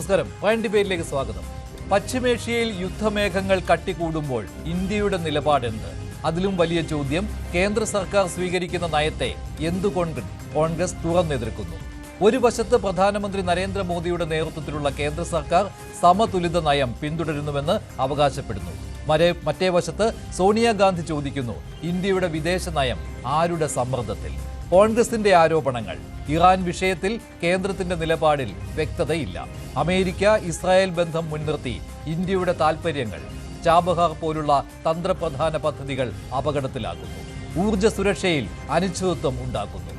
നമസ്കാരം. വൈൻ ഡിബേറ്റിലേക്ക് സ്വാഗതം. പശ്ചിമേഷ്യയിൽ യുദ്ധമേഘങ്ങൾ കട്ടിക്കൂടുമ്പോൾ ഇന്ത്യയുടെ നിലപാടെന്ത്? അതിലും വലിയ ചോദ്യം, കേന്ദ്ര സർക്കാർ സ്വീകരിക്കുന്ന നയത്തെ എന്തുകൊണ്ട് കോൺഗ്രസ് തുറന്നെതിർക്കുന്നു? ഒരു വശത്ത് പ്രധാനമന്ത്രി നരേന്ദ്രമോദിയുടെ നേതൃത്വത്തിലുള്ള കേന്ദ്ര സർക്കാർ സമതുലിത നയം പിന്തുടരുന്നുവെന്ന് അവകാശപ്പെടുന്നു. മറ്റേ വശത്ത് സോണിയാഗാന്ധി ചോദിക്കുന്നു, ഇന്ത്യയുടെ വിദേശ നയം ആരുടെ സമ്മർദ്ദത്തിൽ? കോൺഗ്രസിന്റെ ആരോപണങ്ങൾ, ഇറാൻ വിഷയത്തിൽ കേന്ദ്രത്തിന്റെ നിലപാടിൽ വ്യക്തതയില്ല. അമേരിക്ക ഇസ്രായേൽ ബന്ധം മുൻനിർത്തി ഇന്ത്യയുടെ താൽപര്യങ്ങൾ, ചാബഹാർ പോലുള്ള തന്ത്രപ്രധാന പദ്ധതികൾ അപകടത്തിലാകുന്നു. ഊർജ്ജ സുരക്ഷയിൽ അനിശ്ചിതത്വം ഉണ്ടാക്കുന്നു.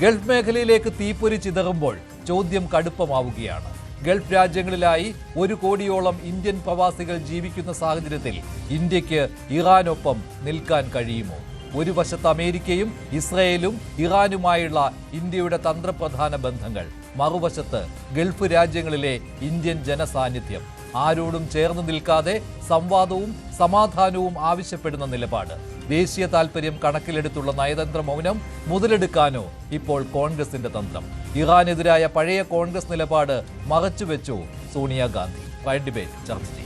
ഗൾഫ് മേഖലയിലേക്ക് തീപ്പൊരി ചിതറുമ്പോൾ ചോദ്യം കടുപ്പമാവുകയാണ്. ഗൾഫ് രാജ്യങ്ങളിലായി 1 കോടിയോളം ഇന്ത്യൻ പ്രവാസികൾ ജീവിക്കുന്ന സാഹചര്യത്തിൽ ഇന്ത്യക്ക് ഇറാനൊപ്പം നിൽക്കാൻ കഴിയുമോ? ഒരു വശത്ത് അമേരിക്കയും ഇസ്രയേലും ഇറാനുമായുള്ള ഇന്ത്യയുടെ തന്ത്രപ്രധാന ബന്ധങ്ങൾ, മറുവശത്ത് ഗൾഫ് രാജ്യങ്ങളിലെ ഇന്ത്യൻ ജനസാന്നിധ്യം. ആരോടും ചേർന്ന് നിൽക്കാതെ സംവാദവും സമാധാനവും ആവശ്യപ്പെടുന്ന നിലപാട്. ദേശീയ താൽപര്യം കണക്കിലെടുത്തുള്ള നയതന്ത്ര മൗനം മുതലെടുക്കാനോ ഇപ്പോൾ കോൺഗ്രസിന്റെ തന്ത്രം? ഇറാനെതിരായ പഴയ കോൺഗ്രസ് നിലപാട് മറച്ചുവെച്ചോ സോണിയാഗാന്ധി? വൈൻ ഡിബേറ്റ് ചർച്ച ചെയ്യും.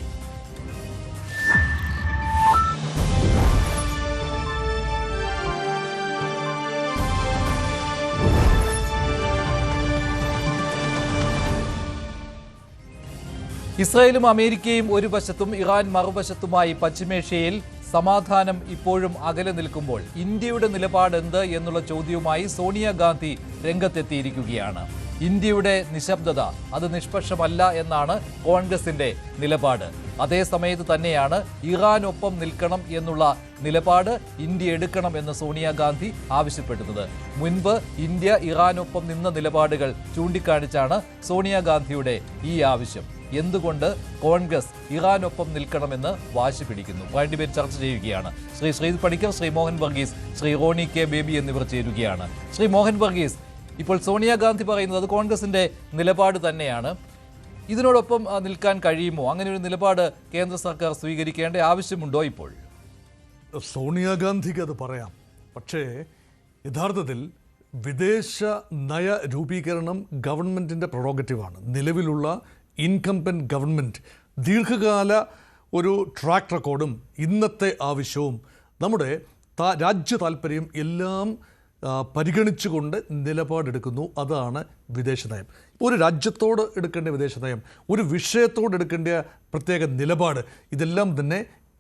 ഇസ്രായേലും അമേരിക്കയും ഒരു വശത്തും ഇറാൻ മറുവശത്തുമായി പശ്ചിമേഷ്യയിൽ സമാധാനം ഇപ്പോഴും അകലെ നിൽക്കുമ്പോൾ ഇന്ത്യയുടെ നിലപാട് എന്ത് എന്നുള്ള ചോദ്യവുമായി സോണിയാഗാന്ധി രംഗത്തെത്തിയിരിക്കുകയാണ്. ഇന്ത്യയുടെ നിശബ്ദത അത് നിഷ്പക്ഷമല്ല എന്നാണ് കോൺഗ്രസിന്റെ നിലപാട്. അതേസമയത്ത് തന്നെയാണ് ഇറാനൊപ്പം നിൽക്കണം എന്നുള്ള നിലപാട് ഇന്ത്യ എടുക്കണം എന്ന് സോണിയാഗാന്ധി ആവശ്യപ്പെടുന്നത്. മുൻപ് ഇന്ത്യ ഇറാനൊപ്പം നിന്ന നിലപാടുകൾ ചൂണ്ടിക്കാണിച്ചാണ് സോണിയാഗാന്ധിയുടെ ഈ ആവശ്യം. എന്തുകൊണ്ട് കോൺഗ്രസ് ഇറാനൊപ്പം നിൽക്കണമെന്ന് വാശി പിടിക്കുന്നു? വൈൻ ഡിബേറ്റ് ചർച്ച ചെയ്യുകയാണ്. ശ്രീ ശ്രീജിത്ത് പണിക്കർ, ശ്രീ മോഹൻ വർഗീസ്, ശ്രീ റോണി കെ ബേബി എന്നിവർ ചേരുകയാണ്. ശ്രീ മോഹൻ വർഗീസ്, ഇപ്പോൾ സോണിയാഗാന്ധി പറയുന്നത് അത് കോൺഗ്രസിന്റെ നിലപാട് തന്നെയാണ്. ഇതിനോടൊപ്പം നിൽക്കാൻ കഴിയുമോ? അങ്ങനെ ഒരു നിലപാട് കേന്ദ്ര സർക്കാർ സ്വീകരിക്കേണ്ട ആവശ്യമുണ്ടോ ഇപ്പോൾ? സോണിയാഗാന്ധിക്ക് അത് പറയാം. പക്ഷേ യഥാർത്ഥത്തിൽ വിദേശ നയ രൂപീകരണം ഗവൺമെൻറ്റിൻ്റെ പ്രൊറോഗറ്റീവാണ്. നിലവിലുള്ള ഇൻകംബന്റ് ഗവൺമെൻറ് ദീർഘകാല ഒരു ട്രാക്ക് റെക്കോർഡും ഇന്നത്തെ ആവശ്യവും നമ്മുടെ രാജ്യ താൽപ്പര്യം എല്ലാം പരിഗണിച്ചുകൊണ്ട് നിലപാടെടുക്കുന്നു. അതാണ് വിദേശ നയം. ഒരു രാജ്യത്തോട് എടുക്കേണ്ട വിദേശ നയം, ഒരു വിഷയത്തോട് എടുക്കേണ്ട പ്രത്യേക നിലപാട്, ഇതെല്ലാം തന്നെ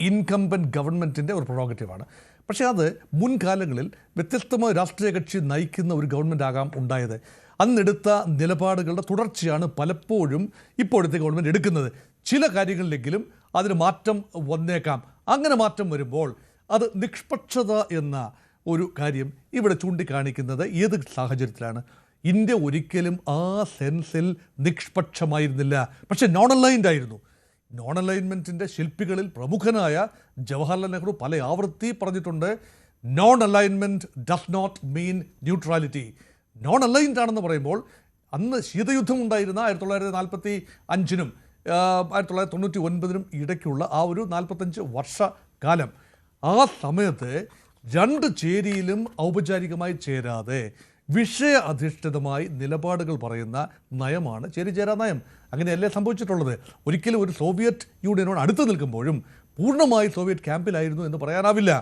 ഇൻകംബന്റ് ഗവൺമെൻറ്റിൻ്റെ ഒരു പ്രൊറോഗറ്റീവാണ്. പക്ഷേ അത് മുൻകാലങ്ങളിൽ വ്യത്യസ്തമായ രാഷ്ട്രീയ കക്ഷി നയിക്കുന്ന ഒരു ഗവൺമെൻറ് ആകാം ഉണ്ടായത്. അന്നെടുത്ത നിലപാടുകളുടെ തുടർച്ചയാണ് പലപ്പോഴും ഇപ്പോഴത്തെ ഗവൺമെൻറ് എടുക്കുന്നത്. ചില കാര്യങ്ങളിലെങ്കിലും അതിന് മാറ്റം വന്നേക്കാം. അങ്ങനെ മാറ്റം വരുമ്പോൾ അത് നിഷ്പക്ഷത എന്ന ഒരു കാര്യം ഇവിടെ ചൂണ്ടിക്കാണിക്കുന്നത് ഏത് സാഹചര്യത്തിലാണ്? ഇന്ത്യ ഒരിക്കലും ആ സെൻസിൽ നിഷ്പക്ഷമായിരുന്നില്ല, പക്ഷേ നോൺ അലൈൻഡ് ആയിരുന്നു. നോൺ അലൈൻമെൻറ്റിൻ്റെ ശില്പികളിൽ പ്രമുഖനായ ജവഹർലാൽ നെഹ്റു പല ആവർത്തി പറഞ്ഞിട്ടുണ്ട്, non alignment does not mean neutrality. Non aligned ആണെന്ന് പറയുമ്പോൾ അന്ന് ശീതയുദ്ധം ഉണ്ടായിരുന്ന 1945-നും 1999-നും ഇടയ്ക്കുള്ള ആ ഒരു 45 വർഷക്കാലം, ആ സമയത്ത് രണ്ട് ചേരിയിലും ഔപചാരികമായി ചേരാതെ വിഷയ അധിഷ്ഠിതമായി നിലപാടുകൾ പറയുന്ന നയമാണ് ചേരിചേരാ നയം. അങ്ങനെയല്ലേ സംഭവിച്ചിട്ടുള്ളത്? ഒരിക്കലും ഒരു സോവിയറ്റ് യൂണിയനോട് അടുത്ത് നിൽക്കുമ്പോഴും പൂർണ്ണമായി സോവിയറ്റ് ക്യാമ്പിലായിരുന്നു എന്ന് പറയാനാവില്ല.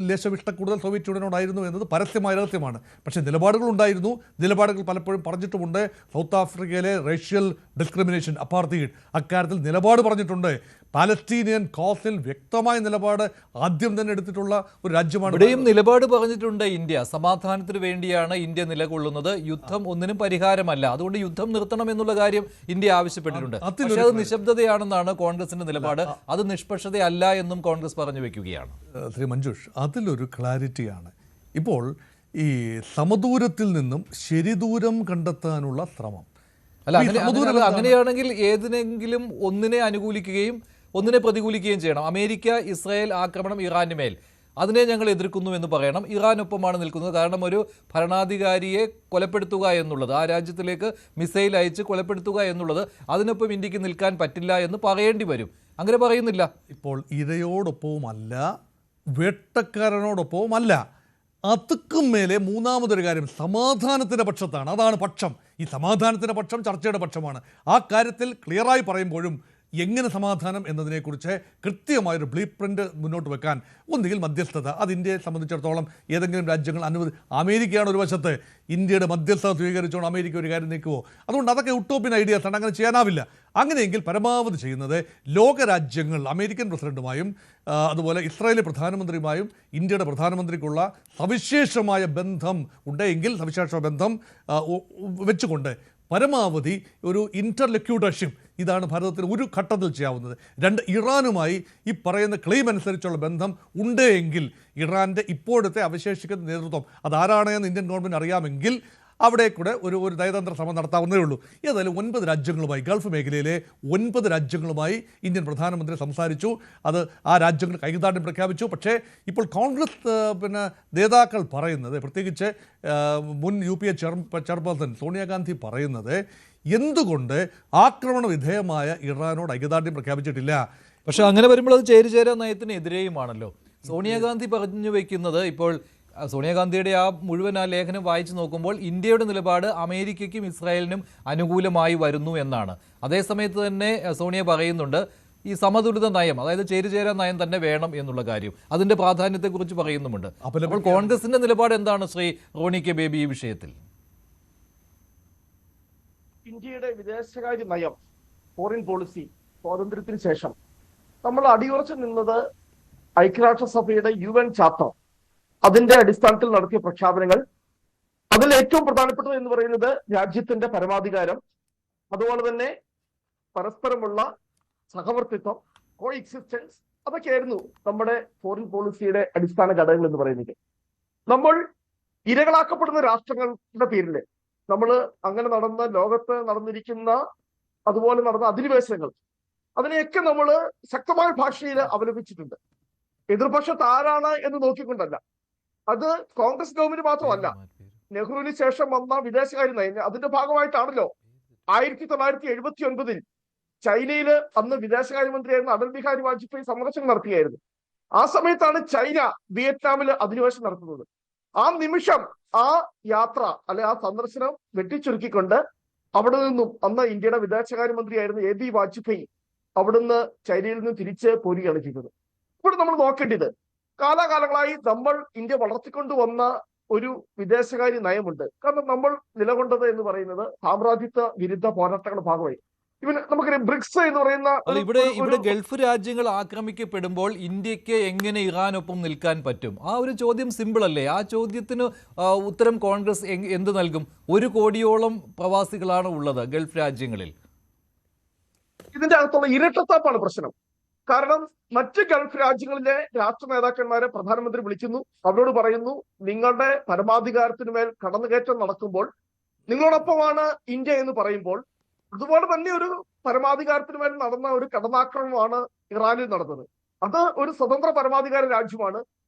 ലേശം ഇഷ്ടം കൂടുതൽ സോവിയറ്റ് യൂണിയനോടായിരുന്നു എന്നത് പരസ്യമായ രഹസ്യമാണ്. പക്ഷേ നിലപാടുകളുണ്ടായിരുന്നു. നിലപാടുകൾ പലപ്പോഴും പറഞ്ഞിട്ടുമുണ്ട്. സൗത്ത് ആഫ്രിക്കയിലെ റേഷ്യൽ ഡിസ്ക്രിമിനേഷൻ, അപ്പാർത്തൈഡ്, അക്കാര്യത്തിൽ നിലപാട് പറഞ്ഞിട്ടുണ്ട്. പാലസ്തീനിയൻ കോസിൽ വ്യക്തമായ നിലപാട് ആദ്യം തന്നെ എടുത്തിട്ടുള്ള ഒരു രാജ്യമാണ്. ഇവിടെയും നിലപാട് പറഞ്ഞിട്ടുണ്ട് ഇന്ത്യ. സമാധാനത്തിന് വേണ്ടിയാണ് ഇന്ത്യ നിലകൊള്ളുന്നത്, യുദ്ധം ഒന്നിനും പരിഹാരമല്ല, അതുകൊണ്ട് യുദ്ധം നിർത്തണം എന്നുള്ള കാര്യം ഇന്ത്യ ആവശ്യപ്പെട്ടിട്ടുണ്ട്. പക്ഷേ അത് നിശബ്ദതയാണെന്നാണ് കോൺഗ്രസിന്റെ നിലപാട്. അത് നിഷ്പക്ഷതയല്ല എന്നും കോൺഗ്രസ് പറഞ്ഞു വെക്കുകയാണ്. ശ്രീ മഞ്ജുഷ്, അതിലൊരു ക്ലാരിറ്റിയാണ്. ഇപ്പോൾ ഈ സമദൂരത്തിൽ നിന്നും ശരിദൂരം കണ്ടെത്താനുള്ള ശ്രമം. അല്ല, അങ്ങനെയാണെങ്കിൽ ഏതിനെങ്കിലും ഒന്നിനെ അനുകൂലിക്കുകയും ഒന്നിനെ പ്രതികൂലിക്കുകയും ചെയ്യണം. അമേരിക്ക ഇസ്രായേൽ ആക്രമണം ഇറാന് മേൽ, അതിനെ ഞങ്ങൾ എതിർക്കുന്നു എന്ന് പറയണം. ഇറാനൊപ്പമാണ് നിൽക്കുന്നത്. കാരണം ഒരു ഭരണാധികാരിയെ കൊലപ്പെടുത്തുക എന്നുള്ളത്, ആ രാജ്യത്തിലേക്ക് മിസൈൽ അയച്ച് കൊലപ്പെടുത്തുക എന്നുള്ളത്, അതിനൊപ്പം ഇന്ത്യക്ക് നിൽക്കാൻ പറ്റില്ല എന്ന് പറയേണ്ടി വരും. അങ്ങനെ പറയുന്നില്ല. ഇപ്പോൾ ഇരയോടൊപ്പവുമല്ല, വേട്ടക്കാരനോടൊപ്പവുമല്ല, അതുക്കും മേലെ മൂന്നാമതൊരു കാര്യം സമാധാനത്തിൻ്റെ പക്ഷത്താണ്. അതാണ് പക്ഷം. ഈ സമാധാനത്തിൻ്റെ പക്ഷം ചർച്ചയുടെ പക്ഷമാണ്. ആ കാര്യത്തിൽ ക്ലിയറായി പറയുമ്പോഴും എങ്ങനെ സമാധാനം എന്നതിനെക്കുറിച്ച് കൃത്യമായൊരു ബ്ലൂ പ്രിൻ്റ് മുന്നോട്ട് വെക്കാൻ ഒന്നുകിൽ മധ്യസ്ഥത, അത് ഇന്ത്യയെ സംബന്ധിച്ചിടത്തോളം ഏതെങ്കിലും രാജ്യങ്ങൾ അമേരിക്കയാണ് ഒരു വശത്ത്, ഇന്ത്യയുടെ മധ്യസ്ഥത സ്വീകരിച്ചുകൊണ്ട് അമേരിക്ക ഒരു കാര്യം നീക്കുമോ? അതുകൊണ്ട് അതൊക്കെ ഉട്ടോപ്യൻ ഐഡിയാസ് ആണ്, അങ്ങനെ ചെയ്യാനാവില്ല. അങ്ങനെയെങ്കിൽ പരമാവധി ചെയ്യുന്നത് ലോകരാജ്യങ്ങൾ അമേരിക്കൻ പ്രസിഡന്റുമായും അതുപോലെ ഇസ്രായേലി പ്രധാനമന്ത്രിയുമായും ഇന്ത്യയുടെ പ്രധാനമന്ത്രിക്കുള്ള സവിശേഷമായ ബന്ധം ഉണ്ടെങ്കിൽ സവിശേഷ ബന്ധം വെച്ചുകൊണ്ട് പരമാവധി ഒരു ഇൻ്റർലക്യൂട്ടർഷിപ്പ്, ഇതാണ് ഭാരതത്തിന് ഒരു ഘട്ടത്തിൽ ചെയ്യാവുന്നത്. രണ്ട്, ഇറാനുമായി ഈ പറയുന്ന ക്ലെയിം അനുസരിച്ചുള്ള ബന്ധം ഉണ്ട് എങ്കിൽ ഇറാൻ്റെ ഇപ്പോഴത്തെ അവശേഷിക്കുന്ന നേതൃത്വം അതാരാണ് എന്ന് ഇന്ത്യൻ ഗവൺമെൻറ് അറിയാമെങ്കിൽ അവിടെ കൂടെ ഒരു നയതന്ത്ര ശ്രമം നടത്താവുന്നതേ ഉള്ളൂ. ഏതായാലും 9 രാജ്യങ്ങളുമായി, ഗൾഫ് മേഖലയിലെ 9 രാജ്യങ്ങളുമായി ഇന്ത്യൻ പ്രധാനമന്ത്രി സംസാരിച്ചു. അത് ആ രാജ്യങ്ങൾ ഐക്യദാർഢ്യം പ്രഖ്യാപിച്ചു. പക്ഷേ ഇപ്പോൾ കോൺഗ്രസ് നേതാക്കൾ പറയുന്നത്, പ്രത്യേകിച്ച് മുൻ UPA ചെയർപേഴ്സൺ സോണിയാഗാന്ധി പറയുന്നത്, എന്തുകൊണ്ട് ആക്രമണ വിധേയമായ ഇറാനോട് ഐക്യദാർഢ്യം പ്രഖ്യാപിച്ചിട്ടില്ല? പക്ഷെ അങ്ങനെ വരുമ്പോൾ അത് ചേരിചേരാ നയത്തിന് എതിരെയുമാണല്ലോ. സോണിയാഗാന്ധി പറഞ്ഞു വയ്ക്കുന്നത്, ഇപ്പോൾ സോണിയാഗാന്ധിയുടെ ആ മുഴുവൻ ലേഖനം വായിച്ചു നോക്കുമ്പോൾ ഇന്ത്യയുടെ നിലപാട് അമേരിക്കയ്ക്കും ഇസ്രായേലിനും അനുകൂലമായി വരുന്നു എന്നാണ്. അതേസമയത്ത് തന്നെ സോണിയ പറയുന്നുണ്ട് ഈ സമതുലിത നയം, അതായത് ചേരിചേരാ നയം തന്നെ വേണം എന്നുള്ള കാര്യം, അതിന്റെ പ്രാധാന്യത്തെക്കുറിച്ച് പറയുന്നുമുണ്ട്. അപ്പോൾ കോൺഗ്രസിന്റെ നിലപാട് എന്താണ് ശ്രീ റോണി കെ ബേബി ഈ വിഷയത്തിൽ? ഇന്ത്യയുടെ വിദേശകാര്യ നയം, ഫോറിൻ പോളിസി സ്വാതന്ത്ര്യത്തിന് ശേഷം നമ്മൾ അടിയുറച്ചു നിന്നത് ഐക്യരാഷ്ട്രസഭയുടെ UN ചാർട്ടർ, അതിന്റെ അടിസ്ഥാനത്തിൽ നടത്തിയ പ്രഖ്യാപനങ്ങൾ, അതിൽ ഏറ്റവും പ്രധാനപ്പെട്ടത് എന്ന് പറയുന്നത് രാജ്യത്തിന്റെ പരമാധികാരം, അതുപോലെ തന്നെ പരസ്പരമുള്ള സഹവർത്തിത്വം, കോ എക്സിസ്റ്റൻസ്, അതൊക്കെയായിരുന്നു നമ്മുടെ ഫോറിൻ പോളിസിയുടെ അടിസ്ഥാന ഘടകങ്ങൾ എന്ന് പറയുന്നത്. നമ്മൾ ഇരകളാക്കപ്പെടുന്ന രാഷ്ട്രങ്ങളുടെ പേരിൽ നമ്മൾ അങ്ങനെ ലോകത്ത് നടന്നിരിക്കുന്ന അതുപോലെ നടന്ന അധിനിവേശങ്ങൾ, അതിനെയൊക്കെ നമ്മൾ ശക്തമായ ഭാഷയിൽ അവലംബിച്ചിട്ടുണ്ട്. എതിർപക്ഷത്ത് ആരാണ് എന്ന് നോക്കിക്കൊണ്ടല്ല. അത് കോൺഗ്രസ് ഗവൺമെന്റ് മാത്രമല്ല, നെഹ്റുവിന് ശേഷം വന്ന വിദേശകാര്യ നയം അതിന്റെ ഭാഗമായിട്ടാണല്ലോ 1979 ചൈനയില് അന്ന് വിദേശകാര്യമന്ത്രിയായിരുന്ന അടൽ ബിഹാരി വാജ്പേയി സന്ദർശനം നടത്തുകയായിരുന്നു. ആ സമയത്താണ് ചൈന വിയറ്റ്നാമിൽ അധിനിവേശം നടത്തുന്നത്. ആ നിമിഷം ആ യാത്ര ആ സന്ദർശനം വെട്ടിച്ചുരുക്കിക്കൊണ്ട് അവിടെ നിന്നും അന്ന് ഇന്ത്യയുടെ വിദേശകാര്യമന്ത്രിയായിരുന്ന AB വാജ്പേയി അവിടുന്ന് ചൈനയിൽ നിന്ന് തിരിച്ച് പോരുകയാണ് ചെയ്തത്. ഇവിടെ നമ്മൾ നോക്കേണ്ടത്, കാലാകാലങ്ങളായി നമ്മൾ ഇന്ത്യ വളർത്തിക്കൊണ്ടുവന്ന ഒരു വിദേശകാര്യ നയമുണ്ട്. കാരണം നമ്മൾ നിലകൊണ്ടത് എന്ന് പറയുന്നത് സാമ്രാജ്യത്വ വിരുദ്ധ പോരാട്ടങ്ങളുടെ ഭാഗമായി. നമുക്കറിയാം ബ്രിക്സ് എന്ന് പറയുന്ന ഇവിടെ ഗൾഫ് രാജ്യങ്ങൾ ആക്രമിക്കപ്പെടുമ്പോൾ ഇന്ത്യക്ക് എങ്ങനെ ഇറാനൊപ്പം നിൽക്കാൻ പറ്റും? ആ ഒരു ചോദ്യം സിമ്പിൾ അല്ലേ? ആ ചോദ്യത്തിന് ഉത്തരം കോൺഗ്രസ് എന്ത് നൽകും? 1 കോടിയോളം പ്രവാസികളാണ് ഉള്ളത് ഗൾഫ് രാജ്യങ്ങളിൽ. ഇതിന്റെ അകത്തുള്ള ഇരട്ടത്താപ്പാണ് പ്രശ്നം. കാരണം മറ്റ് ഗൾഫ് രാജ്യങ്ങളിലെ രാഷ്ട്ര നേതാക്കന്മാരെ പ്രധാനമന്ത്രി വിളിക്കുന്നു, അവരോട് പറയുന്നു, നിങ്ങളുടെ പരമാധികാരത്തിനുമേൽ കടന്നുകയറ്റം നടക്കുമ്പോൾ നിങ്ങളോടൊപ്പമാണ് ഇന്ത്യ എന്ന് പറയുമ്പോൾ, അതുപോലെ തന്നെ ഒരു പരമാധികാരത്തിനുമേൽ നടന്ന ഒരു കടന്നാക്രമണമാണ് ഇറാനിൽ നടന്നത്. അത് ഒരു സ്വതന്ത്ര പരമാധികാര രാജ്യമാണ്.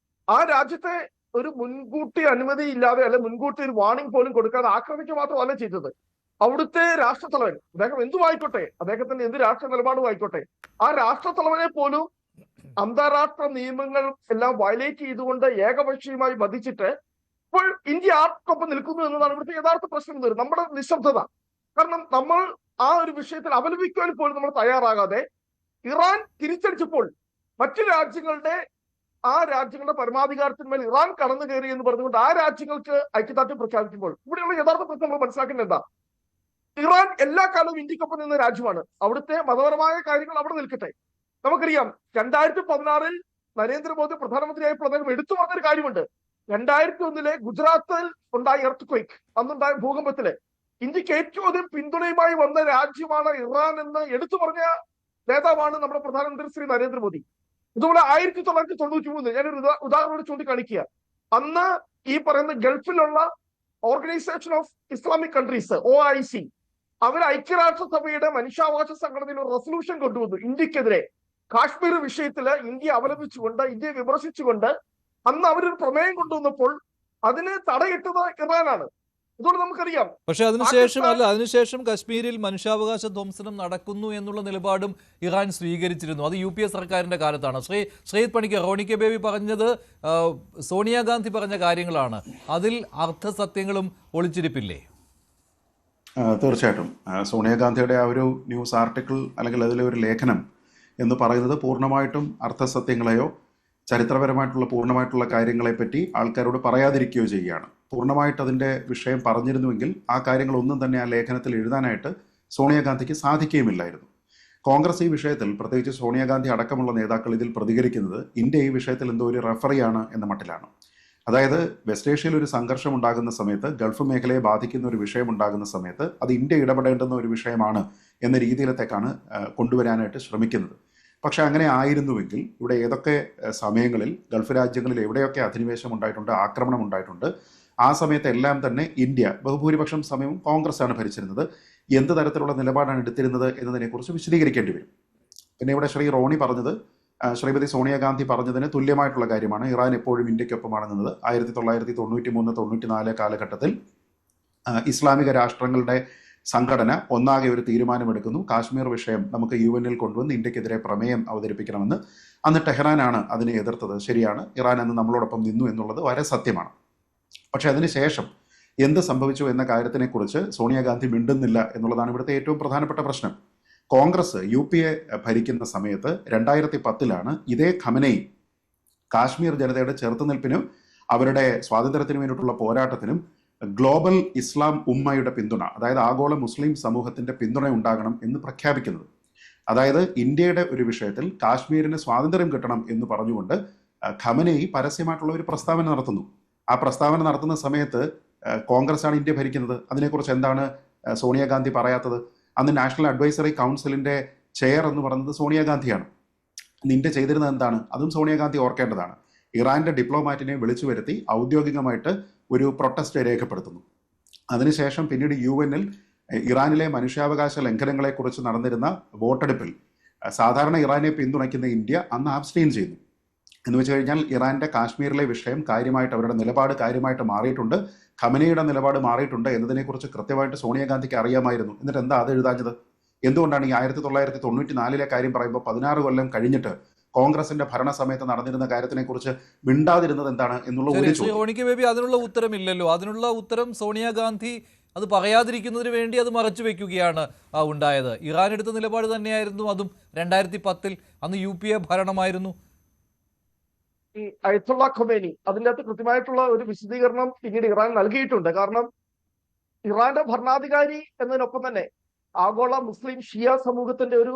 ആ രാജ്യത്തെ ഒരു മുൻകൂട്ടി അനുമതിയില്ലാതെ മുൻകൂട്ടി ഒരു വാർണിംഗ് പോലും കൊടുക്കാതെ ആക്രമിക്കുക മാത്രമല്ല ചെയ്തത്. അവിടുത്തെ രാഷ്ട്രത്തലവൻ, അദ്ദേഹം എന്തുമായിക്കോട്ടെ, അദ്ദേഹത്തിന്റെ എന്ത് രാഷ്ട്ര നിലപാടും ആയിക്കോട്ടെ, ആ രാഷ്ട്രത്തലവനെ പോലും അന്താരാഷ്ട്ര നിയമങ്ങൾ എല്ലാം വയലേറ്റ് ചെയ്തുകൊണ്ട് ഏകപക്ഷീയമായി വധിച്ചിട്ട് ഇപ്പോൾ ഇന്ത്യ ആർക്കൊപ്പം നിൽക്കുന്നു എന്നതാണ് ഇവിടുത്തെ യഥാർത്ഥ പ്രശ്നം. നമ്മുടെ നിശബ്ദത. കാരണം നമ്മൾ ആ ഒരു വിഷയത്തിൽ അവലംബിക്കുവാൻ പോലും നമ്മൾ തയ്യാറാകാതെ ഇറാൻ തിരിച്ചടിച്ചപ്പോൾ മറ്റു രാജ്യങ്ങളുടെ പരമാധികാരത്തിന്മേൽ ഇറാൻ കടന്നു കയറി എന്ന് പറഞ്ഞുകൊണ്ട് ആ രാജ്യങ്ങൾക്ക് ഐക്യദാർഢ്യം പ്രഖ്യാപിക്കുമ്പോൾ ഇവിടെയുള്ള യഥാർത്ഥ പ്രശ്നം നമ്മൾ മനസ്സിലാക്കേണ്ടത് എന്താ? ഇറാൻ എല്ലാ കാലവും ഇന്ത്യക്കൊപ്പം നിന്ന രാജ്യമാണ്. അവിടുത്തെ മതപരമായ കാര്യങ്ങൾ അവിടെ നിൽക്കട്ടെ. നമുക്കറിയാം 2016 നരേന്ദ്രമോദി പ്രധാനമന്ത്രിയായപ്പോൾ അദ്ദേഹം എടുത്തു പറഞ്ഞൊരു കാര്യമുണ്ട്. 2001 ഗുജറാത്തിൽ ഉണ്ടായ എർത്ത്ക്വേക്ക്, അന്നുണ്ടായ ഭൂകമ്പത്തില് ഇന്ത്യക്ക് ഏറ്റവും അധികം പിന്തുണയുമായി വന്ന രാജ്യമാണ് ഇറാൻ എന്ന് എടുത്തു പറഞ്ഞ നേതാവാണ് നമ്മുടെ പ്രധാനമന്ത്രി ശ്രീ നരേന്ദ്രമോദി. ഇതുപോലെ 1993 ഞാനൊരു ഉദാഹരണം ചൂണ്ടിക്കാണിക്കുക. അന്ന് ഈ പറയുന്ന ഗൾഫിലുള്ള organisation of Islamic countries OIC അവർ ഐക്യരാഷ്ട്രസഭയുടെ മനുഷ്യാവകാശ സംഘടനയിൽ ഒരു റെസൊല്യൂഷൻ കൊണ്ടുവന്നു ഇന്ത്യക്കെതിരെ. കാശ്മീർ വിഷയത്തിൽ ഇന്ത്യ അവലംബിച്ചുകൊണ്ട്, ഇന്ത്യയെ വിമർശിച്ചുകൊണ്ട് അന്ന് അവരൊരു പ്രമേയം കൊണ്ടുവന്നപ്പോൾ അതിന് തടയിട്ടത് ഇറാനാണ്. ഇതുകൊണ്ട് നമുക്കറിയാം. പക്ഷെ അതിനുശേഷം കശ്മീരിൽ മനുഷ്യാവകാശ ധ്വംസനം നടക്കുന്നു എന്നുള്ള നിലപാടും ഇറാൻ സ്വീകരിച്ചിരുന്നു. അത് UPA സർക്കാരിന്റെ കാലത്താണ്. ശ്രീത് പണിക്കർ, റോണി കെ ബേബി പറഞ്ഞത് സോണിയാഗാന്ധി പറഞ്ഞ കാര്യങ്ങളാണ്. അതിൽ അർത്ഥസത്യങ്ങളും ഒളിച്ചിരിപ്പില്ലേ? തീർച്ചയായിട്ടും സോണിയാഗാന്ധിയുടെ ആ ഒരു ന്യൂസ് ആർട്ടിക്കിൾ അല്ലെങ്കിൽ അതിലെ ഒരു ലേഖനം എന്ന് പറയുന്നത് പൂർണ്ണമായിട്ടും അർത്ഥസത്യങ്ങളെയോ ചരിത്രപരമായിട്ടുള്ള പൂർണ്ണമായിട്ടുള്ള കാര്യങ്ങളെപ്പറ്റി ആൾക്കാരോട് പറയാതിരിക്കുകയോ ചെയ്യുകയാണ്. പൂർണ്ണമായിട്ട് അതിൻ്റെ വിഷയം പറഞ്ഞിരുന്നുവെങ്കിൽ ആ കാര്യങ്ങളൊന്നും തന്നെ ആ ലേഖനത്തിൽ എഴുതാനായിട്ട് സോണിയാഗാന്ധിക്ക് സാധിക്കുകയുമില്ലായിരുന്നു. കോൺഗ്രസ് ഈ വിഷയത്തിൽ, പ്രത്യേകിച്ച് സോണിയാഗാന്ധി അടക്കമുള്ള നേതാക്കൾ ഇതിൽ പ്രതികരിക്കുന്നത് ഇന്ത്യ ഈ വിഷയത്തിൽ എന്തോ ഒരു റഫറിയാണ് എന്ന മട്ടിലാണ്. അതായത് വെസ്റ്റ് ഏഷ്യയിൽ ഒരു സംഘർഷം ഉണ്ടാകുന്ന സമയത്ത്, ഗൾഫ് മേഖലയെ ബാധിക്കുന്ന ഒരു വിഷയം ഉണ്ടാകുന്ന സമയത്ത് അത് ഇന്ത്യ ഇടപെടേണ്ടുന്ന ഒരു വിഷയമാണ് എന്ന രീതിയിലത്തേക്കാണ് കൊണ്ടുവരാനായിട്ട് ശ്രമിക്കുന്നത്. പക്ഷെ അങ്ങനെ ആയിരുന്നുവെങ്കിൽ ഇവിടെ ഏതൊക്കെ സമയങ്ങളിൽ ഗൾഫ് രാജ്യങ്ങളിൽ എവിടെയൊക്കെ അധിനിവേശം ഉണ്ടായിട്ടുണ്ട്, ആക്രമണം ഉണ്ടായിട്ടുണ്ട്, ആ സമയത്തെല്ലാം തന്നെ ഇന്ത്യ ബഹുഭൂരിപക്ഷം സമയവും കോൺഗ്രസ് ആണ് ഭരിച്ചിരുന്നത്. എന്ത് തരത്തിലുള്ള നിലപാടാണ് എടുത്തിരുന്നത് എന്നതിനെക്കുറിച്ച് വിശദീകരിക്കേണ്ടി വരും. പിന്നെ ഇവിടെ ശ്രീ റോണി പറഞ്ഞത് ശ്രീമതി സോണിയാഗാന്ധി പറഞ്ഞതിന് തുല്യമായിട്ടുള്ള കാര്യമാണ്. ഇറാൻ എപ്പോഴും ഇന്ത്യക്കൊപ്പമാണ് നിന്നത്. 1993-94 കാലഘട്ടത്തിൽ ഇസ്ലാമിക രാഷ്ട്രങ്ങളുടെ സംഘടന ഒന്നാകെ ഒരു തീരുമാനമെടുക്കുന്നു, കാശ്മീർ വിഷയം നമുക്ക് UN കൊണ്ടുവന്ന് ഇന്ത്യക്കെതിരെ പ്രമേയം അവതരിപ്പിക്കണമെന്ന്. അന്ന് ടെഹ്റാനാണ് അതിനെ എതിർത്തത്. ശരിയാണ്, ഇറാൻ അന്ന് നമ്മളോടൊപ്പം നിന്നു എന്നുള്ളത് വളരെ സത്യമാണ്. പക്ഷെ അതിനുശേഷം എന്ത് സംഭവിച്ചു എന്ന കാര്യത്തിനെക്കുറിച്ച് സോണിയാഗാന്ധി മിണ്ടുന്നില്ല എന്നുള്ളതാണ് ഇവിടുത്തെ ഏറ്റവും പ്രധാനപ്പെട്ട പ്രശ്നം. കോൺഗ്രസ് UPA ഭരിക്കുന്ന സമയത്ത് 2010 ഇതേ ഖമനേയി കാശ്മീർ ജനതയുടെ ചെറുത്തുനിൽപ്പിനും അവരുടെ സ്വാതന്ത്ര്യത്തിനു വേണ്ടിയിട്ടുള്ള പോരാട്ടത്തിനും ഗ്ലോബൽ ഇസ്ലാം ഉമ്മയുടെ പിന്തുണ, അതായത് ആഗോള മുസ്ലിം സമൂഹത്തിന്റെ പിന്തുണ ഉണ്ടാകണം എന്ന് പ്രഖ്യാപിക്കുന്നത്. അതായത് ഇന്ത്യയുടെ ഒരു വിഷയത്തിൽ കാശ്മീരിന് സ്വാതന്ത്ര്യം കിട്ടണം എന്ന് പറഞ്ഞുകൊണ്ട് ഖമനേയി പരസ്യമായിട്ടുള്ള ഒരു പ്രസ്താവന നടത്തുന്നു. ആ പ്രസ്താവന നടത്തുന്ന സമയത്ത് കോൺഗ്രസ് ആണ് ഇന്ത്യ ഭരിക്കുന്നത്. അതിനെക്കുറിച്ച് എന്താണ് സോണിയാഗാന്ധി പറയാത്തത്? അന്ന് നാഷണൽ അഡ്വൈസറി കൗൺസിലിന്റെ ചെയർ എന്ന് പറയുന്നത് സോണിയാഗാന്ധിയാണ്. ഇന്ത്യ ചെയ്തിരുന്നത് എന്താണ്? അതും സോണിയാഗാന്ധി ഓർക്കേണ്ടതാണ്. ഇറാന്റെ ഡിപ്ലോമാറ്റിനെ വിളിച്ചു വരുത്തി ഔദ്യോഗികമായിട്ട് ഒരു പ്രൊട്ടസ്റ്റ് രേഖപ്പെടുത്തുന്നു. അതിനുശേഷം പിന്നീട് UN ഇറാനിലെ മനുഷ്യാവകാശ ലംഘനങ്ങളെക്കുറിച്ച് നടന്നിരുന്ന വോട്ടെടുപ്പിൽ സാധാരണ ഇറാനെ പിന്തുണയ്ക്കുന്ന ഇന്ത്യ അന്ന് ആബ്സ്റ്റെയിൻ ചെയ്യുന്നു. എന്ന് വെച്ച് കഴിഞ്ഞാൽ ഇറാന്റെ കാശ്മീരിലെ വിഷയം കാര്യമായിട്ട്, അവരുടെ നിലപാട് കാര്യമായിട്ട് മാറിയിട്ടുണ്ട്, ഖമനയുടെ നിലപാട് മാറിയിട്ടുണ്ട് എന്നതിനെക്കുറിച്ച് കൃത്യമായിട്ട് സോണിയാഗാന്ധിക്ക് അറിയാമായിരുന്നു. എന്നിട്ട് എന്താ അത് എഴുതാഞ്ഞത്? എന്തുകൊണ്ടാണ് ഈ 1994 കാര്യം പറയുമ്പോൾ 16 കൊല്ലം കഴിഞ്ഞിട്ട് കോൺഗ്രസിന്റെ ഭരണസമയത്ത് നടന്നിരുന്ന കാര്യത്തിനെക്കുറിച്ച് മിണ്ടാതിരുന്നത് എന്താണ് എന്നുള്ള ഒരു ചോദ്യം. ബേബി, അതിനുള്ള ഉത്തരമില്ലല്ലോ. അതിനുള്ള ഉത്തരം സോണിയാഗാന്ധി അത് പറയാതിരിക്കുന്നതിന് വേണ്ടി അത് മറച്ചു വെക്കുകയാണ് ഉണ്ടായത്. ഇറാൻ എടുത്ത നിലപാട് തന്നെയായിരുന്നു അതും. 2010 അന്ന് UPA ഭരണമായിരുന്നു. ഈ അയത്തുള്ള ഖൊമേനി അതിൻ്റെ അകത്ത് കൃത്യമായിട്ടുള്ള ഒരു വിശദീകരണം പിന്നീട് ഇറാൻ നൽകിയിട്ടുണ്ട്. കാരണം ഇറാന്റെ ഭരണാധികാരി എന്നതിനൊപ്പം തന്നെ ആഗോള മുസ്ലിം ഷിയ സമൂഹത്തിന്റെ ഒരു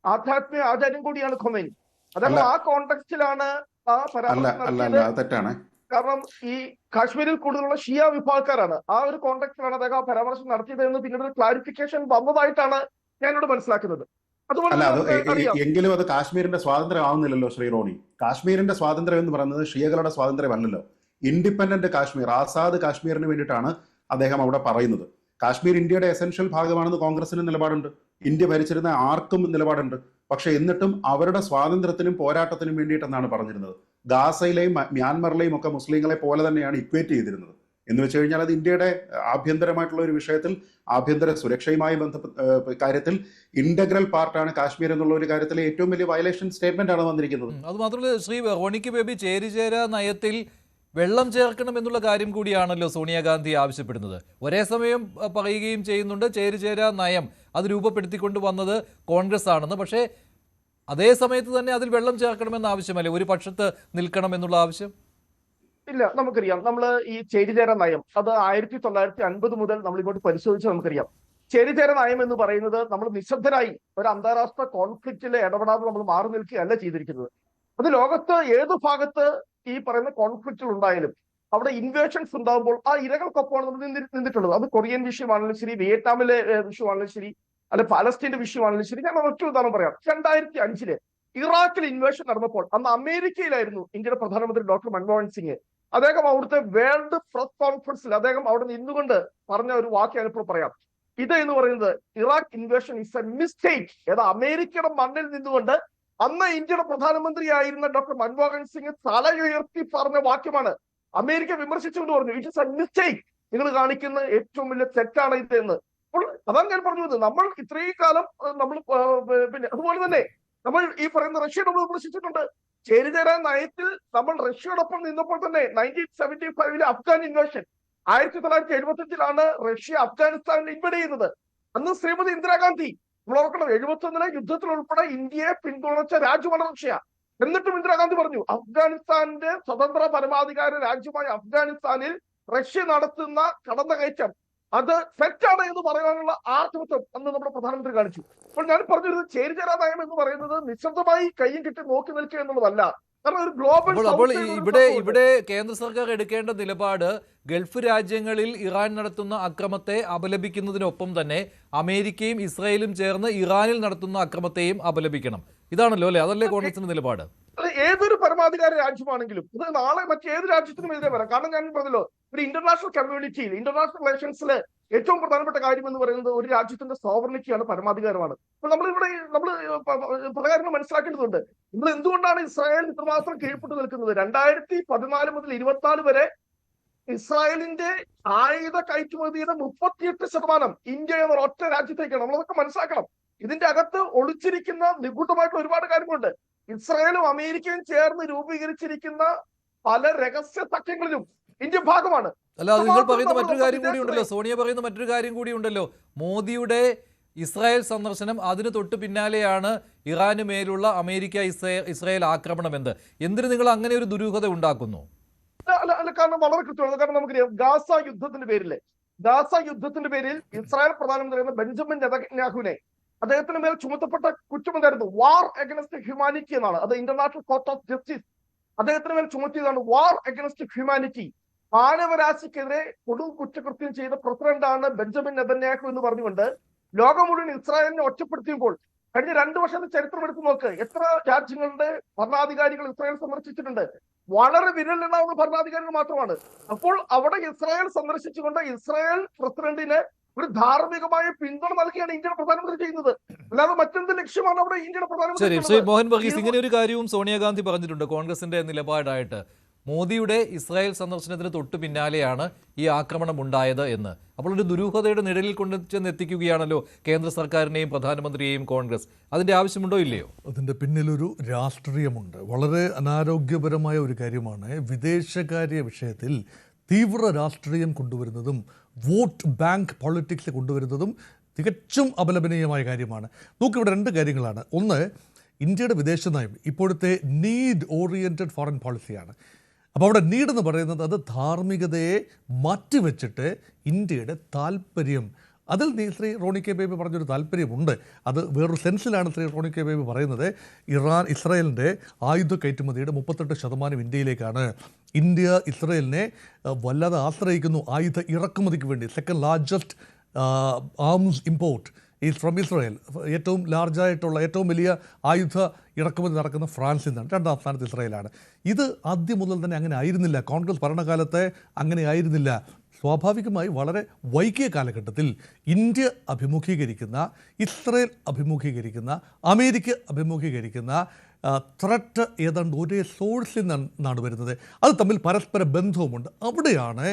ആധ്യാത്മിക ആചാര്യം കൂടിയാണ് ഖൊമേനി. അദ്ദേഹം ആ കോണ്ടെക്സ്റ്റിലാണ് ആ പരാമർശം നടത്തിയത്. കാരണം ഈ കാശ്മീരിൽ കൂടുതലുള്ള ഷിയ വിഭാഗക്കാരാണ്. ആ ഒരു കോണ്ടെക്സ്റ്റിലാണ് അദ്ദേഹം ആ പരാമർശം നടത്തിയത് എന്ന് പിന്നീട് ഒരു ക്ലാരിഫിക്കേഷൻ വന്നതായിട്ടാണ് ഞാനിവിടെ മനസ്സിലാക്കുന്നത്. എങ്കിലും അത് കാശ്മീരിന്റെ സ്വാതന്ത്ര്യം ആവുന്നില്ലല്ലോ ശ്രീ റോണി. കാശ്മീരിന്റെ സ്വാതന്ത്ര്യം എന്ന് പറയുന്നത് ഷിയകളുടെ സ്വാതന്ത്ര്യമല്ലല്ലോ. ഇൻഡിപെൻഡന്റ് കാശ്മീർ, ആസാദ് കാശ്മീരിന് വേണ്ടിയിട്ടാണ് അദ്ദേഹം അവിടെ പറയുന്നത്. കാശ്മീർ ഇന്ത്യയുടെ എസെൻഷ്യൽ ഭാഗമാണെന്ന് കോൺഗ്രസിന് നിലപാടുണ്ട്, ഇന്ത്യ ഭരിച്ചിരുന്ന ആർക്കും നിലപാടുണ്ട്. പക്ഷെ എന്നിട്ടും അവരുടെ സ്വാതന്ത്ര്യത്തിനും പോരാട്ടത്തിനും വേണ്ടിയിട്ടെന്നാണ് പറഞ്ഞിരുന്നത്. ഗാസയിലെയും മ്യാൻമറിലെയും ഒക്കെ മുസ്ലിങ്ങളെ പോലെ തന്നെയാണ് ഇക്വേറ്റ് ചെയ്തിരുന്നത്. എന്ന് വെച്ച് കഴിഞ്ഞാൽ അത് ഇന്ത്യയുടെ ആഭ്യന്തരമായിട്ടുള്ള ഒരു വിഷയത്തിൽ, ആഭ്യന്തര സുരക്ഷയുമായി ബന്ധപ്പെട്ട കാര്യത്തിൽ ഇന്റഗ്രൽ പാർട്ടാണ് കാശ്മീർ എന്നുള്ള ഒരു കാര്യത്തിലെ ഏറ്റവും വലിയ വയലേഷൻ സ്റ്റേറ്റ്മെന്റ് ആണ് വന്നിരിക്കുന്നത്. അത് മാത്രമല്ല ശ്രീ റോണി കെ ബേബി, ചേരിചേരാ നയത്തിൽ വെള്ളം ചേർക്കണം എന്നുള്ള കാര്യം കൂടിയാണല്ലോ സോണിയാഗാന്ധി ആവശ്യപ്പെടുന്നത്. ഒരേ സമയം പറയുകയും ചെയ്യുന്നുണ്ട് ചേരിചേരാ നയം അത് രൂപപ്പെടുത്തിക്കൊണ്ട് വന്നത് കോൺഗ്രസ് ആണെന്ന്. പക്ഷേ അതേ സമയത്ത് തന്നെ അതിൽ വെള്ളം ചേർക്കണമെന്ന ആവശ്യമല്ലേ, ഒരു പക്ഷത്ത് നിൽക്കണം എന്നുള്ള ആവശ്യം? ഇല്ല, നമുക്കറിയാം. നമ്മൾ ഈ ചേരിചേര നയം അത് 1950 മുതൽ നമ്മൾ ഇങ്ങോട്ട് പരിശോധിച്ച് നമുക്കറിയാം. ചേരിചേര നയം എന്ന് പറയുന്നത് നമ്മൾ നിശബ്ദരായി ഒരു അന്താരാഷ്ട്ര കോൺഫ്ലിക്റ്റിൽ ഇടപെടാതെ നമ്മൾ മാറി നിൽക്കുകയല്ല ചെയ്തിരിക്കുന്നത്. അത് ലോകത്ത് ഏത് ഭാഗത്ത് ഈ പറയുന്ന കോൺഫ്ലിക്റ്റുകൾ ഉണ്ടായാലും അവിടെ ഇൻവേഷൻസ് ഉണ്ടാകുമ്പോൾ ആ ഇരകൾക്കൊപ്പമാണ് നമ്മൾ നിന്നിട്ടുള്ളത്. അത് കൊറിയൻ വിഷയമാണെങ്കിലും ശരി, വിയറ്റ്നാമിലെ വിഷയമാണെങ്കിലും ശരി, അല്ലെ പാലസ്തീന്റെ വിഷയമാണെങ്കിലും ശരി. ഞാൻ ഒറ്റ ഉദാഹരണം പറയാം. 2005 ഇറാഖിൽ ഇൻവേഷൻ നടന്നപ്പോൾ അന്ന് അമേരിക്കയിലായിരുന്നു ഇന്ത്യയുടെ പ്രധാനമന്ത്രി ഡോക്ടർ മൻമോഹൻ സിംഗ്. അദ്ദേഹം അവിടുത്തെ വേൾഡ് പ്രസ് കോൺഫറൻസിൽ അദ്ദേഹം അവിടെ നിന്നുകൊണ്ട് പറഞ്ഞ ഒരു വാക്ക് ഞാനിപ്പോൾ പറയാം. ഇത് എന്ന് പറയുന്നത് Iraq invasion is a mistake. ഏതാ അമേരിക്കയുടെ മണ്ണിൽ നിന്നുകൊണ്ട് അന്ന് ഇന്ത്യയുടെ പ്രധാനമന്ത്രിയായിരുന്ന ഡോക്ടർ മൻമോഹൻ സിംഗ് തല ഉയർത്തി പറഞ്ഞ വാക്യമാണ്. അമേരിക്ക വിമർശിച്ചുകൊണ്ട് പറഞ്ഞു ഇറ്റ് ഇസ് എ മിസ്റ്റേക്ക്. നിങ്ങൾ കാണിക്കുന്ന ഏറ്റവും വലിയ തെറ്റാണ് ഇത് എന്ന്. അപ്പോൾ അതാണ് ഞാൻ പറഞ്ഞത്. നമ്മൾ ഇത്രയും കാലം നമ്മൾ പിന്നെ അതുപോലെ തന്നെ നമ്മൾ ഈ പറയുന്ന റഷ്യ നമ്മൾ വിമർശിച്ചിട്ടുണ്ട്. ചേരിചേരാൻ നയത്തിൽ നമ്മൾ റഷ്യയോടൊപ്പം നിന്നപ്പോൾ തന്നെ 1975 അഫ്ഗാൻ ഇൻവേഷൻ 1975 റഷ്യ അഫ്ഗാനിസ്ഥാനിൽ ഇൻവൈഡ് ചെയ്യുന്നത്. അന്ന് ശ്രീമതി ഇന്ദിരാഗാന്ധി, നമ്മൾ ഓർക്കണം, 71 യുദ്ധത്തിൽ ഉൾപ്പെടെ ഇന്ത്യയെ പിന്തുണച്ച രാജ്യമാണ് റഷ്യ. എന്നിട്ടും ഇന്ദിരാഗാന്ധി പറഞ്ഞു അഫ്ഗാനിസ്ഥാന്റെ സ്വതന്ത്ര പരമാധികാര രാജ്യമായ അഫ്ഗാനിസ്ഥാനിൽ റഷ്യ നടത്തുന്ന കടന്നുകയറ്റം അത് തെറ്റാണ് എന്ന് പറയാനുള്ള ആർജവത്വം അന്ന് നമ്മുടെ പ്രധാനമന്ത്രി കാണിച്ചു. അപ്പോൾ ഞാൻ പറഞ്ഞിരുന്നത് ചേരിചേരാ നയം എന്ന് പറയുന്നത് നിശബ്ദമായി കയ്യും കെട്ടി നോക്കി നിൽക്കുക എന്നുള്ളതല്ല. കാരണം ഒരു ഗ്ലോബൽ അപ്പോൾ ഇവിടെ കേന്ദ്ര സർക്കാർ എടുക്കേണ്ട നിലപാട് ഗൾഫ് രാജ്യങ്ങളിൽ ഇറാൻ നടത്തുന്ന അക്രമത്തെ അപലപിക്കുന്നതിനൊപ്പം തന്നെ അമേരിക്കയും ഇസ്രായേലും ചേർന്ന് ഇറാനിൽ നടത്തുന്ന അക്രമത്തെയും അപലപിക്കണം. ഇതാണല്ലോ അല്ലേ? അതല്ലേ കോൺഗ്രസിന്റെ നിലപാട്? ഏതൊരു പരമാധികാര രാജ്യമാണെങ്കിലും ഇത് നാളെ മറ്റേത് രാജ്യത്തിനും എതിരെ വരാം. കാരണം ഞാൻ പറഞ്ഞല്ലോ, ഒരു ഇന്റർനാഷണൽ കമ്മ്യൂണിറ്റിയിൽ ഇന്റർനാഷണൽ റിലേഷൻസിൽ ഏറ്റവും പ്രധാനപ്പെട്ട കാര്യം എന്ന് പറയുന്നത് ഒരു രാജ്യത്തിന്റെ സോവറിനിറ്റിയാണ്, പരമാധികാരമാണ്. അപ്പൊ നമ്മൾ പല കാര്യങ്ങൾ മനസ്സിലാക്കേണ്ടതുണ്ട്. നമ്മൾ എന്തുകൊണ്ടാണ് ഇസ്രായേൽ ഇത്രമാത്രം കീഴ്പ്പെട്ട് നിൽക്കുന്നത്? 2014 മുതൽ 24 വരെ ഇസ്രായേലിന്റെ ആയുധ കയറ്റുമതിയുടെ 38% ഇന്ത്യ എന്ന ഒറ്റ രാജ്യത്തേക്കാണ്. നമ്മളതൊക്കെ മനസ്സിലാക്കണം. ഇതിന്റെ അകത്ത് ഒളിച്ചിരിക്കുന്ന നിഗൂഢമായിട്ടുള്ള ഒരുപാട് കാര്യങ്ങളുണ്ട്. ഇസ്രായേലും അമേരിക്കയും ചേർന്ന് രൂപീകരിച്ചിരിക്കുന്ന പല രഹസ്യ സഖ്യങ്ങളിലും ഇന്ത്യ ഭാഗമാണ്. അല്ല, അത് നിങ്ങൾ പറയുന്ന മറ്റൊരു കാര്യം കൂടി ഉണ്ടല്ലോ, സോണിയ പറയുന്ന മറ്റൊരു കാര്യം കൂടി ഉണ്ടല്ലോ. മോദിയുടെ ഇസ്രായേൽ സന്ദർശനം, അതിന് തൊട്ട് പിന്നാലെയാണ് ഇറാന് മേലുള്ള അമേരിക്ക ഇസ്രായേൽ ആക്രമണം. എന്തിന് നിങ്ങൾ അങ്ങനെ ഒരു ദുരൂഹത ഉണ്ടാക്കുന്നു? അല്ല, കാരണം വളരെ കൃത്യമാണ്. കാരണം നമുക്കറിയാം, ഗാസ യുദ്ധത്തിന്റെ പേരിൽ ഇസ്രായേൽ പ്രധാനമന്ത്രി ബെഞ്ചമിൻ നെതന്യാഹുവിനെ അദ്ദേഹത്തിന് മേൽ ചുമത്തപ്പെട്ട കുറ്റം എന്തായിരുന്നു? വാർ അഗൈൻസ്റ്റ് ഹ്യൂമാനിറ്റി എന്നാണ്. അത് ഇന്റർനാഷണൽ കോർട്ട് ഓഫ് ജസ്റ്റിസ് അദ്ദേഹത്തിന് മേൽ ചുമത്തിയതാണ്. വാർ അഗൈൻസ്റ്റ് ഹ്യൂമാനിറ്റി, മാനവരാശിക്കെതിരെ കൊടും കുറ്റകൃത്യം ചെയ്ത പ്രസിഡന്റാണ് ബെഞ്ചമിൻ നെതന്യാഹു എന്ന് പറഞ്ഞുകൊണ്ട് ലോകം മുഴുവൻ ഇസ്രായേലിനെ ഒറ്റപ്പെടുത്തിയപ്പോൾ കഴിഞ്ഞ 2 വർഷത്തെ ചരിത്രം എടുത്തു നോക്ക്. എത്ര രാജ്യങ്ങളുടെ ഭരണാധികാരികൾ ഇസ്രായേൽ സന്ദർശിച്ചിട്ടുണ്ട്? വളരെ വിരലിലുണ്ടാവുന്ന ഭരണാധികാരികൾ മാത്രമാണ്. അപ്പോൾ അവിടെ ഇസ്രായേൽ സന്ദർശിച്ചുകൊണ്ട് ഇസ്രായേൽ പ്രസിഡന്റിന് ഒരു ധാർമ്മികമായ പിന്തുണ നൽകിയാണ് ഇന്ത്യയുടെ പ്രധാനമന്ത്രി ചെയ്യുന്നത്. അല്ലാതെ മറ്റെന്ത് ലക്ഷ്യമാണ് അവിടെ ഇന്ത്യയുടെ പ്രധാനമന്ത്രി? ശ്രീ മോഹൻ വർഗീസ്, ഇങ്ങനെ ഒരു കാര്യവും സോണിയാഗാന്ധി പറഞ്ഞിട്ടുണ്ട് കോൺഗ്രസിന്റെ നിലപാടായിട്ട്. മോദിയുടെ ഇസ്രായേൽ സന്ദർശനത്തിന് തൊട്ടു പിന്നാലെയാണ് ഈ ആക്രമണം ഉണ്ടായത് എന്ന്. അപ്പോൾ ഒരു ദുരൂഹതയുടെ നിഴലിൽ കൊണ്ടുചെന്നെത്തിക്കുകയാണല്ലോ കേന്ദ്ര സർക്കാരിനെയും പ്രധാനമന്ത്രിയെയും കോൺഗ്രസ്. അതിന്റെ ആവശ്യമുണ്ടോ ഇല്ലയോ? അതിൻ്റെ പിന്നിലൊരു രാഷ്ട്രീയമുണ്ട്. വളരെ അനാരോഗ്യപരമായ ഒരു കാര്യമാണ് വിദേശകാര്യ വിഷയത്തിൽ തീവ്ര രാഷ്ട്രീയം കൊണ്ടുവരുന്നതും വോട്ട് ബാങ്ക് പൊളിറ്റിക്സ് കൊണ്ടുവരുന്നതും തികച്ചും അപലപനീയമായ കാര്യമാണ്. നോക്കിവിടെ 2 കാര്യങ്ങളാണ്. ഒന്ന്, ഇന്ത്യയുടെ വിദേശ നയം ഇപ്പോഴത്തെ നീഡ് ഓറിയൻറ്റഡ് ഫോറിൻ പോളിസിയാണ്. അപ്പോൾ അവിടെ നീഡ് എന്ന് പറയുന്നത് അത് ധാർമ്മികതയെ മാറ്റിവെച്ചിട്ട് ഇന്ത്യയുടെ താല്പര്യം, അതിൽ ശ്രീ റോണി കെ ബേബി പറഞ്ഞൊരു താല്പര്യമുണ്ട്. അത് വേറൊരു സെൻസിലാണ് ശ്രീ റോണി കെ ബേബി പറയുന്നത്. ഇസ്രായേലിൻ്റെ ആയുധ കയറ്റുമതിയുടെ 38% ഇന്ത്യയിലേക്കാണ്. ഇന്ത്യ ഇസ്രായേലിനെ വല്ലാതെ ആശ്രയിക്കുന്നു ആയുധ ഇറക്കുമതിക്ക് വേണ്ടി. Second largest arms import is from Israel. ഏറ്റവും ലാർജായിട്ടുള്ള ഏറ്റവും വലിയ ആയുധ ഇറക്കുമതി നടക്കുന്ന ഫ്രാൻസിൽ നിന്നാണ്. 2ാം സ്ഥാനത്ത് ഇസ്രായേലാണ്. ഇത് ആദ്യം മുതൽ തന്നെ അങ്ങനെ ആയിരുന്നില്ല. കോൺഗ്രസ് ഭരണകാലത്തെ അങ്ങനെ ആയിരുന്നില്ല. സ്വാഭാവികമായി വളരെ വൈകിയ കാലഘട്ടത്തിൽ ഇന്ത്യ അഭിമുഖീകരിക്കുന്ന, ഇസ്രായേൽ അഭിമുഖീകരിക്കുന്ന, അമേരിക്ക അഭിമുഖീകരിക്കുന്ന ത്രെറ്റ് ഏതാണ്ട് ഒരേ സോഴ്സിൽ നിന്നാണ് വരുന്നത്. അത് തമ്മിൽ പരസ്പര ബന്ധവുമുണ്ട്. അവിടെയാണ്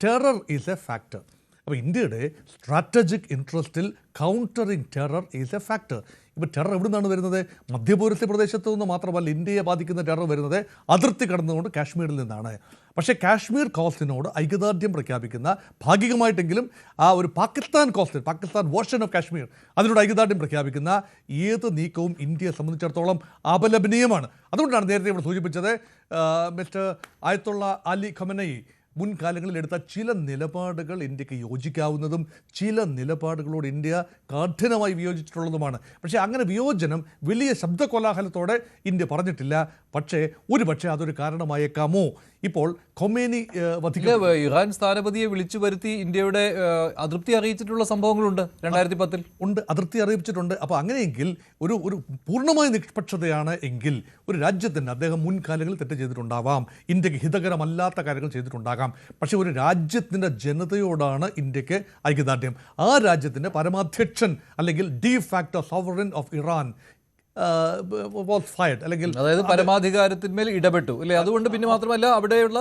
ടെറർ ഈസ് എ ഫാക്ടർ. അപ്പോൾ ഇന്ത്യയുടെ സ്ട്രാറ്റജിക് ഇൻട്രസ്റ്റിൽ countering terror is a factor. ഇപ്പോൾ ടെറർ എവിടെ നിന്നാണ് വരുന്നത്? മധ്യപൗരസ്ത്യ പ്രദേശത്തു നിന്ന് മാത്രമല്ല, ഇന്ത്യയെ ബാധിക്കുന്ന ടെറർ വരുന്നത് അതിർത്തി കടന്നുകൊണ്ട് കാശ്മീരിൽ നിന്നാണ്. പക്ഷേ കാശ്മീർ കോസ്റ്റിനോട് ഐക്യദാർഢ്യം പ്രഖ്യാപിക്കുന്ന, ഭാഗികമായിട്ടെങ്കിലും ആ ഒരു പാകിസ്ഥാൻ വേർഷൻ ഓഫ് കാശ്മീർ, അതിനോട് ഐക്യദാർഢ്യം പ്രഖ്യാപിക്കുന്ന ഏത് നീക്കവും ഇന്ത്യയെ സംബന്ധിച്ചിടത്തോളം അപലപനീയമാണ്. അതുകൊണ്ടാണ് നേരത്തെ ഇവിടെ സൂചിപ്പിച്ചത് മിസ്റ്റർ ആയത്തുള്ള അലി ഖമനയി മുൻകാലങ്ങളിൽ എടുത്ത ചില നിലപാടുകൾ ഇന്ത്യക്ക് യോജിക്കാവുന്നതും ചില നിലപാടുകളോട് ഇന്ത്യ കഠിനമായി വിയോജിച്ചിട്ടുള്ളതുമാണ്. പക്ഷേ അങ്ങനെ വിയോജനം വലിയ ശബ്ദകോലാഹലത്തോടെ ഇന്ത്യ പറഞ്ഞിട്ടില്ല. പക്ഷേ അതൊരു കാരണമായേക്കാമോ? ഇപ്പോൾ ഖൊമേനി ഇറാൻ സ്ഥാനപതിയെ വിളിച്ചു വരുത്തി ഇന്ത്യയുടെ അതൃപ്തി അറിയിച്ചിട്ടുള്ള സംഭവങ്ങളുണ്ട് 2010 ഉണ്ട്, അതൃപ്തി അറിയിച്ചിട്ടുണ്ട്. അപ്പോൾ അങ്ങനെയെങ്കിൽ ഒരു പൂർണ്ണമായ നിഷ്പക്ഷതയാണ് എങ്കിൽ ഒരു രാജ്യത്തിന് അദ്ദേഹം മുൻകാലങ്ങളിൽ തെറ്റ് ചെയ്തിട്ടുണ്ടാവാം, ഇന്ത്യക്ക് ഹിതകരമല്ലാത്ത കാര്യങ്ങൾ ചെയ്തിട്ടുണ്ടാകാം. പക്ഷേ ഒരു രാജ്യത്തിൻ്റെ ജനതയോടാണ് ഇന്ത്യക്ക് ഐക്യദാർഢ്യം. ആ രാജ്യത്തിൻ്റെ പരമാധ്യക്ഷൻ അല്ലെങ്കിൽ de facto sovereign of Iran was fired, അല്ലെങ്കിൽ അതായത് പരമാധികാരത്തിന്മേൽ ഇടപെട്ടു അല്ലേ? അതുകൊണ്ട് പിന്നെ മാത്രമല്ല അവിടെയുള്ള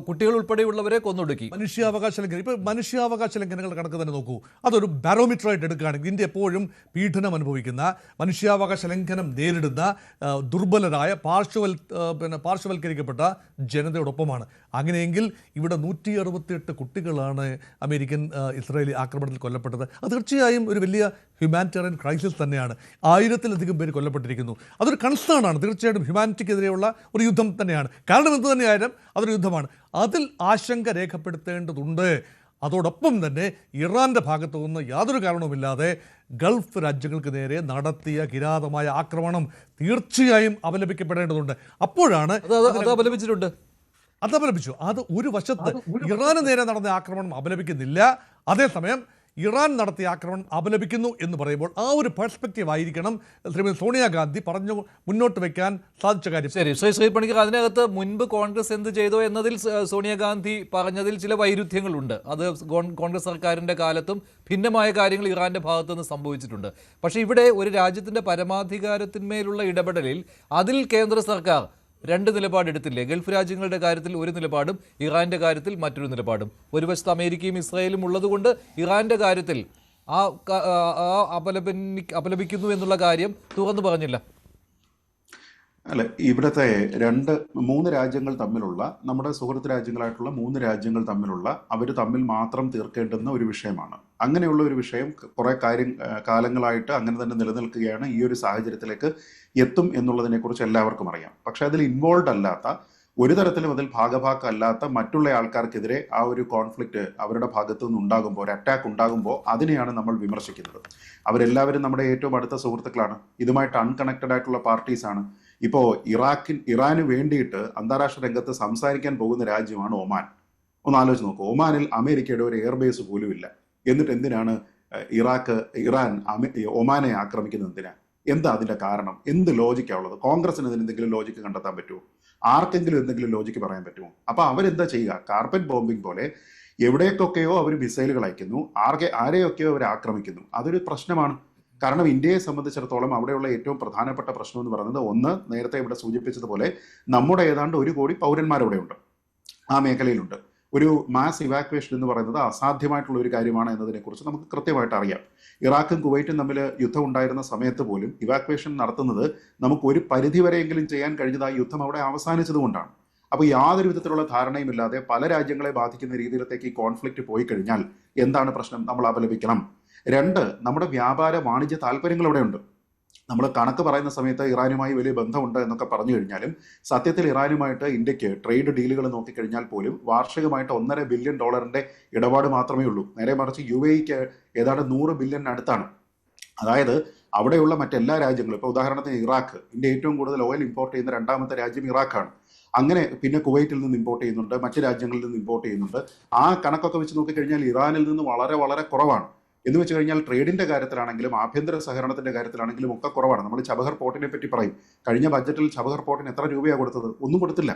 കുട്ടികൾ ഉൾപ്പെടെയുള്ളവരെ കൊന്നൊടുക്കി. മനുഷ്യാവകാശ ലംഘനം, ഇപ്പോൾ മനുഷ്യാവകാശ ലംഘനങ്ങളുടെ കണക്ക് തന്നെ നോക്കൂ. അതൊരു ബാരോമീറ്ററായിട്ട് എടുക്കുകയാണെങ്കിൽ ഇന്ത്യ എപ്പോഴും പീഡനം അനുഭവിക്കുന്ന, മനുഷ്യാവകാശ ലംഘനം നേരിടുന്ന ദുർബലരായ പാർശ്വവൽക്കരിക്കപ്പെട്ട ജനതയോടൊപ്പമാണ്. അങ്ങനെയെങ്കിൽ ഇവിടെ 168 കുട്ടികളാണ് അമേരിക്കൻ ഇസ്രായേലി ആക്രമണത്തിൽ കൊല്ലപ്പെട്ടത്. അത് തീർച്ചയായും ഒരു വലിയ ഹ്യൂമാനിറ്റേറിയൻ ക്രൈസിസ് തന്നെയാണ്. 1000-ലധികം പേര് കൊല്ലപ്പെട്ടിരിക്കുന്നു. അതൊരു കൺസേൺ ആണ്. തീർച്ചയായിട്ടും ഹ്യൂമാനിറ്റിക്കെതിരെയുള്ള ഒരു യുദ്ധം തന്നെയാണ്. കാരണം എന്ത് തന്നെയായാലും അതൊരു യുദ്ധമാണ്. അതിൽ ആശങ്ക രേഖപ്പെടുത്തേണ്ടതുണ്ട്. അതോടൊപ്പം തന്നെ ഇറാൻ്റെ ഭാഗത്തു നിന്ന് യാതൊരു കാരണവുമില്ലാതെ ഗൾഫ് രാജ്യങ്ങൾക്ക് നേരെ നടത്തിയ കിരാതമായ ആക്രമണം തീർച്ചയായും അപലപിക്കപ്പെടേണ്ടതുണ്ട്. അപ്പോഴാണ് അതപലപിച്ചു. അത് ഒരു വശത്ത് ഇറാന് നേരെ നടന്ന ആക്രമണം അപലപിക്കുന്നില്ല, അതേസമയം ഇറാൻ നടത്തിയ ആക്രമണം അപലപിക്കുന്നു എന്ന് പറയുമ്പോൾ ആ ഒരു പെർസ്പെക്റ്റീവ് ആയിരിക്കണം ശ്രീമതി സോണിയാഗാന്ധി പറഞ്ഞു മുന്നോട്ട് വയ്ക്കാൻ സാധിച്ച കാര്യം. ശരി, ശ്രീ പണിക്കർ, അതിനകത്ത് മുൻപ് കോൺഗ്രസ് എന്ത് ചെയ്തോ എന്നതിൽ സോണിയാഗാന്ധി പറഞ്ഞതിൽ ചില വൈരുദ്ധ്യങ്ങളുണ്ട്. അത് കോൺഗ്രസ് സർക്കാരിൻ്റെ കാലത്തും ഭിന്നമായ കാര്യങ്ങൾ ഇറാൻ്റെ ഭാഗത്തുനിന്ന് സംഭവിച്ചിട്ടുണ്ട്. പക്ഷേ ഇവിടെ ഒരു രാജ്യത്തിൻ്റെ പരമാധികാരത്തിന്മേലുള്ള ഇടപെടലിൽ അതിൽ കേന്ദ്ര സർക്കാർ 2 നിലപാടെടുത്തില്ലേ? ഗൾഫ് രാജ്യങ്ങളുടെ കാര്യത്തിൽ ഒരു നിലപാടും ഇറാൻ്റെ കാര്യത്തിൽ മറ്റൊരു നിലപാടും. ഒരു വശത്ത് അമേരിക്കയും ഇസ്രായേലും ഉള്ളതുകൊണ്ട് ഇറാൻ്റെ കാര്യത്തിൽ അപലപിക്കുന്നു എന്നുള്ള കാര്യം തുറന്നു പറഞ്ഞില്ല. അല്ല, ഇവിടുത്തെ 3 രാജ്യങ്ങൾ തമ്മിലുള്ള, നമ്മുടെ സുഹൃത്ത് രാജ്യങ്ങളായിട്ടുള്ള 3 രാജ്യങ്ങൾ തമ്മിലുള്ള, അവർ തമ്മിൽ മാത്രം തീർക്കേണ്ടുന്ന ഒരു വിഷയമാണ്. അങ്ങനെയുള്ള ഒരു വിഷയം കുറേ കാലങ്ങളായിട്ട് അങ്ങനെ തന്നെ നിലനിൽക്കുകയാണ്. ഈ ഒരു സാഹചര്യത്തിലേക്ക് എത്തും എന്നുള്ളതിനെക്കുറിച്ച് എല്ലാവർക്കും അറിയാം. പക്ഷേ അതിൽ ഇൻവോൾവ് അല്ലാത്ത, ഒരു തരത്തിലും അതിൽ ഭാഗഭാക്കല്ലാത്ത മറ്റുള്ള ആൾക്കാർക്കെതിരെ ആ ഒരു കോൺഫ്ലിക്റ്റ് അവരുടെ ഭാഗത്തു നിന്നുണ്ടാകുമ്പോൾ, ഒരു അറ്റാക്ക് ഉണ്ടാകുമ്പോൾ അതിനെയാണ് നമ്മൾ വിമർശിക്കുന്നത്. അവരെല്ലാവരും നമ്മുടെ ഏറ്റവും അടുത്ത സുഹൃത്തുക്കളാണ്. ഇതുമായിട്ട് അൺകണക്റ്റഡ് ആയിട്ടുള്ള പാർട്ടീസാണ്. ഇപ്പോൾ ഇറാന് വേണ്ടിയിട്ട് അന്താരാഷ്ട്ര രംഗത്ത് സംസാരിക്കാൻ പോകുന്ന രാജ്യമാണ് ഒമാൻ. ഒന്ന് ആലോചിച്ച് നോക്കൂ. ഒമാനിൽ അമേരിക്കയുടെ ഒരു എയർബേസ് പോലും ഇല്ല. എന്നിട്ട് എന്തിനാണ് ഇറാൻ ഒമാനെ ആക്രമിക്കുന്നത്? എന്തിനാ? എന്താ അതിൻ്റെ കാരണം? എന്ത് ലോജിക്കാണ് ഉള്ളത്? കോൺഗ്രസിന് ഇതിന് എന്തെങ്കിലും ലോജിക്ക് കണ്ടെത്താൻ പറ്റുമോ? ആർക്കെങ്കിലും എന്തെങ്കിലും ലോജിക്ക് പറയാൻ പറ്റുമോ? അപ്പോൾ അവരെന്താ ചെയ്യുക? കാർപ്പറ്റ് ബോംബിംഗ് പോലെ എവിടേക്കൊക്കെയോ അവർ മിസൈലുകൾ അയക്കുന്നു, ആരെയൊക്കെയോ അവർ ആക്രമിക്കുന്നു. അതൊരു പ്രശ്നമാണ്. കാരണം ഇന്ത്യയെ സംബന്ധിച്ചിടത്തോളം അവിടെയുള്ള ഏറ്റവും പ്രധാനപ്പെട്ട പ്രശ്നം എന്ന് പറയുന്നത്, ഒന്ന്, നേരത്തെ ഇവിടെ സൂചിപ്പിച്ചതുപോലെ നമ്മുടെ ഏതാണ്ട് 1 കോടി പൗരന്മാരവിടെ ഉണ്ട്, ആ മേഖലയിലുണ്ട്. ഒരു മാസ് ഇവാക്വേഷൻ എന്ന് പറയുന്നത് അസാധ്യമായിട്ടുള്ള ഒരു കാര്യമാണ് എന്നതിനെക്കുറിച്ച് നമുക്ക് കൃത്യമായിട്ട് അറിയാം. ഇറാഖും കുവൈറ്റും തമ്മിൽ യുദ്ധം ഉണ്ടായിരുന്ന സമയത്ത് പോലും ഇവാക്വേഷൻ നടത്തുന്നത് നമുക്ക് ഒരു പരിധിവരെയെങ്കിലും ചെയ്യാൻ കഴിഞ്ഞത് ആ യുദ്ധം അവിടെ അവസാനിച്ചതുകൊണ്ടാണ്. അപ്പോൾ യാതൊരു വിധത്തിലുള്ള ധാരണയുമില്ലാതെ പല രാജ്യങ്ങളെ ബാധിക്കുന്ന രീതിയിലത്തേക്ക് ഈ കോൺഫ്ലിക്റ്റ് പോയി കഴിഞ്ഞാൽ എന്താണ് പ്രശ്നം? നമ്മൾ അപലപിക്കണം. 2, നമ്മുടെ വ്യാപാര വാണിജ്യ താല്പര്യങ്ങൾ ഇവിടെയുണ്ട്. നമ്മൾ കണക്ക് പറയുന്ന സമയത്ത് ഇറാനുമായി വലിയ ബന്ധമുണ്ട് എന്നൊക്കെ പറഞ്ഞു കഴിഞ്ഞാലും സത്യത്തിൽ ഇറാനുമായിട്ട് ഇന്ത്യക്ക് ട്രേഡ് ഡീലുകൾ നോക്കിക്കഴിഞ്ഞാൽ പോലും വാർഷികമായിട്ട് $1.5 ബില്യൺ ഇടപാട് മാത്രമേ ഉള്ളൂ. നേരെ മറിച്ച് UAEക്ക് ഏതാണ്ട് 100 ബില്യൺ അടുത്താണ്. അതായത് അവിടെയുള്ള മറ്റെല്ലാ രാജ്യങ്ങളും, ഇപ്പോൾ ഉദാഹരണത്തിന് ഇറാഖ്, ഇന്ത്യ ഏറ്റവും കൂടുതൽ ഓയിൽ ഇമ്പോർട്ട് ചെയ്യുന്ന 2ാമത്തെ രാജ്യം ഇറാഖാണ്. അങ്ങനെ പിന്നെ കുവൈറ്റിൽ നിന്ന് ഇമ്പോർട്ട് ചെയ്യുന്നുണ്ട്, മറ്റ് രാജ്യങ്ങളിൽ നിന്ന് ഇമ്പോർട്ട് ചെയ്യുന്നുണ്ട്. ആ കണക്കൊക്കെ വെച്ച് നോക്കിക്കഴിഞ്ഞാൽ ഇറാനിൽ നിന്ന് വളരെ വളരെ കുറവാണ്. എന്ന് വെച്ച് കഴിഞ്ഞാൽ ട്രേഡിൻ്റെ കാര്യത്തിലാണെങ്കിലും ആഭ്യന്തര സഹകരണത്തിൻ്റെ കാര്യത്തിലാണെങ്കിലും ഒക്കെ കുറവാണ്. നമ്മൾ ചബഹർ പോർട്ടിനെ പറ്റി പറയും. കഴിഞ്ഞ ബഡ്ജറ്റിൽ ചബഹർ പോർട്ടിന് എത്ര രൂപയാണ് കൊടുത്തത്? ഒന്നും കൊടുത്തില്ല.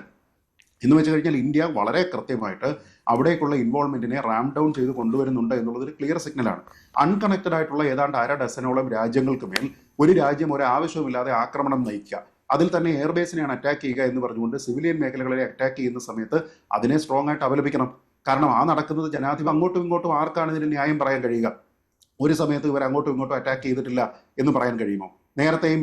എന്ന് വെച്ച് കഴിഞ്ഞാൽ ഇന്ത്യ വളരെ കൃത്യമായിട്ട് അവിടേക്കുള്ള ഇൻവോൾവ്മെൻറ്റിനെ റാം ഡൗൺ ചെയ്ത് കൊണ്ടുവരുന്നുണ്ട് എന്നുള്ളതൊരു ക്ലിയർ സിഗ്നലാണ്. അൺകണക്റ്റഡ് ആയിട്ടുള്ള ഏതാണ്ട് 1/2 ഡസനോളം രാജ്യങ്ങൾക്ക് മേൽ ഒരു രാജ്യം ഒരാവശ്യവുമില്ലാതെ ആക്രമണം നയിക്കുക, അതിൽ തന്നെ എയർബേസിനെയാണ് അറ്റാക്ക് ചെയ്യുക എന്ന് പറഞ്ഞുകൊണ്ട് സിവിലിയൻ മേഖലകളെ അറ്റാക്ക് ചെയ്യുന്ന സമയത്ത് അതിനെ സ്ട്രോങ് ആയിട്ട് അപലപിക്കണം. കാരണം ആ നടക്കുന്നത് ജനാധിപത്യം. അങ്ങോട്ടും ഇങ്ങോട്ടും ആർക്കാണ് ഇതിന് ന്യായം പറയാൻ കഴിയുക? ഒരു സമയത്ത് ഇവർ അങ്ങോട്ടും ഇങ്ങോട്ടും അറ്റാക്ക് ചെയ്തിട്ടില്ല എന്ന് പറയാൻ കഴിയുമോ? നേരത്തെയും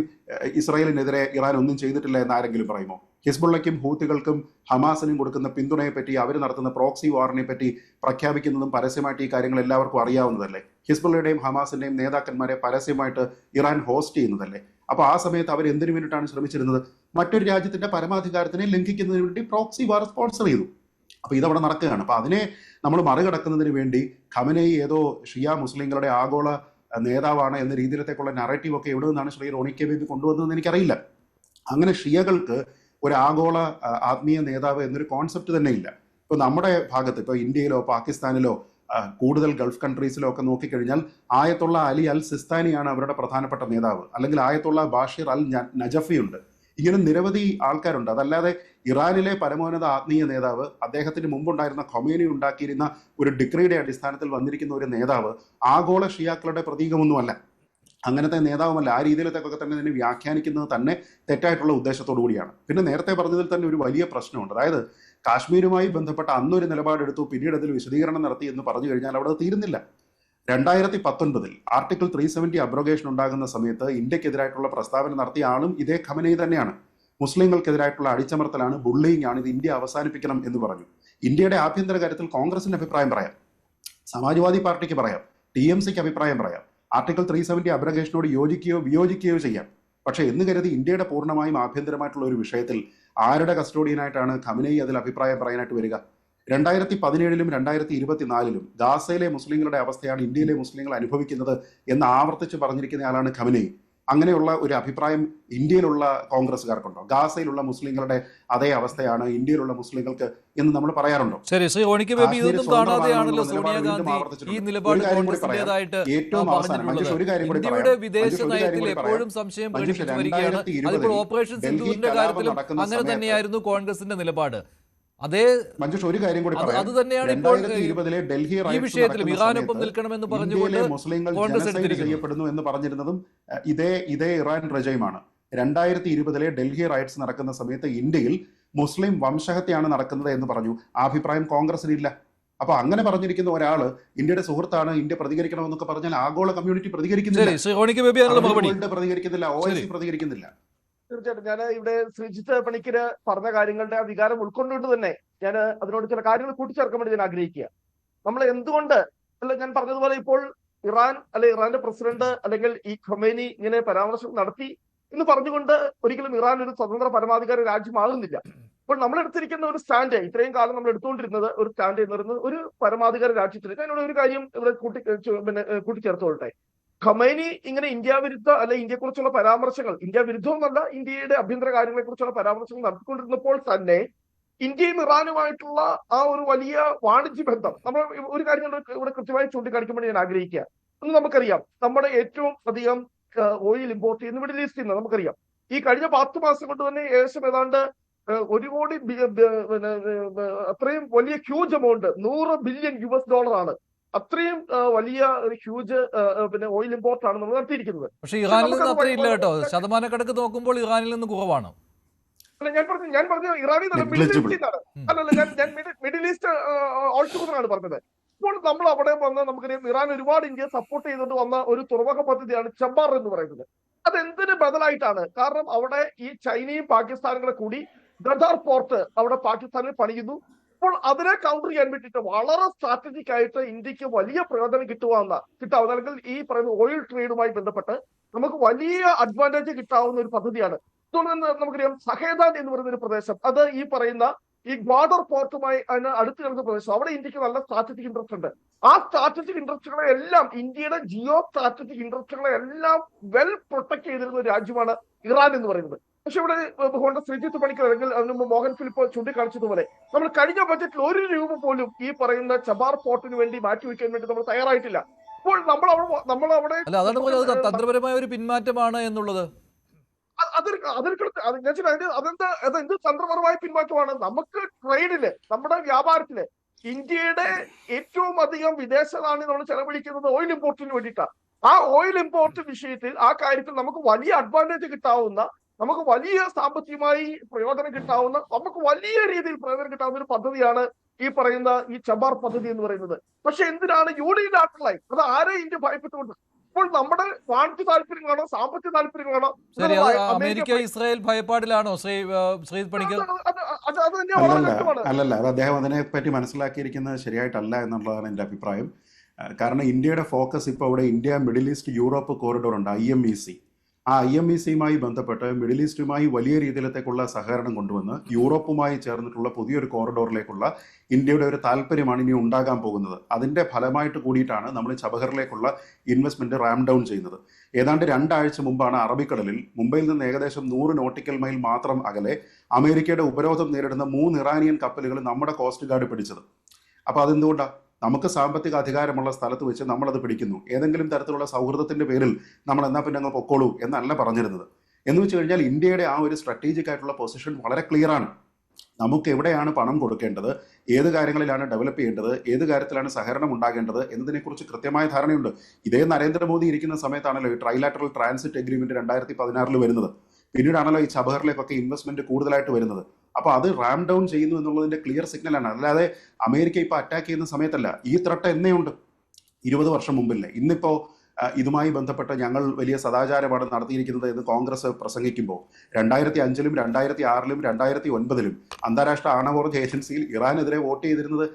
ഇസ്രായേലിനെതിരെ ഇറാൻ ഒന്നും ചെയ്തിട്ടില്ല എന്ന് ആരെങ്കിലും പറയുമോ? ഹിസ്ബുള്ളയ്ക്കും ഹൂത്തികൾക്കും ഹമാസിനും കൊടുക്കുന്ന പിന്തുണയെപ്പറ്റി, അവർ നടത്തുന്ന പ്രോക്സി വാറിനെ പറ്റി പ്രഖ്യാപിക്കുന്നതും പരസ്യമായിട്ട് ഈ കാര്യങ്ങൾ എല്ലാവർക്കും അറിയാവുന്നതല്ലേ? ഹിസ്ബുള്ളയുടെയും ഹമാസിൻ്റെയും നേതാക്കന്മാരെ പരസ്യമായിട്ട് ഇറാൻ ഹോസ്റ്റ് ചെയ്യുന്നതല്ലേ? അപ്പോൾ ആ സമയത്ത് അവർ എന്തിനു വേണ്ടിയിട്ടാണ് ശ്രമിച്ചിരുന്നത്? മറ്റൊരു രാജ്യത്തിൻ്റെ പരമാധികാരത്തിനെ ലംഘിക്കുന്നതിന് വേണ്ടി പ്രോക്സി വാർ സ്പോൺസർ ചെയ്തു. അപ്പോൾ ഇതവിടെ നടക്കുകയാണ്. അപ്പോൾ അതിനെ നമ്മൾ മറികടക്കുന്നതിന് വേണ്ടി ഖമനേയി ഏതോ ഷിയ മുസ്ലിങ്ങളുടെ ആഗോള നേതാവാണ് എന്ന രീതിയിലത്തേക്കുള്ള നറേറ്റീവ് ഒക്കെ എവിടെ നിന്നാണ് ശ്രീ റോണി കെ ബേബി കൊണ്ടുവന്നതെന്ന് എനിക്കറിയില്ല. അങ്ങനെ ഷിയകൾക്ക് ഒരു ആഗോള ആത്മീയ നേതാവ് എന്നൊരു കോൺസെപ്റ്റ് തന്നെ ഇല്ല. ഇപ്പോൾ നമ്മുടെ ഭാഗത്ത്, ഇപ്പോൾ ഇന്ത്യയിലോ പാകിസ്ഥാനിലോ കൂടുതൽ ഗൾഫ് കൺട്രീസിലോ ഒക്കെ നോക്കിക്കഴിഞ്ഞാൽ ആയത്തുള്ള അലി അൽ സിസ്താനിയാണ് അവരുടെ പ്രധാനപ്പെട്ട നേതാവ്, അല്ലെങ്കിൽ ആയത്തുള്ള ബാഷിർ അൽ നജഫി ഉണ്ട്. ഇങ്ങനെ നിരവധി ആൾക്കാരുണ്ട്. അതല്ലാതെ ഇറാനിലെ പരമോന്നത ആത്മീയ നേതാവ്, അദ്ദേഹത്തിന് മുമ്പുണ്ടായിരുന്ന ഖൊമേനി ഉണ്ടാക്കിയിരുന്ന ഒരു ഡിഗ്രിയുടെ അടിസ്ഥാനത്തിൽ വന്നിരിക്കുന്ന ഒരു നേതാവ് ആഗോള ഷിയാക്കളുടെ പ്രതീകമൊന്നുമല്ല, അങ്ങനത്തെ നേതാവുമല്ല. ആ രീതിയിലത്തേക്കൊക്കെ തന്നെ ഇതിനെ വ്യാഖ്യാനിക്കുന്നത് തന്നെ തെറ്റായിട്ടുള്ള ഉദ്ദേശത്തോടു കൂടിയാണ്. പിന്നെ നേരത്തെ പറഞ്ഞതിൽ തന്നെ ഒരു വലിയ പ്രശ്നമുണ്ട്. അതായത് കാശ്മീരുമായി ബന്ധപ്പെട്ട അന്നൊരു നിലപാടെടുത്തു, പിന്നീട് അതിൽ വിശദീകരണം നടത്തി എന്ന് പറഞ്ഞു കഴിഞ്ഞാൽ അവിടെ തീരുന്നില്ല. 2019 ആർട്ടിക്കിൾ 370 അബ്രോഗേഷൻ ഉണ്ടാകുന്ന സമയത്ത് ഇന്ത്യക്കെതിരായിട്ടുള്ള പ്രസ്താവന നടത്തിയ ആളും ഇതേ ഖമനേയി തന്നെയാണ്. മുസ്ലിങ്ങൾക്കെതിരായിട്ടുള്ള അടിച്ചമർത്തലാണ്, ബുള്ളിയിങ് ആണ്, ഇത് ഇന്ത്യ അവസാനിപ്പിക്കണം എന്ന് പറഞ്ഞു. ഇന്ത്യയുടെ ആഭ്യന്തര കാര്യത്തിൽ കോൺഗ്രസിന് അഭിപ്രായം പറയാം, സമാജ്വാദി പാർട്ടിക്ക് പറയാം, TMCക്ക് അഭിപ്രായം പറയാം, ആർട്ടിക്കിൾ 370 അബ്രോഗേഷനോട് യോജിക്കുകയോ വിയോജിക്കുകയോ ചെയ്യാം. പക്ഷേ എന്ന് കരുതി ഇന്ത്യയുടെ പൂർണ്ണമായും ആഭ്യന്തരമായിട്ടുള്ള ഒരു വിഷയത്തിൽ ആരുടെ കസ്റ്റോഡിയനായിട്ടാണ് ഖമനേയി അതിൽ അഭിപ്രായം പറയാനായിട്ട് വരിക? 2017 2024 ഗാസയിലെ മുസ്ലിങ്ങളുടെ അവസ്ഥയാണ് ഇന്ത്യയിലെ മുസ്ലിങ്ങൾ അനുഭവിക്കുന്നത് എന്ന് ആവർത്തിച്ച് പറഞ്ഞിരിക്കുന്നയാളാണ് ഖമനേയി. അങ്ങനെയുള്ള ഒരു അഭിപ്രായം ഇന്ത്യയിലുള്ള കോൺഗ്രസ്സുകാർക്കുണ്ടോ? ഗാസയിലുള്ള മുസ്ലിങ്ങളുടെ അതേ അവസ്ഥയാണ് ഇന്ത്യയിലുള്ള മുസ്ലിങ്ങൾക്ക് എന്ന് നമ്മൾ പറയാറുണ്ടോ? ശരി, ശ്രീ ഓണിക്ക് ബേബി, ഇതൊന്നും കാണാതെയാണല്ലോ സോണിയാഗാന്ധി ഈ നിലപാട് കോൺഗ്രസിന്റേതായിട്ട് പറഞ്ഞിട്ടുള്ളത്. ഇന്ത്യയുടെ വിദേശ നയത്തിൽ എപ്പോഴും സംശയം പ്രകടിപ്പിച്ചു വരികയാണ്. അതിപ്പോൾ ഓപ്പറേഷൻ സിന്ദൂറിന്റെ കാര്യത്തിലും അങ്ങനെ തന്നെയായിരുന്നു കോൺഗ്രസിന്റെ നിലപാട്. അതേ മഞ്ജുഷ്, ഒരു കാര്യം കൂടി അത് തന്നെയാണ് ഇപ്പോൾ 2020 ഡൽഹി ഈ വിഷയത്തിലും ഇറാനൊപ്പം നിൽക്കണമെന്ന് പറഞ്ഞുകൊണ്ട് മുസ്ലിങ്ങൾ കോൺഗ്രസ് ജനസൈഡ് ചെയ്യപ്പെടുന്നു എന്ന് പറഞ്ഞിരുന്നതും ഇതേ ഇറാൻ റെജൈമാണ്. 2020 ഡൽഹി റൈറ്റ്സ് നടക്കുന്ന സമയത്ത് ഇന്ത്യയിൽ മുസ്ലിം വംശഹത്യയാണ് നടക്കുന്നത് എന്ന് പറഞ്ഞു. ആ അഭിപ്രായം കോൺഗ്രസിനില്ല. അപ്പൊ അങ്ങനെ പറഞ്ഞിരിക്കുന്ന ഒരാള് ഇന്ത്യയുടെ സുഹൃത്താണ്, ഇന്ത്യ പ്രതികരിക്കണമെന്നൊക്കെ പറഞ്ഞാൽ ആഗോള കമ്മ്യൂണിറ്റി പ്രതികരിക്കുന്നില്ല, പ്രതികരിക്കുന്നില്ല, OIC പ്രതികരിക്കുന്നില്ല. തീർച്ചയായിട്ടും ഞാൻ ഇവിടെ ശ്രീജിത്ത് പണിക്കര് പറഞ്ഞ കാര്യങ്ങളുടെ ആ വികാരം ഉൾക്കൊണ്ടുകൊണ്ട് തന്നെ ഞാൻ അതിനോട് ചില കാര്യങ്ങൾ കൂട്ടിച്ചേർക്കാൻ വേണ്ടി ഞാൻ ആഗ്രഹിക്കുക. നമ്മൾ എന്തുകൊണ്ട് ഞാൻ പറഞ്ഞതുപോലെ ഇപ്പോൾ ഇറാൻ ഇറാന്റെ പ്രസിഡന്റ് അല്ലെങ്കിൽ ഈ ഖമേനി ഇങ്ങനെ പരാമർശം നടത്തി എന്ന് പറഞ്ഞുകൊണ്ട് ഒരിക്കലും ഇറാൻ ഒരു സ്വതന്ത്ര പരമാധികാര രാജ്യമാകുന്നില്ല. ഇപ്പോൾ നമ്മൾ എടുത്തിരിക്കുന്ന ഒരു സ്റ്റാൻഡ്, ഇത്രയും കാലം നമ്മൾ എടുത്തുകൊണ്ടിരുന്നത് ഒരു സ്റ്റാൻഡ് എന്ന് പറയുന്നത് ഒരു പരമാധികാര രാജ്യത്തിന്. ഞാനിവിടെ ഒരു കാര്യം ഇവിടെ കൂട്ടിച്ചേർത്തോട്ടെ. ഖമേനി ഇങ്ങനെ ഇന്ത്യ വിരുദ്ധ ഇന്ത്യയെക്കുറിച്ചുള്ള പരാമർശങ്ങൾ, ഇന്ത്യ വിരുദ്ധമെന്നല്ല, ഇന്ത്യയുടെ ആഭ്യന്തര കാര്യങ്ങളെ കുറിച്ചുള്ള പരാമർശങ്ങൾ നടത്തിക്കൊണ്ടിരുന്നപ്പോൾ തന്നെ ഇന്ത്യയും ഇറാനുമായിട്ടുള്ള ആ ഒരു വലിയ വാണിജ്യ ബന്ധം നമ്മൾ ഒരു കാര്യം ഇവിടെ കൃത്യമായി ചൂണ്ടിക്കാണിക്കാൻ വേണ്ടി ഞാൻ ആഗ്രഹിക്കുക. ഒന്ന് നമുക്കറിയാം, നമ്മുടെ ഏറ്റവും അധികം ഓയിൽ ഇമ്പോർട്ട് ചെയ്യുന്ന മിഡിൽ ഈസ്റ്റിൽ നിന്ന് നമുക്കറിയാം. ഈ കഴിഞ്ഞ 10 മാസം കൊണ്ട് തന്നെ ഏകദേശം ഏതാണ്ട് 1 കോടി അത്രയും വലിയ ഹ്യൂജ് എമൗണ്ട്, $100 ബില്യൺ ആണ്. അത്രയും വലിയ ഒരു ഹ്യൂജ് ഓയിൽ ഇമ്പോർട്ട് ആണ് നമ്മൾ നടത്തിയിരിക്കുന്നത്. പക്ഷേ ഇറാനിൽ നിന്ന് അത്രയില്ല കേട്ടോ, ശതമാനക്കണക്ക് നോക്കുമ്പോൾ ഇറാനിൽ നിന്ന് കുറവാണ്. അല്ല, ഞാൻ പറഞ്ഞു ഇറാനിൽ നിന്നാണ്, മിഡിൽ ഈസ്റ്റിൽ നിന്നാണ്. അല്ലല്ല, ഞാൻ മിഡിൽ ഈസ്റ്റ് ഓൾട്ടുഗദറാണ് പറഞ്ഞത്. ഇപ്പോൾ നമ്മൾ അവിടെ വന്ന് നമുക്കറിയാം, ഇറാൻ ഒരുപാട് ഇന്ത്യ സപ്പോർട്ട് ചെയ്തുകൊണ്ട് വന്ന ഒരു തുറമുഖ പദ്ധതിയാണ് ചബാർ എന്ന് പറയുന്നത്. അതെന്തിന് ബദലായിട്ടാണ്? കാരണം അവിടെ ഈ ചൈനയും പാകിസ്ഥാനും കൂടെ കൂടി ഗദാർ പോർട്ട് അവിടെ പാകിസ്ഥാനിൽ പണിയുന്നു. അപ്പോൾ അതിനെ കൗണ്ടർ ചെയ്യാൻ വേണ്ടിയിട്ട് വളരെ സ്ട്രാറ്റജിക് ആയിട്ട് ഇന്ത്യക്ക് വലിയ പ്രയോജനം കിട്ടാവുന്ന അല്ലെങ്കിൽ ഈ പറയുന്ന ഓയിൽ ട്രേഡുമായി ബന്ധപ്പെട്ട് നമുക്ക് വലിയ അഡ്വാൻറ്റേജ് കിട്ടാവുന്ന ഒരു പദ്ധതിയാണ്. അതുകൊണ്ട് നമുക്കറിയാം, സഹേദാൻ എന്ന് പറയുന്ന ഒരു പ്രദേശം, അത് ഈ പറയുന്ന ഈ ഗ്വാഡർ പോർട്ടുമായി അതിന് അടുത്ത് കിടക്കുന്ന പ്രദേശം, അവിടെ ഇന്ത്യക്ക് നല്ല സ്ട്രാറ്റജിക് ഇൻട്രസ്റ്റ് ഉണ്ട്. ആ സ്ട്രാറ്റജിക് ഇൻട്രസ്റ്റുകളെ എല്ലാം, ഇന്ത്യയുടെ ജിയോ സ്ട്രാറ്റജിക് ഇൻട്രസ്റ്റുകളെ എല്ലാം വെൽ പ്രൊട്ടക്ട് ചെയ്തിരുന്ന ഒരു രാജ്യമാണ് ഇറാൻ എന്ന് പറയുന്നത്. പക്ഷെ ഇവിടെ ശ്രീജിത്ത് പണിക്കർ അല്ലെങ്കിൽ അതിന് മുമ്പ് മോഹൻ ഫിലിപ്പ് ചൂണ്ടിക്കാണിച്ചതുപോലെ നമ്മൾ കഴിഞ്ഞ ബജറ്റിൽ 1 രൂപ പോലും ഈ പറയുന്ന ചബാർ പോർട്ടിന് വേണ്ടി മാറ്റിവെക്കാൻ വേണ്ടി നമ്മൾ തയ്യാറായിട്ടില്ല. അപ്പോൾ നമ്മൾ അവിടെ തന്ത്രപരമായ ഒരു പിന്മാറ്റമാണ് എന്നുള്ളത്. അതെന്ത് തന്ത്രപരമായ പിന്മാറ്റമാണ്? നമുക്ക് ട്രേഡില്, നമ്മുടെ വ്യാപാരത്തില് ഇന്ത്യയുടെ ഏറ്റവും അധികം വിദേശ നാണ്യം നമ്മൾ ചെലവഴിക്കുന്നത് ഓയിൽ ഇമ്പോർട്ടിന് വേണ്ടിയിട്ടാണ്. ആ ഓയിൽ ഇമ്പോർട്ട് വിഷയത്തിൽ, ആ കാര്യത്തിൽ നമുക്ക് വലിയ അഡ്വാൻറ്റേജ് കിട്ടാവുന്ന, നമുക്ക് വലിയ സാമ്പത്തികമായി പ്രയോജനം കിട്ടാവുന്ന, നമുക്ക് വലിയ രീതിയിൽ പ്രയോജനം കിട്ടാവുന്ന ഒരു പദ്ധതിയാണ് ഈ പറയുന്ന ഈ ചബാർ പദ്ധതി എന്ന് പറയുന്നത്. പക്ഷെ എന്തിനാണ് യൂണിലാറ്ററലായി? അത് ആരെ ഇന്ത്യ ഭയപ്പെട്ടുകൊണ്ട്? ഇപ്പോൾ നമ്മുടെ വാണിജ്യ താല്പര്യങ്ങളാണോ സാമ്പത്തിക താല്പര്യങ്ങളാണോ? അമേരിക്ക ഇസ്രായേൽ ഭയപ്പാടിലാണോ ശ്രീ പണിക്കർ? അല്ലല്ല, അത് അദ്ദേഹം അതിനെപ്പറ്റി മനസ്സിലാക്കിയിരിക്കുന്നത് ശരിയായിട്ടല്ല എന്നുള്ളതാണ് എൻ്റെ അഭിപ്രായം. കാരണം ഇന്ത്യയുടെ ഫോക്കസ് ഇപ്പോൾ അവിടെ India middle east Europe corridor ഉണ്ട്, IMEC. ആ IMECയുമായി ബന്ധപ്പെട്ട് മിഡിൽ ഈസ്റ്റുമായി വലിയ രീതിയിലത്തേക്കുള്ള സഹകരണം കൊണ്ടുവന്ന് യൂറോപ്പുമായി ചേർന്നിട്ടുള്ള പുതിയൊരു കോറിഡോറിലേക്കുള്ള ഇന്ത്യയുടെ ഒരു താല്പര്യമാണ് ഇനി ഉണ്ടാകാൻ പോകുന്നത്. അതിൻ്റെ ഫലമായിട്ട് കൂടിയിട്ടാണ് നമ്മൾ ചബഹറിലേക്കുള്ള ഇൻവെസ്റ്റ്മെൻറ്റ് റാം ഡൗൺ ചെയ്യുന്നത്. ഏതാണ്ട് 2 ആഴ്ച മുമ്പാണ് അറബിക്കടലിൽ മുംബൈയിൽ നിന്ന് ഏകദേശം 100 നോട്ടിക്കൽ മൈൽ മാത്രം അകലെ അമേരിക്കയുടെ ഉപരോധം നേരിടുന്ന 3 ഇറാനിയൻ കപ്പലുകൾ നമ്മുടെ കോസ്റ്റ് ഗാർഡ് പിടിച്ചത്. അപ്പോൾ അതെന്തുകൊണ്ടാണ്? നമുക്ക് സാമ്പത്തിക അധികാരമുള്ള സ്ഥലത്ത് വെച്ച് നമ്മളത് പിടിക്കുന്നു. ഏതെങ്കിലും തരത്തിലുള്ള സൗഹൃദത്തിൻ്റെ പേരിൽ നമ്മൾ എന്നാൽ പിന്നെ അങ്ങ് പൊക്കോളൂ എന്നല്ല പറഞ്ഞിരുന്നത്. എന്ന് വെച്ച് കഴിഞ്ഞാൽ ഇന്ത്യയുടെ ആ ഒരു സ്ട്രാറ്റജിക് ആയിട്ടുള്ള പൊസിഷൻ വളരെ ക്ലിയറാണ്. നമുക്ക് എവിടെയാണ് പണം കൊടുക്കേണ്ടത്, ഏത് കാര്യങ്ങളിലാണ് ഡെവലപ്പ് ചെയ്യേണ്ടത്, ഏത് കാര്യത്തിലാണ് സഹകരണം ഉണ്ടാകേണ്ടത് എന്നതിനെക്കുറിച്ച് കൃത്യമായ ധാരണയുണ്ട്. ഇതേ നരേന്ദ്രമോദി ഇരിക്കുന്ന സമയത്താണല്ലോ ഈ ട്രൈലാറ്ററൽ ട്രാൻസിറ്റ് എഗ്രിമെന്റ് 2016 വരുന്നത്. പിന്നീടാണല്ലോ ഈ ചബഹറിലേക്കൊക്കെ ഇൻവെസ്റ്റ്മെന്റ് കൂടുതലായിട്ട് വരുന്നത്. അപ്പൊ അത് റാം ഡൗൺ ചെയ്യുന്നു എന്നുള്ളതിന്റെ ക്ലിയർ സിഗ്നലാണ്. അല്ലാതെ അമേരിക്ക ഇപ്പൊ അറ്റാക്ക് ചെയ്യുന്ന സമയത്തല്ല. ഈ ത്രട്ട് എന്നേ ഉണ്ട്, 20 വർഷം മുമ്പില്ലേ. ഇന്നിപ്പോ ഇതുമായി ബന്ധപ്പെട്ട് ഞങ്ങൾ വലിയ സദാചാരമാണ് നടത്തിയിരിക്കുന്നത് എന്ന് കോൺഗ്രസ് പ്രസംഗിക്കുമ്പോൾ 2005-ലും 2006-ലും 2009-ലും അന്താരാഷ്ട്ര ആണവോർജ്ജ ഏജൻസിയിൽ ഇറാനെതിരെ വോട്ട് ചെയ്തിരുന്നത്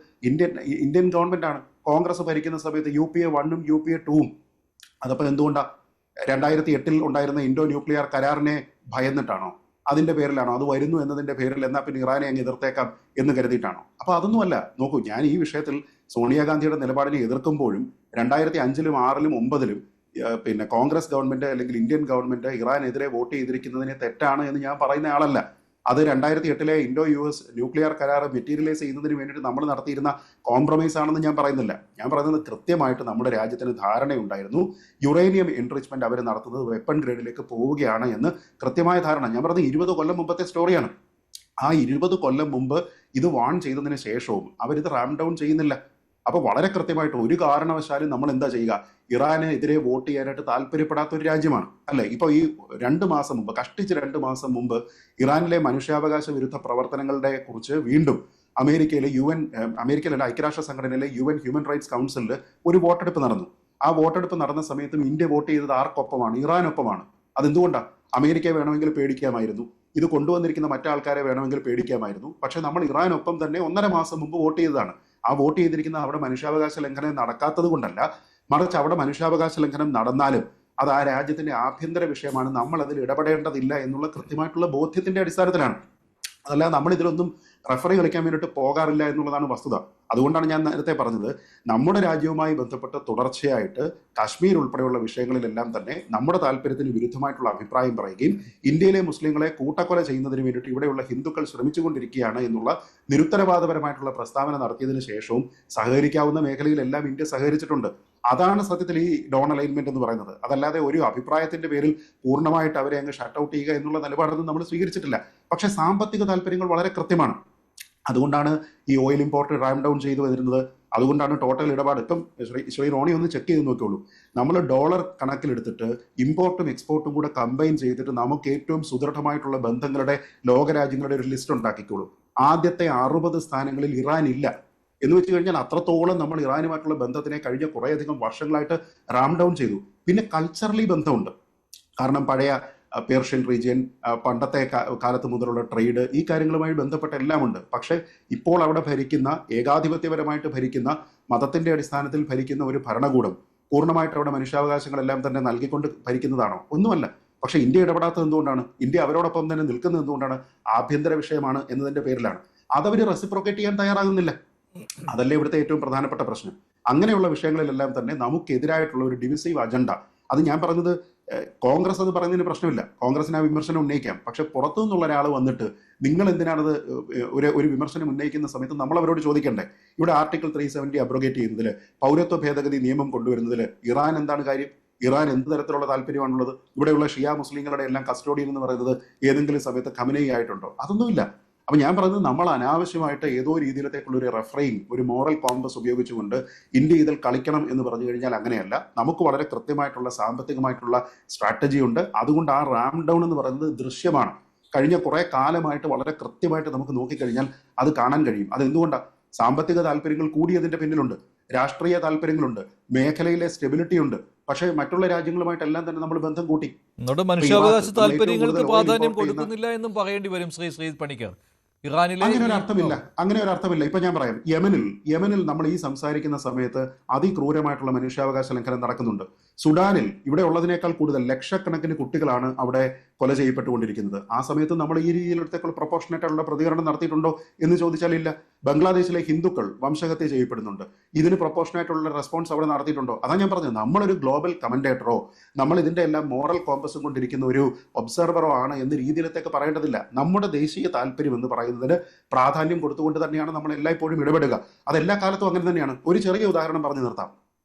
ഇന്ത്യൻ ഗവൺമെന്റ് ആണ്. കോൺഗ്രസ് ഭരിക്കുന്ന സമയത്ത് UPA 1-ഉം UPA 2-ഉം. അതപ്പോൾ എന്തുകൊണ്ടാണ്? 2008-ൽ ഉണ്ടായിരുന്ന ഇൻഡോ ന്യൂക്ലിയർ കരാറിനെ ഭയന്നിട്ടാണോ? അതിന്റെ പേരിലാണോ? അത് വരുന്നു എന്നതിന്റെ പേരിൽ എന്നാൽ പിന്നെ ഇറാനെ അങ്ങ് എതിർത്തേക്കാം എന്ന് കരുതിയിട്ടാണോ? അപ്പൊ അതൊന്നുമല്ല. നോക്കൂ, ഞാൻ ഈ വിഷയത്തിൽ സോണിയാഗാന്ധിയുടെ നിലപാടിനെ എതിർക്കുമ്പോഴും 2005-ലും 2006-ലും 2009-ലും പിന്നെ കോൺഗ്രസ് ഗവൺമെന്റ് അല്ലെങ്കിൽ ഇന്ത്യൻ ഗവൺമെന്റ് ഇറാനെതിരെ വോട്ട് ചെയ്തിരിക്കുന്നതിനെ തെറ്റാണ് എന്ന് ഞാൻ പറയുന്ന ആളല്ല. അത് 2008-ലെ ഇൻഡോ US ന്യൂക്ലിയർ കരാർ മെറ്റീരിയലൈസ് ചെയ്യുന്നതിന് വേണ്ടിയിട്ട് നമ്മൾ നടത്തിയിരുന്ന കോംപ്രമൈസ് ആണെന്ന് ഞാൻ പറയുന്നില്ല. ഞാൻ പറയുന്നത് കൃത്യമായിട്ട് നമ്മുടെ രാജ്യത്തിന് ധാരണയുണ്ടായിരുന്നു യുറേനിയം എൻറിച്ച്മെന്റ് അവർ നടത്തുന്നത് വെപ്പൺ ഗ്രേഡിലേക്ക് പോവുകയാണ് എന്ന് കൃത്യമായ ധാരണ. ഞാൻ പറഞ്ഞത് 20 കൊല്ലം മുമ്പത്തെ സ്റ്റോറിയാണ്. ആ 20 കൊല്ലം മുമ്പ് ഇത് വാൺ ചെയ്തതിന് ശേഷവും അവരിത് റാം ഡൗൺ ചെയ്യുന്നില്ല. അപ്പൊ വളരെ കൃത്യമായിട്ട് ഒരു കാരണവശാലും നമ്മൾ എന്താ ചെയ്യുക? ഇറാനെതിരെ വോട്ട് ചെയ്യാനായിട്ട് താല്പര്യപ്പെടാത്ത ഒരു രാജ്യമാണ് അല്ലെ. ഇപ്പൊ ഈ 2 മാസം മുമ്പ്, കഷ്ടിച്ച് 2 മാസം മുമ്പ് ഇറാനിലെ മനുഷ്യാവകാശ വിരുദ്ധ പ്രവർത്തനങ്ങളുടെ കുറിച്ച് വീണ്ടും അമേരിക്കയിലെ ഐക്യരാഷ്ട്ര സംഘടനയിലെ UN ഹ്യൂമൻ റൈറ്റ്സ് കൗൺസിലിൽ ഒരു വോട്ടെടുപ്പ് നടന്നു. ആ വോട്ടെടുപ്പ് നടന്ന സമയത്തും ഇന്ത്യ വോട്ട് ചെയ്തത് ആർക്കൊപ്പമാണ്? ഇറാനൊപ്പമാണ്. അതെന്തുകൊണ്ടാണ്? അമേരിക്കയെ വേണമെങ്കിൽ പേടിക്കാമായിരുന്നു, ഇത് കൊണ്ടുവന്നിരിക്കുന്ന മറ്റാൾക്കാരെ വേണമെങ്കിൽ പേടിക്കാമായിരുന്നു. പക്ഷെ നമ്മൾ ഇറാനൊപ്പം തന്നെ 1.5 മാസം മുമ്പ് വോട്ട് ചെയ്തതാണ്. ആ വോട്ട് ചെയ്തിരിക്കുന്ന അവിടെ മനുഷ്യാവകാശ ലംഘനം നടക്കാത്തത് കൊണ്ടല്ല, മറിച്ച് അവിടെ മനുഷ്യാവകാശ ലംഘനം നടന്നാലും അത് ആ രാജ്യത്തിന്റെ ആഭ്യന്തര വിഷയമാണ്, നമ്മൾ അതിൽ ഇടപെടേണ്ടതില്ല എന്നുള്ള കൃത്യമായിട്ടുള്ള ബോധ്യത്തിന്റെ അടിസ്ഥാനത്തിലാണ്. അതല്ലാതെ നമ്മൾ ഇതിലൊന്നും റഫറി കളിക്കാൻ വേണ്ടിയിട്ട് പോകാറില്ല എന്നുള്ളതാണ് വസ്തുത. അതുകൊണ്ടാണ് ഞാൻ നേരത്തെ പറഞ്ഞത്, നമ്മുടെ രാജ്യവുമായി ബന്ധപ്പെട്ട് തുടർച്ചയായിട്ട് കാശ്മീർ ഉൾപ്പെടെയുള്ള വിഷയങ്ങളിലെല്ലാം തന്നെ നമ്മുടെ താല്പര്യത്തിന് വിരുദ്ധമായിട്ടുള്ള അഭിപ്രായം പറയുകയും ഇന്ത്യയിലെ മുസ്ലിങ്ങളെ കൂട്ടക്കൊല ചെയ്യുന്നതിന് വേണ്ടിയിട്ട് ഇവിടെയുള്ള ഹിന്ദുക്കൾ ശ്രമിച്ചുകൊണ്ടിരിക്കുകയാണ് എന്നുള്ള നിരുത്തരവാദപരമായിട്ടുള്ള പ്രസ്താവന നടത്തിയതിനു ശേഷവും സഹകരിക്കാവുന്ന മേഖലയിലെല്ലാം ഇന്ത്യ സഹകരിച്ചിട്ടുണ്ട്. അതാണ് സത്യത്തിൽ ഈ ഡോൺ അലൈൻമെന്റ് എന്ന് പറയുന്നത്. അതല്ലാതെ ഒരു അഭിപ്രായത്തിന്റെ പേരിൽ പൂർണ്ണമായിട്ട് അവരെ അങ്ങ് ഷട്ട് ഔട്ട് ചെയ്യുക എന്നുള്ള നിലപാടൊന്നും നമ്മൾ സ്വീകരിച്ചിട്ടില്ല. പക്ഷേ സാമ്പത്തിക താല്പര്യങ്ങൾ വളരെ കൃത്യമാണ്. അതുകൊണ്ടാണ് ഈ ഓയിൽ ഇമ്പോർട്ട് റാം ഡൗൺ ചെയ്തു വരുന്നത്. അതുകൊണ്ടാണ് ടോട്ടൽ ഇടപാട്. ഇപ്പം ശ്രീ റോണി ഒന്ന് ചെക്ക് ചെയ്ത് നോക്കിയോളൂ. നമ്മൾ ഡോളർ കണക്കിലെടുത്തിട്ട് ഇമ്പോർട്ടും എക്സ്പോർട്ടും കൂടെ കമ്പൈൻ ചെയ്തിട്ട് നമുക്ക് ഏറ്റവും സുദൃഢമായിട്ടുള്ള ബന്ധങ്ങളുടെ ലോകരാജ്യങ്ങളുടെ ഒരു ലിസ്റ്റ് ഉണ്ടാക്കിക്കോളൂ. ആദ്യത്തെ 60 സ്ഥാനങ്ങളിൽ ഇറാൻ ഇല്ല. എന്ന് വെച്ച് കഴിഞ്ഞാൽ അത്രത്തോളം നമ്മൾ ഇറാനുമായിട്ടുള്ള ബന്ധത്തിനെ കഴിഞ്ഞ കുറേയധികം വർഷങ്ങളായിട്ട് റാം ഡൗൺ ചെയ്തു. പിന്നെ കൾച്ചറലി ബന്ധമുണ്ട്. കാരണം പഴയ പേർഷ്യൻ റീജിയൻ, പണ്ടത്തെ കാലത്ത് മുതലുള്ള ട്രേഡ്, ഈ കാര്യങ്ങളുമായി ബന്ധപ്പെട്ട എല്ലാം ഉണ്ട്. പക്ഷെ ഇപ്പോൾ അവിടെ ഭരിക്കുന്ന, ഏകാധിപത്യപരമായിട്ട് ഭരിക്കുന്ന, മതത്തിന്റെ അടിസ്ഥാനത്തിൽ ഭരിക്കുന്ന ഒരു ഭരണകൂടം പൂർണ്ണമായിട്ട് അവിടെ മനുഷ്യാവകാശങ്ങളെല്ലാം തന്നെ നൽകിക്കൊണ്ട് ഭരിക്കുന്നതാണോ? ഒന്നുമല്ല. പക്ഷെ ഇന്ത്യ ഇടപെടാത്തത് എന്തുകൊണ്ടാണ്? ഇന്ത്യ അവരോടൊപ്പം തന്നെ നിൽക്കുന്നത് എന്തുകൊണ്ടാണ്? ആഭ്യന്തര വിഷയമാണ് എന്നതിന്റെ പേരിലാണ്. അതവർ റെസിപ്രോക്കേറ്റ് ചെയ്യാൻ തയ്യാറാകുന്നില്ല. അതല്ലേ ഇവിടുത്തെ ഏറ്റവും പ്രധാനപ്പെട്ട പ്രശ്നം. അങ്ങനെയുള്ള വിഷയങ്ങളിലെല്ലാം തന്നെ നമുക്കെതിരായിട്ടുള്ള ഒരു ഡിവിസീവ് അജണ്ട, അത് ഞാൻ പറഞ്ഞത് കോൺഗ്രസ് അത് പറയുന്നതിന് പ്രശ്നമില്ല, കോൺഗ്രസിന് ആ വിമർശനം ഉന്നയിക്കാം. പക്ഷെ പുറത്തു നിന്നുള്ള ഒരാൾ വന്നിട്ട് നിങ്ങൾ എന്തിനാണത് ഒരു വിമർശനം ഉന്നയിക്കുന്ന സമയത്ത് നമ്മൾ അവരോട് ചോദിക്കണ്ടേ? ഇവിടെ ആർട്ടിക്കിൾ 370 അബ്രോഗേറ്റ് ചെയ്യുന്നതിൽ, പൗരത്വ ഭേദഗതി നിയമം കൊണ്ടുവരുന്നതിൽ ഇറാൻ എന്താണ് കാര്യം? ഇറാൻ എന്ത് തരത്തിലുള്ള താല്പര്യമാണുള്ളത്? ഇവിടെയുള്ള ഷിയ മുസ്ലിങ്ങളുടെ എല്ലാം കസ്റ്റോഡിയൻ എന്ന് പറയുന്നത് ഏതെങ്കിലും സമയത്ത് ഖമനയി ആയിട്ടുണ്ടോ? അതൊന്നുമില്ല. അപ്പൊ ഞാൻ പറയുന്നത്, നമ്മൾ അനാവശ്യമായിട്ട് ഏതോ രീതിയിലത്തേക്കുള്ള ഒരു റെഫറൈൻ, ഒരു മോറൽ കോമ്പസ് ഉപയോഗിച്ചുകൊണ്ട് ഇന്ത്യ ഇതിൽ കളിക്കണം എന്ന് പറഞ്ഞു കഴിഞ്ഞാൽ അങ്ങനെയല്ല. നമുക്ക് വളരെ കൃത്യമായിട്ടുള്ള സാമ്പത്തികമായിട്ടുള്ള സ്ട്രാറ്റജി ഉണ്ട്. അതുകൊണ്ട് ആ റാം ഡൗൺ എന്ന് പറയുന്നത് ദൃശ്യമാണ്. കഴിഞ്ഞ കുറെ കാലമായിട്ട് വളരെ കൃത്യമായിട്ട് നമുക്ക് നോക്കിക്കഴിഞ്ഞാൽ അത് കാണാൻ കഴിയും. അതെന്തുകൊണ്ടാണ്? സാമ്പത്തിക താല്പര്യങ്ങൾ കൂടിയതിന്റെ പിന്നിലുണ്ട്, രാഷ്ട്രീയ താല്പര്യങ്ങളുണ്ട്, മേഖലയിലെ സ്റ്റെബിലിറ്റി ഉണ്ട്. പക്ഷേ മറ്റുള്ള രാജ്യങ്ങളുമായിട്ടെല്ലാം തന്നെ നമ്മൾ ബന്ധം കൂട്ടി. മനുഷ്യാവകാശ താല്പര്യങ്ങൾക്ക് പ്രാധാന്യം കൊടുക്കുന്നില്ല എന്നും പറയേണ്ടി വരും ശ്രീ പണിക്കർ. ഇറാനിലെ അങ്ങനെ ഒരു അർത്ഥമില്ല. ഇപ്പൊ ഞാൻ പറയാം, യമനിൽ നമ്മൾ ഈ സംസാരിക്കുന്ന സമയത്ത് അതിക്രൂരമായിട്ടുള്ള മനുഷ്യാവകാശ ലംഘനം നടക്കുന്നുണ്ട്. സുഡാനിൽ ഇവിടെ ഉള്ളതിനേക്കാൾ കൂടുതൽ ലക്ഷക്കണക്കിന് കുട്ടികളാണ് അവിടെ കൊല ചെയ്യപ്പെട്ടുകൊണ്ടിരിക്കുന്നത്. ആ സമയത്ത് നമ്മൾ ഈ രീതിയിലത്തേക്കുള്ള പ്രൊപ്പോർഷനേറ്റ് ആയിട്ടുള്ള പ്രതികരണം നടത്തിയിട്ടുണ്ടോ എന്ന് ചോദിച്ചാൽ ഇല്ല. ബംഗ്ലാദേശിലെ ഹിന്ദുക്കൾ വംശഹത്യ ചെയ്യപ്പെടുന്നുണ്ട്. ഇതിന് പ്രൊപ്പോർഷനായിട്ടുള്ള റെസ്പോൺസ് അവിടെ നടത്തിയിട്ടുണ്ടോ? അതാ ഞാൻ പറഞ്ഞത്, നമ്മളൊരു ഗ്ലോബൽ കമന്റേറ്ററോ നമ്മൾ ഇതിന്റെ എല്ലാം മോറൽ കോമ്പസും കൊണ്ടിരിക്കുന്ന ഒരു ഒബ്സർവറോ ആണ് എന്ന രീതിയിലത്തേക്ക് പറയേണ്ടതില്ല. നമ്മുടെ ദേശീയ താല്പര്യം എന്ന് പറയുന്നതിന് പ്രാധാന്യം കൊടുത്തുകൊണ്ട് തന്നെയാണ് നമ്മൾ എല്ലായ്പ്പോഴും ഇടപെടുക. അതെല്ലാ കാലത്തും അങ്ങനെ തന്നെയാണ്. ഒരു ചെറിയ ഉദാഹരണം പറഞ്ഞു നിർത്താം.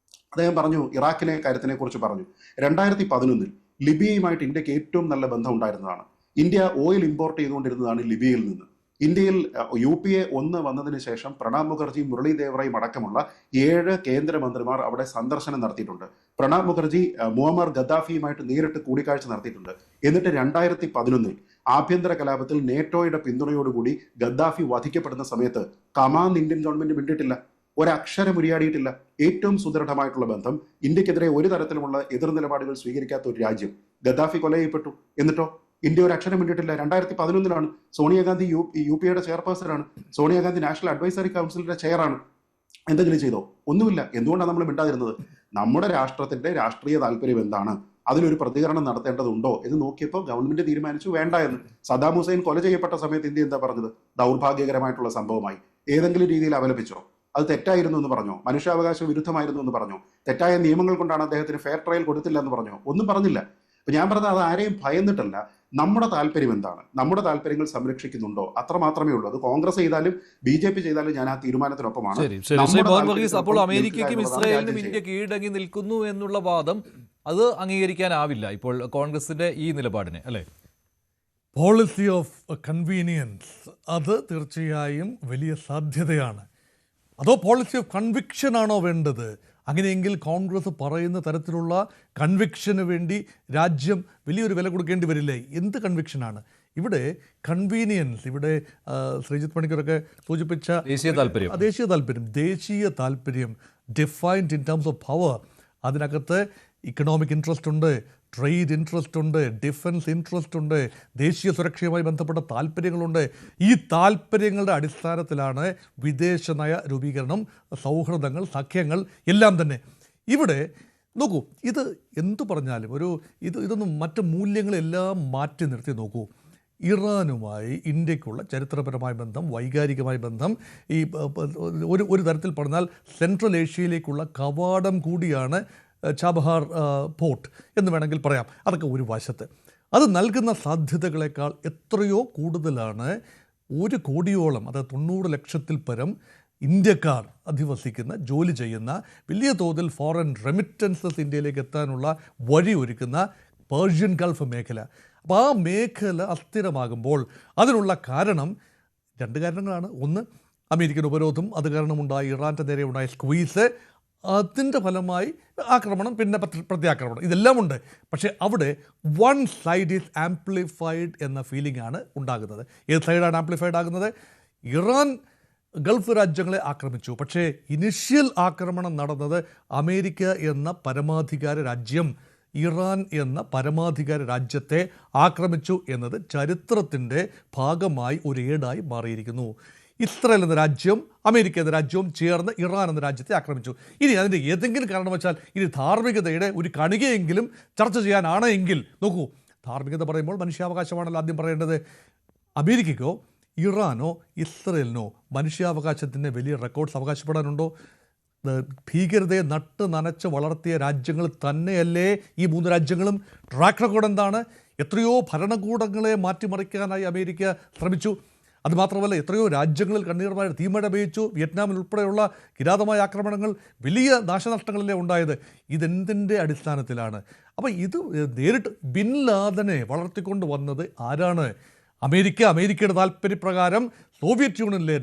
അദ്ദേഹം പറഞ്ഞു, ഇറാഖിലെ കാര്യത്തിനെ കുറിച്ച് പറഞ്ഞു. 2011 ലിബിയയുമായിട്ട് ഇന്ത്യക്ക് ഏറ്റവും നല്ല ബന്ധം ഉണ്ടായിരുന്നതാണ്. ഇന്ത്യ ഓയിൽ ഇമ്പോർട്ട് ചെയ്തുകൊണ്ടിരുന്നതാണ് ലിബിയയിൽ നിന്ന്. ഇന്ത്യയിൽ UPA 1 വന്നതിന് ശേഷം പ്രണബ് മുഖർജി, മുരളി ദേവറയും അടക്കമുള്ള 7 കേന്ദ്രമന്ത്രിമാർ അവിടെ സന്ദർശനം നടത്തിയിട്ടുണ്ട്. പ്രണബ് മുഖർജി മുഅമ്മർ ഗദ്ദാഫിയുമായിട്ട് നേരിട്ട് കൂടിക്കാഴ്ച നടത്തിയിട്ടുണ്ട്. എന്നിട്ട് 2011 ആഭ്യന്തര കലാപത്തിൽ നേറ്റോയുടെ പിന്തുണയോടുകൂടി ഗദ്ദാഫി വധിക്കപ്പെടുന്ന സമയത്ത് കമാന്ന് ഇന്ത്യൻ ഗവൺമെന്റ് മിണ്ടിയിട്ടില്ല, ഒരക്ഷരം ഉരിയാടിയിട്ടില്ല. ഏറ്റവും സുദൃഢമായിട്ടുള്ള ബന്ധം, ഇന്ത്യക്കെതിരെ ഒരു തരത്തിലുമുള്ള എതിർ നിലപാടുകൾ സ്വീകരിക്കാത്ത ഒരു രാജ്യം. ഗദ്ദാഫി കൊല ചെയ്യപ്പെട്ടു, എന്നിട്ടോ ഇന്ത്യ ഒരു അക്ഷരം മിണ്ടിയിട്ടില്ല. 2011 സോണിയാഗാന്ധി യു പി എയുടെ ചെയർപേഴ്സണാണ്, സോണിയാഗാന്ധി നാഷണൽ അഡ്വൈസറി കൗൺസിലിന്റെ ചെയറാണ്. എന്തെങ്കിലും ചെയ്തോ? ഒന്നുമില്ല. എന്തുകൊണ്ടാണ് നമ്മൾ മിണ്ടാതിരുന്നത്? നമ്മുടെ രാഷ്ട്രത്തിന്റെ രാഷ്ട്രീയ താല്പര്യം എന്താണ്, അതിലൊരു പ്രതികരണം നടത്തേണ്ടതുണ്ടോ എന്ന് നോക്കിയപ്പോൾ ഗവൺമെന്റ് തീരുമാനിച്ചു വേണ്ട എന്ന്. സദ്ദാം ഹുസൈൻ കൊല ചെയ്യപ്പെട്ട സമയത്ത് ഇന്ത്യ എന്താ പറഞ്ഞത്? ദൗർഭാഗ്യകരമായിട്ടുള്ള സംഭവമായി. ഏതെങ്കിലും രീതിയിൽ അപലപിച്ചോ? അത് തെറ്റായിരുന്നു എന്ന് പറഞ്ഞോ? മനുഷ്യാവകാശ വിരുദ്ധമായിരുന്നു എന്ന് പറഞ്ഞോ? തെറ്റായ നിയമങ്ങൾ കൊണ്ടാണ് അദ്ദേഹത്തിന് ഫെയർ ട്രയൽ കൊടുത്തില്ല എന്ന് പറഞ്ഞോ? ഒന്നും പറഞ്ഞില്ല. അപ്പൊ ഞാൻ പറഞ്ഞത് അത് ആരെയും ഭയന്നിട്ടല്ല. നമ്മുടെ താല്പര്യം എന്താണ്, നമ്മുടെ താല്പര്യങ്ങൾ സംരക്ഷിക്കുന്നുണ്ടോ, അത്ര മാത്രമേ ഉള്ളൂ. അത് കോൺഗ്രസ് ചെയ്താലും BJP ചെയ്താലും ഞാൻ ആ തീരുമാനത്തിനൊപ്പമാണ്. അപ്പോൾ അമേരിക്കയ്ക്കും ഇസ്രായേലിനും ഇന്ത്യ കീഴടങ്ങി നിൽക്കുന്നു എന്നുള്ള വാദം അത് അംഗീകരിക്കാനാവില്ല ഇപ്പോൾ കോൺഗ്രസിന്റെ ഈ നിലപാടിനെ, അല്ലേ? പോളിസി ഓഫ് കൺവീനിയൻസ്, അത് തീർച്ചയായും വലിയ സാധ്യതയാണ്. അതോ പോളിസി ഓഫ് കൺവിക്ഷൻ ആണോ വേണ്ടത്? അങ്ങനെയെങ്കിൽ കോൺഗ്രസ് പറയുന്ന തരത്തിലുള്ള കൺവിക്ഷന് വേണ്ടി രാജ്യം വലിയൊരു വില കൊടുക്കേണ്ടി വരില്ലേ? എന്ത് കൺവിക്ഷനാണ് ഇവിടെ? കൺവീനിയൻസ്, ഇവിടെ ശ്രീജിത്ത് പണിക്കരൊക്കെ സൂചിപ്പിച്ച ദേശീയ താല്പര്യം defined in terms of power. അതിനകത്ത് ഇക്കണോമിക് ഇൻട്രസ്റ്റ് ഉണ്ട്, ട്രേഡ് ഇൻട്രസ്റ്റ് ഉണ്ട്, ഡിഫൻസ് ഇൻട്രസ്റ്റ് ഉണ്ട്, ദേശീയ സുരക്ഷയുമായി ബന്ധപ്പെട്ട താല്പര്യങ്ങളുണ്ട്. ഈ താല്പര്യങ്ങളുടെ അടിസ്ഥാനത്തിലാണ് വിദേശ നയ രൂപീകരണം, സൗഹൃദങ്ങൾ, സഖ്യങ്ങൾ എല്ലാം തന്നെ. ഇവിടെ നോക്കൂ, ഇത് എന്തു പറഞ്ഞാലും ഇതൊന്നും മറ്റ് മൂല്യങ്ങളെല്ലാം മാറ്റി നിർത്തി നോക്കൂ. ഇറാനുമായി ഇന്ത്യക്കുള്ള ചരിത്രപരമായ ബന്ധം, വൈകാരികമായ ബന്ധം, ഈ ഒരു തരത്തിൽ പറഞ്ഞാൽ സെൻട്രൽ ഏഷ്യയിലേക്കുള്ള കവാടം കൂടിയാണ് ചാബഹാർ പോർട്ട് എന്ന് വേണമെങ്കിൽ പറയാം. അതൊക്കെ ഒരു വശത്ത്. അത് നൽകുന്ന സാധ്യതകളെക്കാൾ എത്രയോ കൂടുതലാണ് 1 കോടിയോളം, അതായത് 90 ലക്ഷത്തിൽ പരം ഇന്ത്യക്കാർ അധിവസിക്കുന്ന, ജോലി ചെയ്യുന്ന, വലിയ തോതിൽ ഫോറിൻ റെമിറ്റൻസസ് ഇന്ത്യയിലേക്ക് എത്താനുള്ള വഴി ഒരുക്കുന്ന പേർഷ്യൻ ഗൾഫ് മേഖല. അപ്പോൾ ആ മേഖല അസ്ഥിരമാകുമ്പോൾ അതിനുള്ള കാരണം 2 കാരണങ്ങളാണ്. ഒന്ന്, അമേരിക്കൻ ഉപരോധം, അത് കാരണമുണ്ടായ ഇറാൻ്റെ നേരെ ഉണ്ടായ സ്ക്വീസ്, അതിൻ്റെ ഫലമായി ആക്രമണം, പിന്നെ പ്രത്യാക്രമണം, ഇതെല്ലാം ഉണ്ട്. പക്ഷേ അവിടെ വൺ സൈഡ് ഈസ് ആംപ്ലിഫൈഡ് എന്ന ഫീലിംഗ് ആണ് ഉണ്ടാകുന്നത്. ഏത് സൈഡാണ് ആംപ്ലിഫൈഡ് ആകുന്നത്? ഇറാൻ ഗൾഫ് രാജ്യങ്ങളെ ആക്രമിച്ചു, പക്ഷേ ഇനിഷ്യൽ ആക്രമണം നടന്നത് അമേരിക്ക എന്ന പരമാധികാര രാജ്യം ഇറാൻ എന്ന പരമാധികാര രാജ്യത്തെ ആക്രമിച്ചു എന്നത് ചരിത്രത്തിൻ്റെ ഭാഗമായി ഒരു ഏടായി മാറിയിരിക്കുന്നു. ഇസ്രായേൽ എന്ന രാജ്യം അമേരിക്ക എന്ന രാജ്യവും ചേർന്ന് ഇറാൻ എന്ന രാജ്യത്തെ ആക്രമിച്ചു. ഇനി അതിൻ്റെ ഏതെങ്കിലും കാരണവശാൽ ഇനി ധാർമ്മികതയുടെ ഒരു കണികയെങ്കിലും ചർച്ച ചെയ്യാനാണ് എങ്കിൽ നോക്കൂ, ധാർമ്മികത പറയുമ്പോൾ മനുഷ്യാവകാശമാണല്ലോ ആദ്യം പറയേണ്ടത്. അമേരിക്കയ്ക്കോ ഇറാനോ ഇസ്രായേലിനോ മനുഷ്യാവകാശത്തിൻ്റെ വലിയ റെക്കോർഡ്സ് അവകാശപ്പെടാനുണ്ടോ? ഭീകരതയെ നട്ട് നനച്ച് വളർത്തിയ രാജ്യങ്ങൾ തന്നെയല്ലേ ഈ 3 രാജ്യങ്ങളും? ട്രാക്ക് റെക്കോർഡ് എന്താണ്? എത്രയോ ഭരണകൂടങ്ങളെ മാറ്റിമറിക്കാനായി അമേരിക്ക ശ്രമിച്ചു. അതുമാത്രമല്ല, എത്രയോ രാജ്യങ്ങളിൽ കണ്ണീർമായ തീമഴ പെയ്ച്ചു. വിയറ്റ്നാമിൽ ഉൾപ്പെടെയുള്ള കിരാതമായ ആക്രമണങ്ങൾ, വലിയ നാശനഷ്ടങ്ങളല്ലേ ഉണ്ടായത്. ഇതെന്തിൻ്റെ അടിസ്ഥാനത്തിലാണ്? അപ്പോൾ ഇത് നേരിട്ട് ബിൻ ലാദനെ വളർത്തിക്കൊണ്ട് വന്നത് ആരാണ്? അമേരിക്കയുടെ താല്പര്യപ്രകാരം സോവിയറ്റ് യൂണിയനിലെ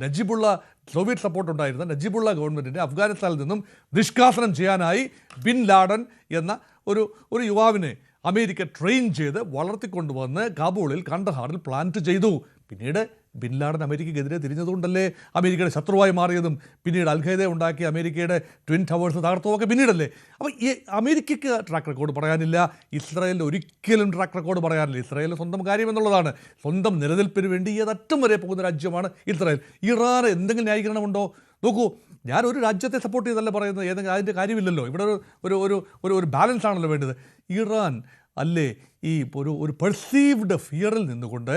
സോവിയറ്റ് സപ്പോർട്ട് ഉണ്ടായിരുന്ന നജിബുള്ള ഗവൺമെൻറ്റിനെ അഫ്ഗാനിസ്ഥാനിൽ നിന്നും നിഷ്കാസനം ചെയ്യാനായി ബിൻ ലാഡൻ എന്ന ഒരു യുവാവിനെ അമേരിക്ക ട്രെയിൻ ചെയ്ത് വളർത്തിക്കൊണ്ടുവന്ന് കാബൂളിൽ, കണ്ടഹാറിൽ പ്ലാന്റ് ചെയ്തു. പിന്നീട് ബിൻ ലാഡൻ അമേരിക്കയ്ക്കെതിരെ തിരിഞ്ഞതുകൊണ്ടല്ലേ അമേരിക്കയുടെ ശത്രുവായി മാറിയതും. പിന്നീട് അൽഖയ്ദ ഉണ്ടാക്കി അമേരിക്കയുടെ ട്വിൻ ടവേഴ്സ് തകർത്തുമൊക്കെ പിന്നീടല്ലേ. അപ്പോൾ ഈ അമേരിക്കയ്ക്ക് ട്രാക്ക് റെക്കോർഡ് പറയാനില്ല, ഇസ്രായേലിന് ഒരിക്കലും ട്രാക്ക് റെക്കോർഡ് പറയാനില്ല. ഇസ്രായേലിന് സ്വന്തം കാര്യം എന്നുള്ളതാണ്. സ്വന്തം നിലനിൽപ്പിന് വേണ്ടി ഏതറ്റം വരെ പോകുന്ന രാജ്യമാണ് ഇസ്രായേൽ. ഇറാൻ എന്തെങ്കിലും ന്യായീകരണമുണ്ടോ? നോക്കൂ, ഞാനൊരു രാജ്യത്തെ സപ്പോർട്ട് ചെയ്തല്ല പറയുന്നത്, ഏതെങ്കിലും അതിൻ്റെ കാര്യമില്ലല്ലോ. ഇവിടെ ഒരു ബാലൻസ് ആണല്ലോ വേണ്ടത്. ഇറാൻ അല്ലേ ഈ ഒരു പെർസീവ്ഡ് ഫിയറിൽ നിന്നുകൊണ്ട്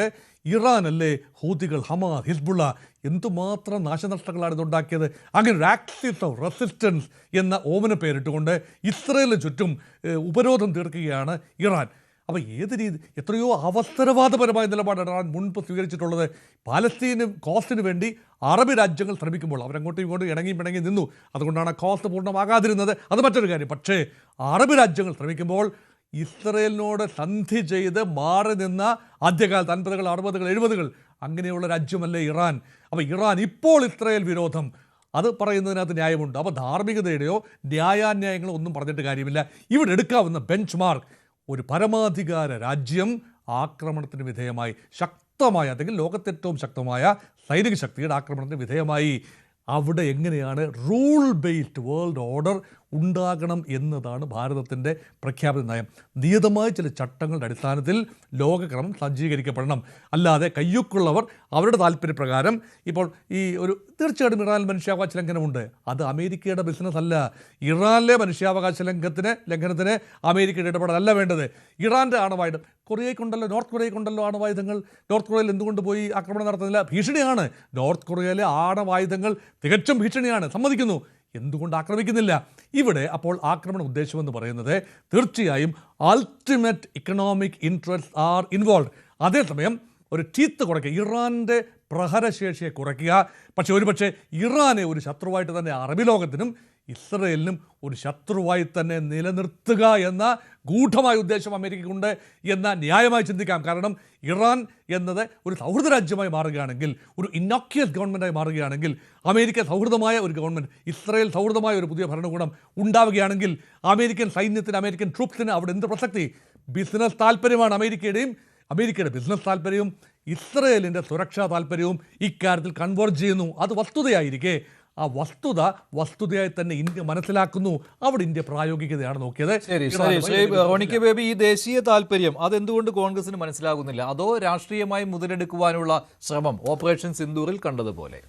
ഇറാൻ അല്ലേ ഹൂതികൾ, ഹമാസ്, ഹിസ്ബുള്ള എന്തുമാത്രം നാശനഷ്ടങ്ങളാണ് ഇതുണ്ടാക്കിയത്. അങ്ങനെ ഒരു ആക്സിസ് ഓഫ് റെസിസ്റ്റൻസ് എന്ന ഓമന പേരിട്ടുകൊണ്ട് ഇസ്രായേലിന് ചുറ്റും ഉപരോധം തീർക്കുകയാണ് ഇറാൻ. അപ്പോൾ ഏത് രീതി, എത്രയോ അവസരവാദപരമായ നിലപാടാണ് ഇറാൻ മുൻപ് സ്വീകരിച്ചിട്ടുള്ളത്. പാലസ്തീന് കോസ്റ്റിന് വേണ്ടി അറബ് രാജ്യങ്ങൾ ശ്രമിക്കുമ്പോൾ അവരങ്ങോട്ടും ഇങ്ങോട്ടും ഇണങ്ങി നിന്നു. അതുകൊണ്ടാണ് കോസ്റ്റ് പൂർണ്ണമാകാതിരുന്നത്. അത് മറ്റൊരു കാര്യം. പക്ഷേ അറബ് രാജ്യങ്ങൾ ശ്രമിക്കുമ്പോൾ ഇസ്രായേലിനോട് സന്ധി ചെയ്ത് മാറി നിന്ന ആദ്യകാലത്ത് 50-കൾ 60-കൾ 70-കൾ അങ്ങനെയുള്ള രാജ്യമല്ലേ ഇറാൻ. അപ്പോൾ ഇറാൻ ഇപ്പോൾ ഇസ്രായേൽ വിരോധം, അത് പറയുന്നതിനകത്ത് ന്യായമുണ്ട്. അപ്പോൾ ധാർമ്മികതയുടെയോ ന്യായാന്യായങ്ങളോ ഒന്നും പറഞ്ഞിട്ട് കാര്യമില്ല. ഇവിടെ എടുക്കാവുന്ന ബെഞ്ച് മാർക്ക്, ഒരു പരമാധികാര രാജ്യം ആക്രമണത്തിന് വിധേയമായി, ശക്തമായ അല്ലെങ്കിൽ ലോകത്തെ ഏറ്റവും ശക്തമായ സൈനിക ശക്തിയുടെ ആക്രമണത്തിന് വിധേയമായി. അവിടെ എങ്ങനെയാണ് റൂൾ ബേസ്ഡ് വേൾഡ് ഓർഡർ ഉണ്ടാകണം എന്നതാണ് ഭാരതത്തിൻ്റെ പ്രഖ്യാപിത നയം. നിയതമായ ചില ചട്ടങ്ങളുടെ അടിസ്ഥാനത്തിൽ ലോകക്രമം സജ്ജീകരിക്കപ്പെടണം. അല്ലാതെ കയ്യൊക്കുള്ളവർ അവരുടെ താല്പര്യപ്രകാരം ഇപ്പോൾ തീർച്ചയായിട്ടും ഇറാനിൽ മനുഷ്യാവകാശ ലംഘനമുണ്ട്. അത് അമേരിക്കയുടെ ബിസിനസ് അല്ല. ഇറാനിലെ മനുഷ്യാവകാശ ലംഘനത്തിന് അമേരിക്കയുടെ ഇടപെടലല്ല വേണ്ടത്. ഇറാൻ്റെ ആണവായുധം കൊറിയയ്ക്കുണ്ടല്ലോ, നോർത്ത് കൊറിയയ്ക്കുണ്ടല്ലോ ആണവായുധങ്ങൾ. നോർത്ത് കൊറിയയിൽ എന്തുകൊണ്ട് പോയി ആക്രമണം നടത്തുന്നില്ല? ഭീഷണിയാണ്. നോർത്ത് കൊറിയയിലെ ആണവായുധങ്ങൾ തികച്ചും ഭീഷണിയാണ്, സമ്മതിക്കുന്നു. എന്തുകൊണ്ട് ആക്രമിക്കുന്നില്ല? ഇവിടെ അപ്പോൾ ആക്രമണ ഉദ്ദേശമെന്ന് പറയുന്നത് തീർച്ചയായും ultimate economic interest are involve. അതേസമയം ഒരു ടീത്ത് കുറയ്ക്കുക, ഇറാൻ്റെ പ്രഹരശേഷിയെ കുറയ്ക്കുക. ഒരുപക്ഷെ ഇറാനെ ഒരു ശത്രുവായിട്ട് തന്നെ അറബി ലോകത്തിനും ഇസ്രയേലിനും ഒരു ശത്രുവായി തന്നെ നിലനിർത്തുക എന്ന ഗൂഢമായ ഉദ്ദേശം അമേരിക്കയ്ക്കുണ്ട് എന്ന ന്യായമായി ചിന്തിക്കാം. കാരണം ഇറാൻ എന്നത് ഒരു സൗഹൃദ രാജ്യമായി മാറുകയാണെങ്കിൽ, ഒരു ഇന്നോക്യുവസ് ഗവൺമെൻറ്റായി മാറുകയാണെങ്കിൽ, അമേരിക്ക സൗഹൃദമായ ഒരു ഗവൺമെൻറ്, ഇസ്രയേൽ സൗഹൃദമായ ഒരു പുതിയ ഭരണകൂടം ഉണ്ടാവുകയാണെങ്കിൽ അമേരിക്കൻ സൈന്യത്തിന്, അമേരിക്കൻ ട്രൂപ്സിന് അവിടെ എന്ത് പ്രസക്തി? ബിസിനസ് താല്പര്യമാണ് അമേരിക്കയുടെ ബിസിനസ് താല്പര്യവും ഇസ്രയേലിൻ്റെ സുരക്ഷാ താല്പര്യവും ഇക്കാര്യത്തിൽ കൺവേർജ് ചെയ്യുന്നു. അത് വസ്തുതയായിരിക്കെ ആ വസ്തുതയായി തന്നെ ഇന്ത്യ മനസ്സിലാക്കുന്നു. അവിടെ ഇന്ത്യ പ്രായോഗികതയാണ് നോക്കിയത്. ശരി, റോണിക്ക് ബേബി, ഈ ദേശീയ താല്പര്യം അതെന്തുകൊണ്ട് കോൺഗ്രസിന് മനസ്സിലാകുന്നില്ല? അതോ രാഷ്ട്രീയമായി മുതലെടുക്കുവാനുള്ള ശ്രമം ഓപ്പറേഷൻ സിന്ദൂറിൽ കണ്ടതുപോലെ?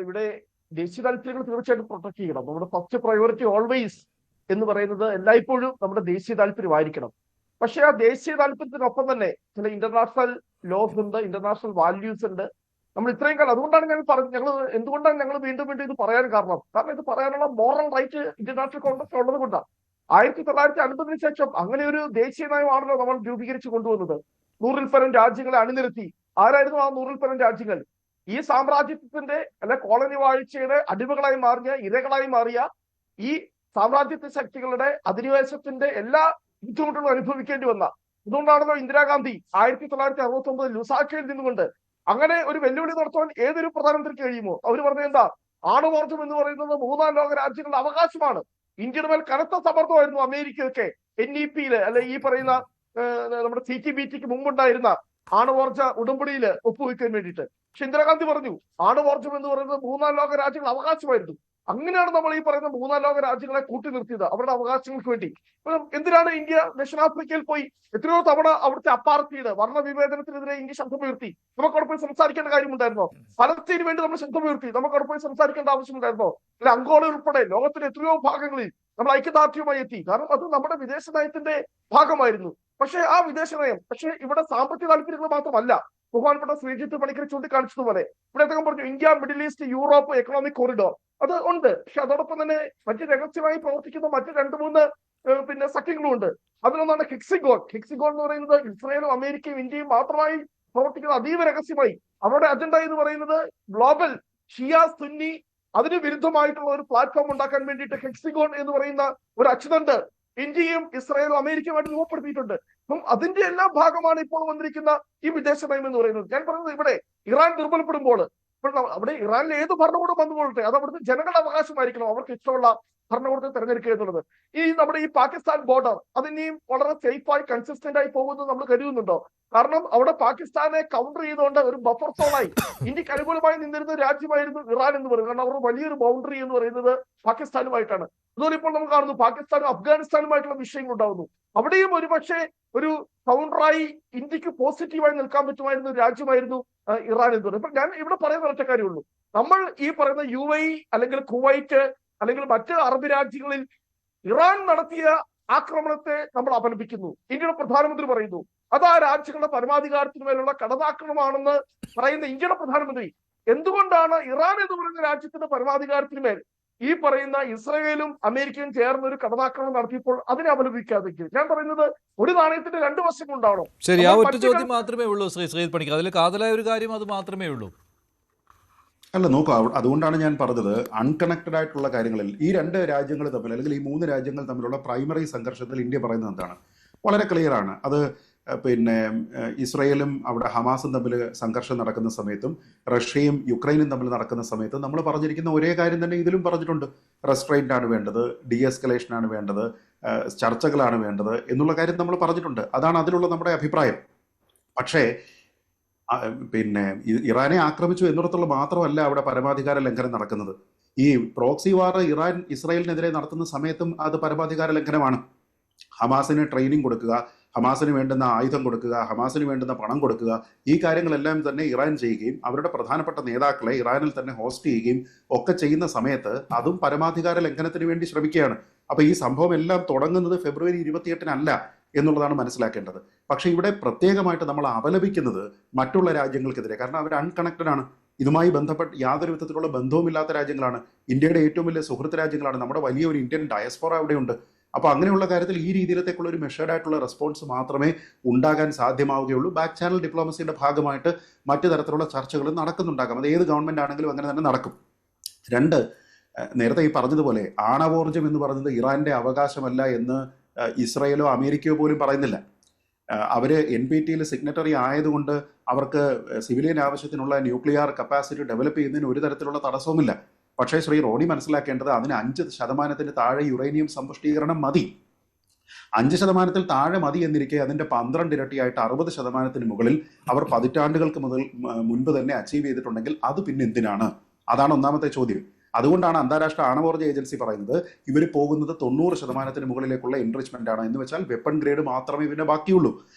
ഇവിടെ ദേശീയ താല്പര്യങ്ങൾ തീർച്ചയായിട്ടും പ്രൊട്ടക്ട് ചെയ്യണം. നമ്മുടെ ഫസ്റ്റ് പ്രയോറിറ്റി ഓൾവേസ് എന്ന് പറയുന്നത് എല്ലായ്പ്പോഴും നമ്മുടെ ദേശീയ താല്പര്യമായിരിക്കണം. പക്ഷെ ആ ദേശീയ താല്പര്യത്തിനൊപ്പം തന്നെ ചില ഇന്റർനാഷണൽ ലോസ് ഉണ്ട്, ഇന്റർനാഷണൽ വാല്യൂസ് ഉണ്ട്. നമ്മൾ ഇത്രയും കാലം, അതുകൊണ്ടാണ് എന്തുകൊണ്ടാണ് ഞങ്ങൾ വീണ്ടും ഇത് പറയാൻ കാരണം ഇത് പറയാനുള്ള മോറൽ റൈറ്റ് ഇന്റർനാഷണൽ കോൺഗ്രസ് ഉള്ളത് കൊണ്ടാണ്. 1950 ശേഷം അങ്ങനെ ഒരു ദേശീയ നയമാണല്ലോ നമ്മൾ രൂപീകരിച്ചു കൊണ്ടുവന്നത്. 100-ൽ പരം രാജ്യങ്ങളെ അണിനിരത്തി. ആരായിരുന്നു ആ 100-ൽ പരം രാജ്യങ്ങൾ? ഈ സാമ്രാജ്യത്വത്തിന്റെ കോളനി വാഴ്ചയുടെ അടിമകളായി മാറിയ, ഇരകളായി മാറിയ ഈ സാമ്രാജ്യത്വ ശക്തികളുടെ അധിനിവേശത്തിന്റെ എല്ലാ ബുദ്ധിമുട്ടുകളും അനുഭവിക്കേണ്ടി വന്ന. അതുകൊണ്ടാണല്ലോ ഇന്ദിരാഗാന്ധി 1969 ലുസാക്കയിൽ നിന്നുകൊണ്ട് അങ്ങനെ ഒരു വെല്ലുവിളി നടത്താൻ ഏതൊരു പ്രധാനമന്ത്രിക്ക് കഴിയുമോ? അവർ പറഞ്ഞത് എന്താ? ആണവോർജ്ജം എന്ന് പറയുന്നത് 3-ാം ലോക രാജ്യങ്ങളുടെ അവകാശമാണ്. ഇന്ത്യയുടെ മേൽ കനത്ത സമ്മർദ്ദമായിരുന്നു അമേരിക്കയൊക്കെ NEP-യില് ഈ പറയുന്ന നമ്മുടെ CTBTക്ക് മുമ്പുണ്ടായിരുന്ന ആണവോർജ്ജ ഉടമ്പടിയിൽ ഒപ്പുവെക്കാൻ വേണ്ടിയിട്ട്. പക്ഷെ ഇന്ദിരാഗാന്ധി പറഞ്ഞു ആണവോർജ്ജം എന്ന് പറയുന്നത് 3-ാം ലോക രാജ്യങ്ങളുടെ അവകാശമായിരുന്നു. അങ്ങനെയാണ് നമ്മൾ ഈ പറയുന്ന 3-ാം ലോക രാജ്യങ്ങളെ കൂട്ടി നിർത്തിയത് അവരുടെ അവകാശങ്ങൾക്ക് വേണ്ടി. എന്തിനാണ് ഇന്ത്യ ദക്ഷിണാഫ്രിക്കയിൽ പോയി എത്രയോ തവണ അവിടുത്തെ അപ്പാർത്തീഡ് വർണ്ണവിവേചനത്തിനെതിരെ ഇന്ത്യ ശബ്ദമുയർത്തി? നമുക്കവിടെ പോയി സംസാരിക്കേണ്ട കാര്യമുണ്ടായിരുന്നോ? ഫലസ്തീന് വേണ്ടി നമ്മൾ ശബ്ദമുയർത്തി, നമുക്കവിടെ പോയി സംസാരിക്കേണ്ട ആവശ്യമുണ്ടായിരുന്നോ? അല്ലെ, അങ്കോള ഉൾപ്പെടെ ലോകത്തിന്റെ എത്രയോ ഭാഗങ്ങളിൽ നമ്മൾ ഐക്യദാർഢ്യവുമായി എത്തി. കാരണം അത് നമ്മുടെ വിദേശ നയത്തിന്റെ ഭാഗമായിരുന്നു. പക്ഷെ ആ വിദേശ നയം ഇവിടെ സാമ്പത്തിക താല്പര്യങ്ങൾ മാത്രമല്ല. ബഹുമാനപ്പെട്ട ശ്രീജിത്ത് പണിക്കർ ചൂണ്ടിക്കാണിച്ചതുപോലെ ഇവിടെ അദ്ദേഹം പറഞ്ഞു India, middle east, Europe economic corridor അത് ഉണ്ട്. പക്ഷെ അതോടൊപ്പം തന്നെ മറ്റ് രഹസ്യമായി പ്രവർത്തിക്കുന്ന മറ്റ് 2-3 സഖ്യങ്ങളും ഉണ്ട്. അതിലൊന്നാണ് ഹെക്സിഗോൺ. ഹെക്സിഗോൺ എന്ന് പറയുന്നത് ഇസ്രയേലും അമേരിക്കയും ഇന്ത്യയും മാത്രമായി പ്രവർത്തിക്കുന്ന അതീവ രഹസ്യമായി. അവരുടെ അജണ്ട എന്ന് പറയുന്നത് ഗ്ലോബൽ ഷിയ സുന്നി അതിന് വിരുദ്ധമായിട്ടുള്ള ഒരു പ്ലാറ്റ്ഫോം ഉണ്ടാക്കാൻ വേണ്ടിയിട്ട് ഹെക്സിഗോൺ എന്ന് പറയുന്ന ഒരു അച്ചുതണ്ട് ഇന്ത്യയും ഇസ്രയേലും അമേരിക്കയുമായിട്ട് രൂപപ്പെടുത്തിയിട്ടുണ്ട്. അപ്പം അതിന്റെ എല്ലാ ഭാഗമാണ് ഇപ്പോൾ വന്നിരിക്കുന്ന ഈ വിദേശ നയം എന്ന് പറയുന്നത്. ഞാൻ പറയുന്നത് ഇവിടെ ഇറാൻ ദുർബലപ്പെടുമ്പോൾ അവിടെ ഇറാനിൽ ഏത് ഭരണകൂടം വന്നുകൊള്ളട്ടെ അത് അവിടുത്തെ ജനങ്ങളുടെ അവകാശമായിരിക്കണം അവർക്ക് ഇഷ്ടമുള്ള ഭരണകൂടത്തെ തെരഞ്ഞെടുക്കുക എന്നുള്ളത്. നമ്മുടെ ഈ പാകിസ്ഥാൻ ബോർഡർ അതിനെയും വളരെ സേഫായി കൺസിസ്റ്റന്റ് ആയി പോകുന്നത് നമ്മൾ കരുതുന്നുണ്ടോ? കാരണം അവിടെ പാകിസ്ഥാനെ കൗണ്ടർ ചെയ്തുകൊണ്ട് ഒരു ബഫർ സോണായി ഇന്ത്യക്ക് അനുകൂലമായി നിന്നിരുന്ന രാജ്യമായിരുന്നു ഇറാൻ എന്ന് പറയുന്നത്. കാരണം അവരുടെ വലിയൊരു ബൗണ്ടറി എന്ന് പറയുന്നത് പാകിസ്ഥാനുമായിട്ടാണ്. അതുപോലെ ഇപ്പോൾ നമ്മൾ കാണുന്നു പാകിസ്ഥാനും അഫ്ഗാനിസ്ഥാനുമായിട്ടുള്ള വിഷയങ്ങൾ ഉണ്ടാകുന്നു. അവിടെയും ഒരുപക്ഷെ ഒരു കൗണ്ടറായി ഇന്ത്യക്ക് പോസിറ്റീവായി നിൽക്കാൻ പറ്റുമായിരുന്ന ഒരു രാജ്യമായിരുന്നു ഇറാൻ എന്ന് പറയുന്നത്. അപ്പൊ ഞാൻ ഇവിടെ പറയുന്ന ഒറ്റ കാര്യമുള്ളൂ, നമ്മൾ ഈ പറയുന്ന UAE അല്ലെങ്കിൽ കുവൈറ്റ് അല്ലെങ്കിൽ മറ്റ് അറബ് രാജ്യങ്ങളിൽ ഇറാൻ നടത്തിയ ആക്രമണത്തെ നമ്മൾ അപലപിക്കുന്നു. ഇന്ത്യയുടെ പ്രധാനമന്ത്രി പറയുന്നു അത് ആ രാജ്യങ്ങളുടെ പരമാധികാരത്തിന് മേലുള്ള കടന്നാക്രമണമാണെന്ന് പറയുന്ന ഇന്ത്യയുടെ പ്രധാനമന്ത്രി എന്തുകൊണ്ടാണ് ഇറാൻ എന്ന് പറയുന്ന രാജ്യത്തിന്റെ പരമാധികാരത്തിന് മേൽ ഈ പറയുന്ന ഇസ്രയേലും അമേരിക്കയും ചേർന്ന് ഒരു കടന്നാക്രമണം നടത്തിയപ്പോൾ അതിനെ അപലപിക്കാതിരിക്കും? ഞാൻ പറയുന്നത് ഒരു നാണയത്തിന്റെ 2 വശങ്ങൾ ഉണ്ടാവണം. ശരി, ആ ഒറ്റ ചോദ്യം മാത്രമേ ഉള്ളൂ ശ്രീജിത്ത് പണിക്കർ. അതിൽ കാതലായ ഒരു കാര്യം അത് മാത്രമേ ഉള്ളൂ. അല്ല, നോക്കൂ, അതുകൊണ്ടാണ് ഞാൻ പറഞ്ഞത് അൺകണക്റ്റഡ് ആയിട്ടുള്ള കാര്യങ്ങളിൽ ഈ 2 രാജ്യങ്ങൾ തമ്മിൽ അല്ലെങ്കിൽ ഈ 3 രാജ്യങ്ങൾ തമ്മിലുള്ള പ്രൈമറി സംഘർഷത്തിൽ ഇന്ത്യ പറയുന്നത് എന്താണ് വളരെ ക്ലിയർ ആണ്. അത് ഇസ്രയേലും അവിടെ ഹമാസും തമ്മിൽ സംഘർഷം നടക്കുന്ന സമയത്തും റഷ്യയും യുക്രൈനും തമ്മിൽ നടക്കുന്ന സമയത്തും നമ്മൾ പറഞ്ഞിരിക്കുന്ന ഒരേ കാര്യം തന്നെ ഇതിലും പറഞ്ഞിട്ടുണ്ട്. റെസ്ട്രെയിൻ്റ് ആണ് വേണ്ടത്, ഡീഎസ്കലേഷനാണ് വേണ്ടത്, ചർച്ചകളാണ് വേണ്ടത് എന്നുള്ള കാര്യം നമ്മൾ പറഞ്ഞിട്ടുണ്ട്. അതാണ് അതിലുള്ള നമ്മുടെ അഭിപ്രായം. പക്ഷേ ഇറാനെ ആക്രമിച്ചു എന്നിടത്തുള്ള മാത്രമല്ല അവിടെ പരമാധികാര ലംഘനം നടക്കുന്നത്. ഈ പ്രോക്സി വാർ ഇറാൻ ഇസ്രായേലിനെതിരെ നടത്തുന്ന സമയത്തും അത് പരമാധികാര ലംഘനമാണ്. ഹമാസിന് ട്രെയിനിങ് കൊടുക്കുക, ഹമാസിന് വേണ്ടുന്ന ആയുധം കൊടുക്കുക, ഹമാസിന് വേണ്ടുന്ന പണം കൊടുക്കുക, ഈ കാര്യങ്ങളെല്ലാം തന്നെ ഇറാൻ ചെയ്യുകയും അവരുടെ പ്രധാനപ്പെട്ട നേതാക്കളെ ഇറാനിൽ തന്നെ ഹോസ്റ്റ് ചെയ്യുകയും ഒക്കെ ചെയ്യുന്ന സമയത്ത് അതും പരമാധികാര ലംഘനത്തിന് വേണ്ടി ശ്രമിക്കുകയാണ്. അപ്പൊ ഈ സംഭവം എല്ലാം തുടങ്ങുന്നത് ഫെബ്രുവരി 28-നല്ല എന്നുള്ളതാണ് മനസ്സിലാക്കേണ്ടത്. പക്ഷേ ഇവിടെ പ്രത്യേകമായിട്ട് നമ്മൾ അപലപിക്കുന്നത് മറ്റുള്ള രാജ്യങ്ങൾക്കെതിരെ, കാരണം അവർ അൺകണക്റ്റഡ് ആണ്. ഇതുമായി ബന്ധപ്പെട്ട് യാതൊരു വിധത്തിലുള്ള ബന്ധവുമില്ലാത്ത രാജ്യങ്ങളാണ്. ഇന്ത്യയുടെ ഏറ്റവും വലിയ സുഹൃത്ത് രാജ്യങ്ങളാണ്. നമ്മുടെ വലിയൊരു ഇന്ത്യൻ ഡയസ്പോറ അവിടെയുണ്ട്. അപ്പോൾ അങ്ങനെയുള്ള കാര്യത്തിൽ ഈ രീതിയിലത്തേക്കുള്ള ഒരു മെഷേർഡ് ആയിട്ടുള്ള റെസ്പോൺസ് മാത്രമേ ഉണ്ടാകാൻ സാധ്യമാവുകയുള്ളൂ. ബാക്ക് ചാനൽ ഡിപ്ലോമസിയുടെ ഭാഗമായിട്ട് മറ്റു തരത്തിലുള്ള ചർച്ചകൾ നടക്കുന്നുണ്ടാകാം. അത് ഏത് ഗവൺമെന്റ് ആണെങ്കിലും അങ്ങനെ തന്നെ നടക്കും. രണ്ട്, നേരത്തെ ഈ പറഞ്ഞതുപോലെ ആണവോർജ്ജം എന്ന് പറയുന്നത് ഇറാന്റെ അവകാശമല്ല എന്ന് ഇസ്രയേലോ അമേരിക്കയോ പോലും പറയുന്നില്ല. അവര് NPT-യിൽ സിഗ്നറ്ററി ആയതുകൊണ്ട് അവർക്ക് സിവിലിയൻ ആവശ്യത്തിനുള്ള ന്യൂക്ലിയർ കപ്പാസിറ്റി ഡെവലപ്പ് ചെയ്യുന്നതിന് ഒരു തരത്തിലുള്ള തടസ്സവുമില്ല. പക്ഷേ ശ്രീ റോണി മനസ്സിലാക്കേണ്ടത് അതിന് 5% താഴെ യുറേനിയം സമ്പുഷ്ടീകരണം മതി. 5% താഴെ മതി എന്നിരിക്കെ അതിന്റെ 12 ഇരട്ടിയായിട്ട് 60% മുകളിൽ അവർ പതിറ്റാണ്ടുകൾക്ക് മുൻപ് തന്നെ അച്ചീവ് ചെയ്തിട്ടുണ്ടെങ്കിൽ അത് പിന്നെ എന്തിനാണ്? അതാണ് ഒന്നാമത്തെ ചോദ്യം. അതുകൊണ്ടാണ് അന്താരാഷ്ട്ര ആണവോർജ്ജ ഏജൻസി പറയുന്നത് ഇവർ പോകുന്നത് 90% മുകളിലേക്കുള്ള എൻറിച്ച്മെന്റ് ആണ്. എന്ന് വെച്ചാൽ വെപ്പൺ ഗ്രേഡ് മാത്രമേ പിന്നെ ബാക്കിയുള്ളൂ.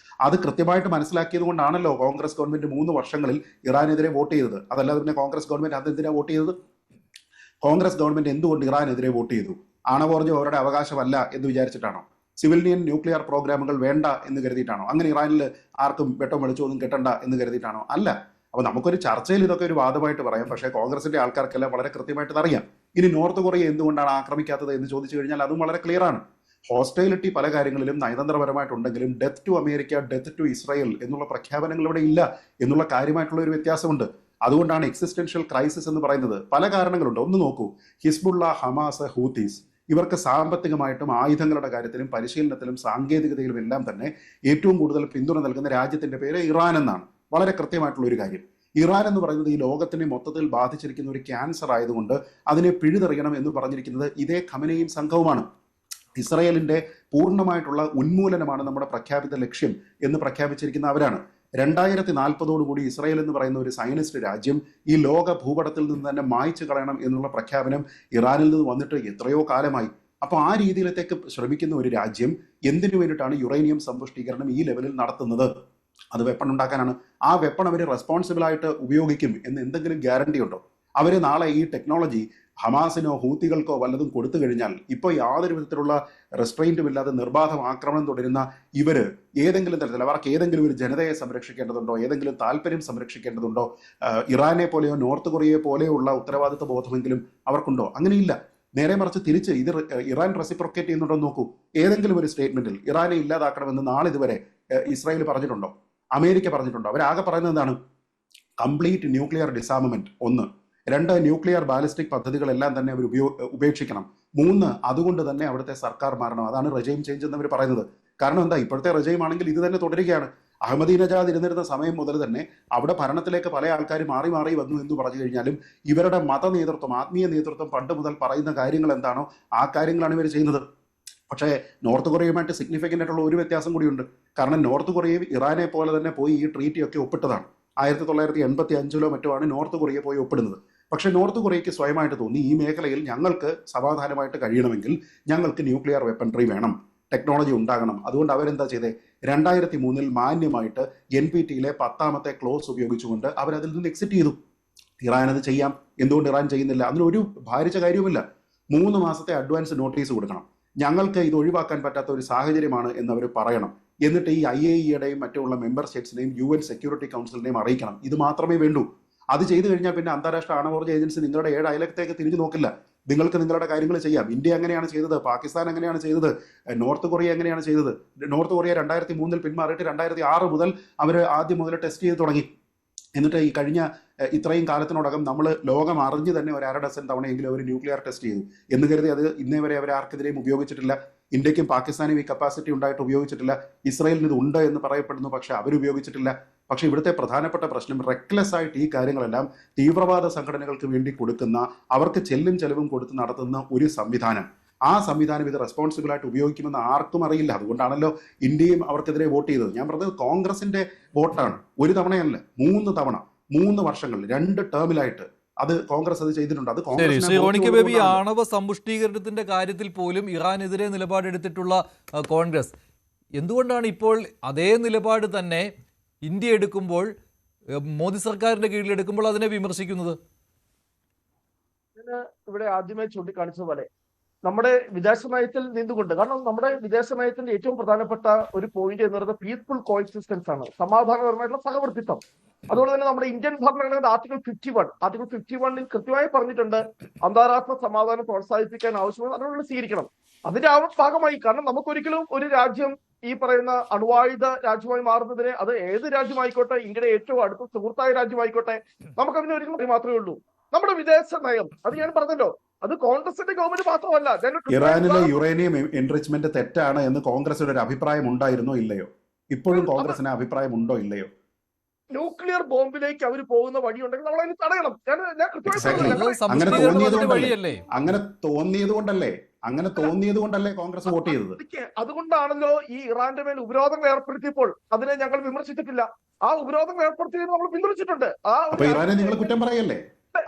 അത് കൃത്യമായിട്ട് മനസ്സിലാക്കിയത് കൊണ്ടാണല്ലോ കോൺഗ്രസ് ഗവൺമെന്റ് 3 വർഷങ്ങളിൽ ഇറാനെതിരെ വോട്ട് ചെയ്തത്. അതല്ലാതെ പിന്നെ കോൺഗ്രസ് ഗവൺമെന്റ് അതെന്തിനാണ് വോട്ട് ചെയ്തത്? കോൺഗ്രസ് ഗവൺമെന്റ് എന്തുകൊണ്ട് ഇറാനെതിരെ വോട്ട് ചെയ്തു? ആണവോർജ്ജം അവരുടെ അവകാശമല്ല എന്ന് വിചാരിച്ചിട്ടാണോ? സിവിലിയൻ ന്യൂക്ലിയർ പ്രോഗ്രാമുകൾ വേണ്ട എന്ന് കരുതിയിട്ടാണോ? അങ്ങനെ ഇറാനിൽ ആർക്കും വെട്ടം വെളിച്ചൊന്നും കിട്ടണ്ട എന്ന് കരുതിയിട്ടാണോ? അല്ല. അപ്പോൾ നമുക്കൊരു ചർച്ചയിൽ ഇതൊക്കെ ഒരു വാദമായിട്ട് പറയാം. പക്ഷേ കോൺഗ്രസിന്റെ ആൾക്കാർക്കെല്ലാം വളരെ കൃത്യമായിട്ട് അറിയാം. ഇനി നോർത്ത് കൊറിയ എന്തുകൊണ്ടാണ് ആക്രമിക്കാത്തത് എന്ന് ചോദിച്ചു കഴിഞ്ഞാൽ അതും വളരെ ക്ലിയർ ആണ്. ഹോസ്റ്റൈലിറ്റി പല കാര്യങ്ങളിലും നയതന്ത്രപരമായിട്ടുണ്ടെങ്കിലും death to America, death to Israel എന്നുള്ള പ്രഖ്യാപനങ്ങൾ ഇവിടെ ഇല്ല എന്നുള്ള കാര്യമായിട്ടുള്ള ഒരു വ്യത്യാസമുണ്ട്. അതുകൊണ്ടാണ് എക്സിസ്റ്റൻഷ്യൽ ക്രൈസിസ് എന്ന് പറയുന്നത്. പല കാരണങ്ങളുണ്ട്. ഒന്ന് നോക്കൂ, ഹിസ്ബുള്ള, ഹമാസ്, ഹൂത്തീസ് ഇവർക്ക് സാമ്പത്തികമായിട്ടും ആയുധങ്ങളുടെ കാര്യത്തിലും പരിശീലനത്തിലും സാങ്കേതികതയിലും എല്ലാം തന്നെ ഏറ്റവും കൂടുതൽ പിന്തുണ നൽകുന്ന രാജ്യത്തിന്റെ പേര് ഇറാൻ എന്നാണ്. വളരെ കൃത്യമായിട്ടുള്ള ഒരു കാര്യം. ഇറാൻ എന്ന് പറയുന്നത് ഈ ലോകത്തിനെ മൊത്തത്തിൽ ബാധിച്ചിരിക്കുന്ന ഒരു ക്യാൻസർ ആയതുകൊണ്ട് അതിനെ പിഴുതെറിയണം എന്ന് പറഞ്ഞിരിക്കുന്നത് ഇതേ ഖമനയും സംഘവുമാണ്. ഇസ്രായേലിന്റെ പൂർണ്ണമായിട്ടുള്ള ഉന്മൂലനമാണ് നമ്മുടെ പ്രഖ്യാപിത ലക്ഷ്യം എന്ന് പ്രഖ്യാപിച്ചിരിക്കുന്ന അവരാണ്. 2040 ഇസ്രായേൽ എന്ന് പറയുന്ന ഒരു സയനിസ്റ്റ് രാജ്യം ഈ ലോക ഭൂപടത്തിൽ നിന്ന് തന്നെ മായ്ച്ചു കളയണം എന്നുള്ള പ്രഖ്യാപനം ഇറാനിൽ നിന്ന് വന്നിട്ട് എത്രയോ കാലമായി. അപ്പോൾ ആ രീതിയിലത്തേക്ക് ശ്രമിക്കുന്ന ഒരു രാജ്യം എന്തിനു വേണ്ടിയിട്ടാണ് യുറേനിയം സമ്പുഷ്ടീകരണം ഈ ലെവലിൽ നടത്തുന്നത്? അത് വെപ്പൺ ഉണ്ടാക്കാനാണ്. ആ വെപ്പൺ അവർ റെസ്പോൺസിബിൾ ആയിട്ട് ഉപയോഗിക്കും എന്ന് എന്തെങ്കിലും ഗ്യാരണ്ടി ഉണ്ടോ? അവർ നാളെ ഈ ടെക്നോളജി ഹമാസിനോ ഹൂത്തികൾക്കോ വല്ലതും കൊടുത്തു കഴിഞ്ഞാൽ ഇപ്പോൾ യാതൊരു വിധത്തിലുള്ള റെസ്ട്രെയിൻറ്റും ഇല്ലാതെ നിർബാധം ആക്രമണം തുടരുന്ന ഇവർ ഏതെങ്കിലും തരത്തിൽ അവർക്ക് ഏതെങ്കിലും ഒരു ജനതയെ സംരക്ഷിക്കേണ്ടതുണ്ടോ? ഏതെങ്കിലും താല്പര്യം സംരക്ഷിക്കേണ്ടതുണ്ടോ? ഇറാനെ പോലെയോ നോർത്ത് കൊറിയയെ പോലെയോ ഉള്ള ഉത്തരവാദിത്വ ബോധമെങ്കിലും അവർക്കുണ്ടോ? അങ്ങനെയില്ല. നേരെ മറിച്ച് തിരിച്ച് ഇത് ഇറാൻ റെസിപ്രോക്കേറ്റ് ചെയ്യുന്നുണ്ടോ നോക്കൂ. ഏതെങ്കിലും ഒരു സ്റ്റേറ്റ്മെന്റിൽ ഇറാനെ ഇല്ലാതാക്കണമെന്ന് നാളിതുവരെ ഇസ്രായേൽ പറഞ്ഞിട്ടുണ്ടോ? അമേരിക്ക പറഞ്ഞിട്ടുണ്ടോ? അവരാകെ പറയുന്നത് എന്താണ്? Complete nuclear disarmament. 1. 2, nuclear ballistic പദ്ധതികളെല്ലാം തന്നെ അവർ ഉപേക്ഷിക്കണം. 3, അതുകൊണ്ട് തന്നെ അവിടുത്തെ സർക്കാർ മാറണം. അതാണ് റെജൈം ചേഞ്ച് എന്ന് അവർ പറയുന്നത്. കാരണം എന്താ? ഇപ്പോഴത്തെ റെജൈം ആണെങ്കിൽ ഇത് തന്നെ തുടരുകയാണ്. അഹമ്മദീനജാദ് ഇരുന്നിരുന്ന സമയം മുതൽ തന്നെ അവിടെ ഭരണത്തിലേക്ക് പല ആൾക്കാർ മാറി മാറി വന്നു എന്ന് പറഞ്ഞു കഴിഞ്ഞാലും ഇവരുടെ മത നേതൃത്വം, ആത്മീയ നേതൃത്വം പണ്ട് മുതൽ പറയുന്ന കാര്യങ്ങൾ എന്താണോ ആ കാര്യങ്ങളാണ് ഇവർ ചെയ്യുന്നത്. പക്ഷേ നോർത്ത് കൊറിയയുമായിട്ട് സിഗ്നിഫിക്കൻ്റ് ആയിട്ടുള്ള ഒരു വ്യത്യാസം കൂടിയുണ്ട്. കാരണം നോർത്ത് കൊറിയയും ഇറാനെ പോലെ തന്നെ പോയി ഈ ട്രീറ്റി ഒക്കെ ഒപ്പിട്ടതാണ്. 1985-ലോ മറ്റോ ആണ് നോർത്ത് കൊറിയ പോയി ഒപ്പിടുന്നത്. പക്ഷേ നോർത്ത് കൊറിയയ്ക്ക് സ്വയമായിട്ട് തോന്നി ഈ മേഖലയിൽ ഞങ്ങൾക്ക് സമാധാനമായിട്ട് കഴിയണമെങ്കിൽ ഞങ്ങൾക്ക് ന്യൂക്ലിയർ വെപ്പൺട്രി വേണം, ടെക്നോളജി ഉണ്ടാകണം. അതുകൊണ്ട് അവരെന്താ ചെയ്തേ? 2003-ൽ മാന്യമായിട്ട് NPT-യിലെ 10ാമത്തെ ക്ലോസ് ഉപയോഗിച്ചുകൊണ്ട് അവരതിൽ നിന്ന് എക്സിറ്റ് ചെയ്തു. ഇറാൻ അത് ചെയ്യാം. എന്തുകൊണ്ട് ഇറാൻ ചെയ്യുന്നില്ല? അതിനൊരു ഭാരിച്ച കാര്യവുമില്ല. 3 മാസത്തെ അഡ്വാൻസ് നോട്ടീസ് കൊടുക്കണം. ഞങ്ങൾക്ക് ഇത് ഒഴിവാക്കാൻ പറ്റാത്ത ഒരു സാഹചര്യമാണ് എന്ന് അവർ പറയണം. എന്നിട്ട് ഈ IAEA-യുടെയും മറ്റുള്ള മെമ്പർ സ്റ്റേറ്റ്സിനെയും UN സെക്യൂരിറ്റി കൗൺസിലിനെയും അറിയിക്കണം. ഇത് മാത്രമേ വേണ്ടൂ. അത് ചെയ്തു കഴിഞ്ഞാൽ പിന്നെ അന്താരാഷ്ട്ര ആണവോർജ്ജ ഏജൻസി നിങ്ങളുടെ 7 അയലത്തേക്ക് തിരിഞ്ഞു നോക്കില്ല. നിങ്ങൾക്ക് നിങ്ങളുടെ കാര്യങ്ങൾ ചെയ്യാം. ഇന്ത്യ എങ്ങനെയാണ് ചെയ്തത്? പാകിസ്ഥാൻ എങ്ങനെയാണ് ചെയ്തത്? നോർത്ത് കൊറിയ എങ്ങനെയാണ് ചെയ്തത്? നോർത്ത് കൊറിയ 2003-ൽ പിന്മാറിയിട്ട് 2006 മുതൽ അവർ ആദ്യം മുതൽ ടെസ്റ്റ് ചെയ്ത് തുടങ്ങി. എന്നിട്ട് ഈ കഴിഞ്ഞ ഇത്രയും കാലത്തിനോടകം നമ്മൾ ലോകം അറിഞ്ഞ് തന്നെ ഒരു 1/2 ഡസൻ തവണയെങ്കിലും അവർ ന്യൂക്ലിയർ ടെസ്റ്റ് ചെയ്തു എന്ന് കരുതി അത് ഇന്നേ വരെ അവർ ആർക്കെതിരെയും ഉപയോഗിച്ചിട്ടില്ല. ഇന്ത്യക്കും പാകിസ്ഥാനും ഈ കപ്പാസിറ്റി ഉണ്ടായിട്ട് ഉപയോഗിച്ചിട്ടില്ല. ഇസ്രായേലിന് ഇത് ഉണ്ട് എന്ന് പറയപ്പെടുന്നു, പക്ഷെ അവരുപയോഗിച്ചിട്ടില്ല. പക്ഷെ ഇവിടുത്തെ പ്രധാനപ്പെട്ട പ്രശ്നം റെക്ലെസ് ആയിട്ട് ഈ കാര്യങ്ങളെല്ലാം തീവ്രവാദ സംഘടനകൾക്ക് വേണ്ടി കൊടുക്കുന്ന, അവർക്ക് ചെല്ലും ചെലവും കൊടുത്ത് നടത്തുന്ന ഒരു സംവിധാനം, ആ സംവിധാനം ഇത് റെസ്പോൺസിബിൾ ആയിട്ട് ഉപയോഗിക്കുമെന്ന് ആർക്കും അറിയില്ല. അതുകൊണ്ടാണല്ലോ ഇന്ത്യയും അവർക്കെതിരെ വോട്ട് ചെയ്തത്. ഞാൻ പറഞ്ഞത് കോൺഗ്രസിന്റെ വോട്ടാണ്. ഒരു തവണയല്ല, 3 തവണ, 3 വർഷങ്ങൾ, 2 ടേമിലായിട്ട് അത് കോൺഗ്രസ് അത് ചെയ്തിട്ടുണ്ട്. അത് ശ്രീ റോണി കെ ബേബി, ആണവ സമ്പുഷ്ടീകരണത്തിന്റെ കാര്യത്തിൽ പോലും ഇറാനെതിരെ നിലപാടെടുത്തിട്ടുള്ള കോൺഗ്രസ് എന്തുകൊണ്ടാണ് ഇപ്പോൾ അതേ നിലപാട് തന്നെ ഇന്ത്യ എടുക്കുമ്പോൾ, മോദി സർക്കാരിന്റെ കീഴിൽ എടുക്കുമ്പോൾ അതിനെ വിമർശിക്കുന്നത്? ഇവിടെ ആദ്യമായി ചൂണ്ടിക്കാണിച്ചതുപോലെ നമ്മുടെ വിദേശ നയത്തിൽ നിന്നുകൊണ്ട്, കാരണം നമ്മുടെ വിദേശ നയത്തിന്റെ ഏറ്റവും പ്രധാനപ്പെട്ട ഒരു പോയിന്റ് എന്ന് പറയുന്നത് പീസ്ഫുൾ കോഎക്സിസ്റ്റൻസ് ആണ്, സമാധാനപരമായിട്ടുള്ള സഹവർത്തിത്വം. അതുകൊണ്ട് തന്നെ നമ്മുടെ ഇന്ത്യൻ ഭരണഘടനയുടെ ആർട്ടിക്കിൾ 51 കൃത്യമായി പറഞ്ഞിട്ടുണ്ട് അന്താരാഷ്ട്ര സമാധാനം പ്രോത്സാഹിപ്പിക്കാൻ ആവശ്യമായ നടപടികൾ സ്വീകരിക്കണം. അതിന്റെ ഭാഗമായി, കാരണം നമുക്കൊരിക്കലും ഒരു രാജ്യം ഈ പറയുന്ന അണ്വായുധ രാജ്യമായി മാറുന്നതിന്, അത് ഏത് രാജ്യമായിക്കോട്ടെ, ഇന്ത്യയുടെ ഏറ്റവും അടുത്ത സുഹൃത്തായ രാജ്യമായിക്കോട്ടെ, നമുക്കതിന് ഒരിക്കലും മാത്രമേ ഉള്ളൂ. നമ്മുടെ വിദേശ നയം, അത് ഞാൻ പറഞ്ഞല്ലോ, അത് കോൺഗ്രസിന്റെ ഗവൺമെന്റ് മാത്രമല്ല. ഇറാനിലെ യുറേനിയം എൻറിച്ച്മെന്റ് തെറ്റാണ് എന്ന് കോൺഗ്രസിന്റെ ഒരു അഭിപ്രായം ഉണ്ടായിരുന്നോ ഇല്ലയോ? ഇപ്പോഴും കോൺഗ്രസിന് അഭിപ്രായം ഉണ്ടോ ഇല്ലയോ? ന്യൂക്ലിയർ ബോംബിലേക്ക് അവർ പോകുന്ന വഴിയുണ്ടെങ്കിൽ നമ്മൾ അതിന് തടയണം. അങ്ങനെ തോന്നിയത് കൊണ്ടല്ലേ കോൺഗ്രസ് വോട്ട് ചെയ്തത്? അതുകൊണ്ടാണല്ലോ ഈ ഇറാന്റെ മേൽ ഉപരോധങ്ങൾ ഏർപ്പെടുത്തിയപ്പോൾ അതിനെ ഞങ്ങൾ വിമർശിച്ചിട്ടില്ല. ആ ഉപരോധങ്ങൾ ഏർപ്പെടുത്തിയത് നമ്മൾ പിന്തുണച്ചിട്ടുണ്ട്. അപ്പൊ ഇറാനെ നിങ്ങൾ കുറ്റം പറയല്ലേ?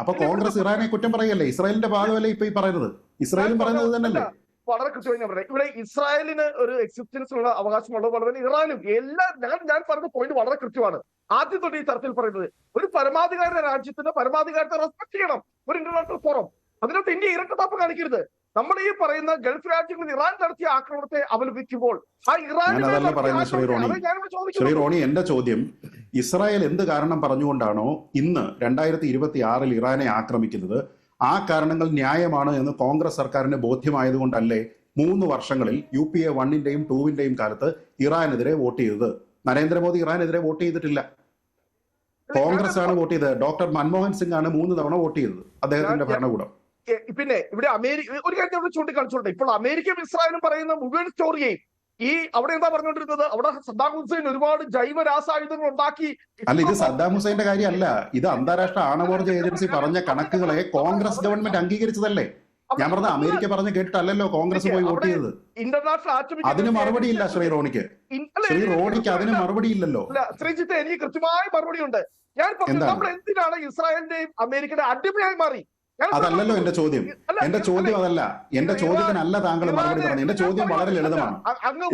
അപ്പൊ കോൺഗ്രസ് ഇറാനെ കുറ്റം പറയല്ലേ? ഇസ്രായേലിന്റെ ഭാഗമല്ലേ ഇപ്പൊ ഈ പറയുന്നത്? ഇസ്രായേലും പറയുന്നത് തന്നെയല്ലേ? വളരെ കൃത്യമായി ഞാൻ പറയാം. ഇവിടെ ഇസ്രായേലിന് ഒരു എക്സിസ്റ്റൻസിനുള്ള അവകാശമുള്ളത് പോലെ തന്നെ ഇറാനും ഞാൻ പറഞ്ഞ പോയിന്റ് വളരെ കൃത്യമാണ്. ആദ്യം തൊട്ട് ഈ തരത്തിൽ പറയുന്നത് ഒരു പരമാധികാര രാജ്യത്തിന്റെ പരമാധികാരത്തെ റെസ്പെക്ട് ചെയ്യണം ഒരു ഇന്റർനാഷണൽ ഫോറം. അതിനകത്ത് ഇന്ത്യ ഇരട്ടത്താപ്പ് കാണിക്കരുത്. നമ്മൾ ഈ പറയുന്ന ഗൾഫ് രാജ്യങ്ങളിൽ ഇറാൻ നടത്തിയ ആക്രമണത്തെ അപലപിക്കുമ്പോൾ ആ ശ്രീ റോണി, എന്റെ ചോദ്യം, ഇസ്രായേൽ എന്ത് കാരണം പറഞ്ഞുകൊണ്ടാണോ ഇന്ന് 2026 ഇറാനെ ആക്രമിക്കുന്നത്, ആ കാരണങ്ങൾ ന്യായമാണ് എന്ന് കോൺഗ്രസ് സർക്കാരിന് ബോധ്യമായതുകൊണ്ടല്ലേ 3 വർഷങ്ങളിൽ UPA 1-ന്റെയും 2-ന്റെയും കാലത്ത് ഇറാനെതിരെ വോട്ട് ചെയ്തത്? നരേന്ദ്രമോദി ഇറാനെതിരെ വോട്ട് ചെയ്തിട്ടില്ല, കോൺഗ്രസ് ആണ് വോട്ട് ചെയ്തത്. ഡോക്ടർ മൻമോഹൻ സിംഗ് ആണ് 3 തവണ വോട്ട് ചെയ്തത്, അദ്ദേഹത്തിന്റെ ഭരണകൂടം. പിന്നെ ഇവിടെ ഒരു കാര്യം അവിടെ ചൂണ്ടിക്കാണിച്ചോട്ടെ. ഇപ്പോൾ അമേരിക്കയും ഇസ്രായേലും പറയുന്ന മുഴുവൻ സ്റ്റോറിയെയും അവിടെ എന്താ പറഞ്ഞുകൊണ്ടിരുന്നത്? അവിടെ സദ്ദാം ഹുസൈൻ ഒരുപാട് ജൈവ രാസായുധങ്ങൾ ഉണ്ടാക്കി. അല്ല, ഇത് സദ്ദാം ഹുസൈന്റെ കാര്യമല്ല, ഇത് അന്താരാഷ്ട്ര ആണവോർജ ഏജൻസി പറഞ്ഞ കണക്കുകളെ കോൺഗ്രസ് ഗവൺമെന്റ് അംഗീകരിച്ചതല്ലേ? ഞാൻ പറഞ്ഞ അമേരിക്ക പറഞ്ഞ് കേട്ടിട്ടല്ലോ കോൺഗ്രസ് പോയി വോട്ട് ചെയ്തത്. അതിന് മറുപടി ഇല്ല ശ്രീ റോണിക്ക്. ശ്രീ റോണിക്ക് അതിന് മറുപടി ഇല്ലല്ലോ. ശ്രീജിത്ത്, എനിക്ക് കൃത്യമായ മറുപടി ഉണ്ട്. ഞാൻ നമ്മൾ എന്തിനാണ് ഇസ്രായേലിന്റെയും അമേരിക്കയുടെ അടിമയായി മാറി? അതല്ലല്ലോ എന്റെ ചോദ്യം. എന്റെ ചോദ്യം അതല്ല. എന്റെ ചോദ്യത്തിനല്ല താങ്കൾ മറുപടി പറഞ്ഞു. എന്റെ ചോദ്യം വളരെ ലളിതമാണ്.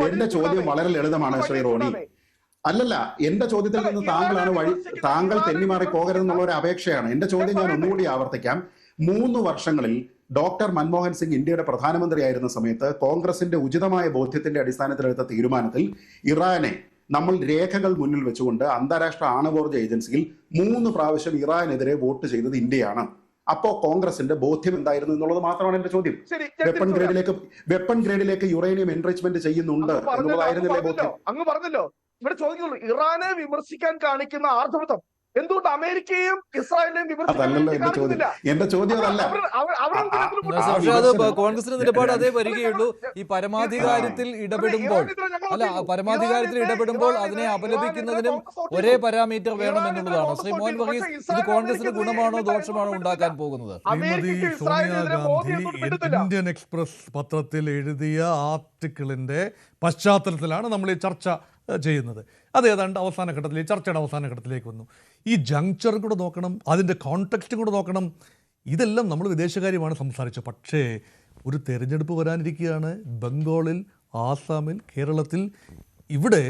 എന്റെ ചോദ്യം വളരെ ലളിതമാണ് ശ്രീ റോണി. അല്ലല്ല, എന്റെ ചോദ്യത്തിൽ നിന്ന് താങ്കൾ തെന്നിമാറി പോകരുതെന്നുള്ള ഒരു അപേക്ഷയാണ്. എന്റെ ചോദ്യം ഞാൻ ഒന്നുകൂടി ആവർത്തിക്കാം. 3 വർഷങ്ങളിൽ ഡോക്ടർ മൻമോഹൻ സിംഗ് ഇന്ത്യയുടെ പ്രധാനമന്ത്രിയായിരുന്ന സമയത്ത് കോൺഗ്രസിന്റെ ഉചിതമായ ബോധ്യത്തിന്റെ അടിസ്ഥാനത്തിലെടുത്ത തീരുമാനത്തിൽ ഇറാനെ നമ്മൾ രേഖകൾ മുന്നിൽ വെച്ചുകൊണ്ട് അന്താരാഷ്ട്ര ആണവോർജ ഏജൻസിയിൽ 3 പ്രാവശ്യം ഇറാനെതിരെ വോട്ട് ചെയ്തത് ഇന്ത്യയാണ്. അപ്പോ കോൺഗ്രസിന്റെ ബോധ്യം എന്തായിരുന്നു എന്നുള്ളത് മാത്രമാണ് എന്റെ ചോദ്യം. വെപ്പൺ ഗ്രേഡിലേക്ക് യുറേനിയം എൻറിച്ച്മെന്റ് ചെയ്യുന്നുണ്ട് എന്നുള്ളതായിരുന്നില്ലേ ബോധ്യം? അങ്ങ് പറഞ്ഞല്ലോ. ഇവിടെ ചോദിക്കുള്ളൂ, ഇറാനെ വിമർശിക്കാൻ കാണിക്കുന്ന ആർജവത്വം എന്തുകൊണ്ട് അമേരിക്കയും ഇസ്രായേലിനെയും വിമർശിക്കുന്നില്ല? എന്റെ ചോദ്യം അതല്ല. അത് കോൺഗ്രസിന്റെ നിലപാട് അതേ വരികയുള്ളൂ. ഈ പരമാധികാരത്തിൽ ഇടപെടുമ്പോൾ അതിനെ അപലപിക്കുന്നതിനും ഒരേ പാരാമീറ്റർ വേണം എന്നുള്ളതാണ്. ശ്രീ മോഹൻ വർഗീസ്, ഇത് കോൺഗ്രസിന് ഗുണമാണോ ദോഷമാണോ ഉണ്ടാക്കാൻ പോകുന്നത്? സോണിയാഗാന്ധി ഇന്ത്യൻ എക്സ്പ്രസ് പത്രത്തിൽ എഴുതിയ ആർട്ടിക്കിളിന്റെ പശ്ചാത്തലത്തിലാണ് നമ്മൾ ഈ ചർച്ച ചെയ്യുന്നത്. അത് ഏതാണ്ട് അവസാന ഘട്ടത്തിൽ, ഈ ചർച്ചയുടെ അവസാന ഘട്ടത്തിലേക്ക് വന്നു. ഈ ജങ്ചർ കൂടെ നോക്കണം, അതിൻ്റെ കോണ്ടെക്സ്റ്റ് കൂടെ നോക്കണം. ഇതെല്ലാം നമ്മൾ വിദേശകാര്യമാണ് സംസാരിച്ചത്. പക്ഷേ ഒരു തെരഞ്ഞെടുപ്പ് വരാനിരിക്കുകയാണ്. ബംഗാളിൽ, ആസാമിൽ, കേരളത്തിൽ. ഇവിടെ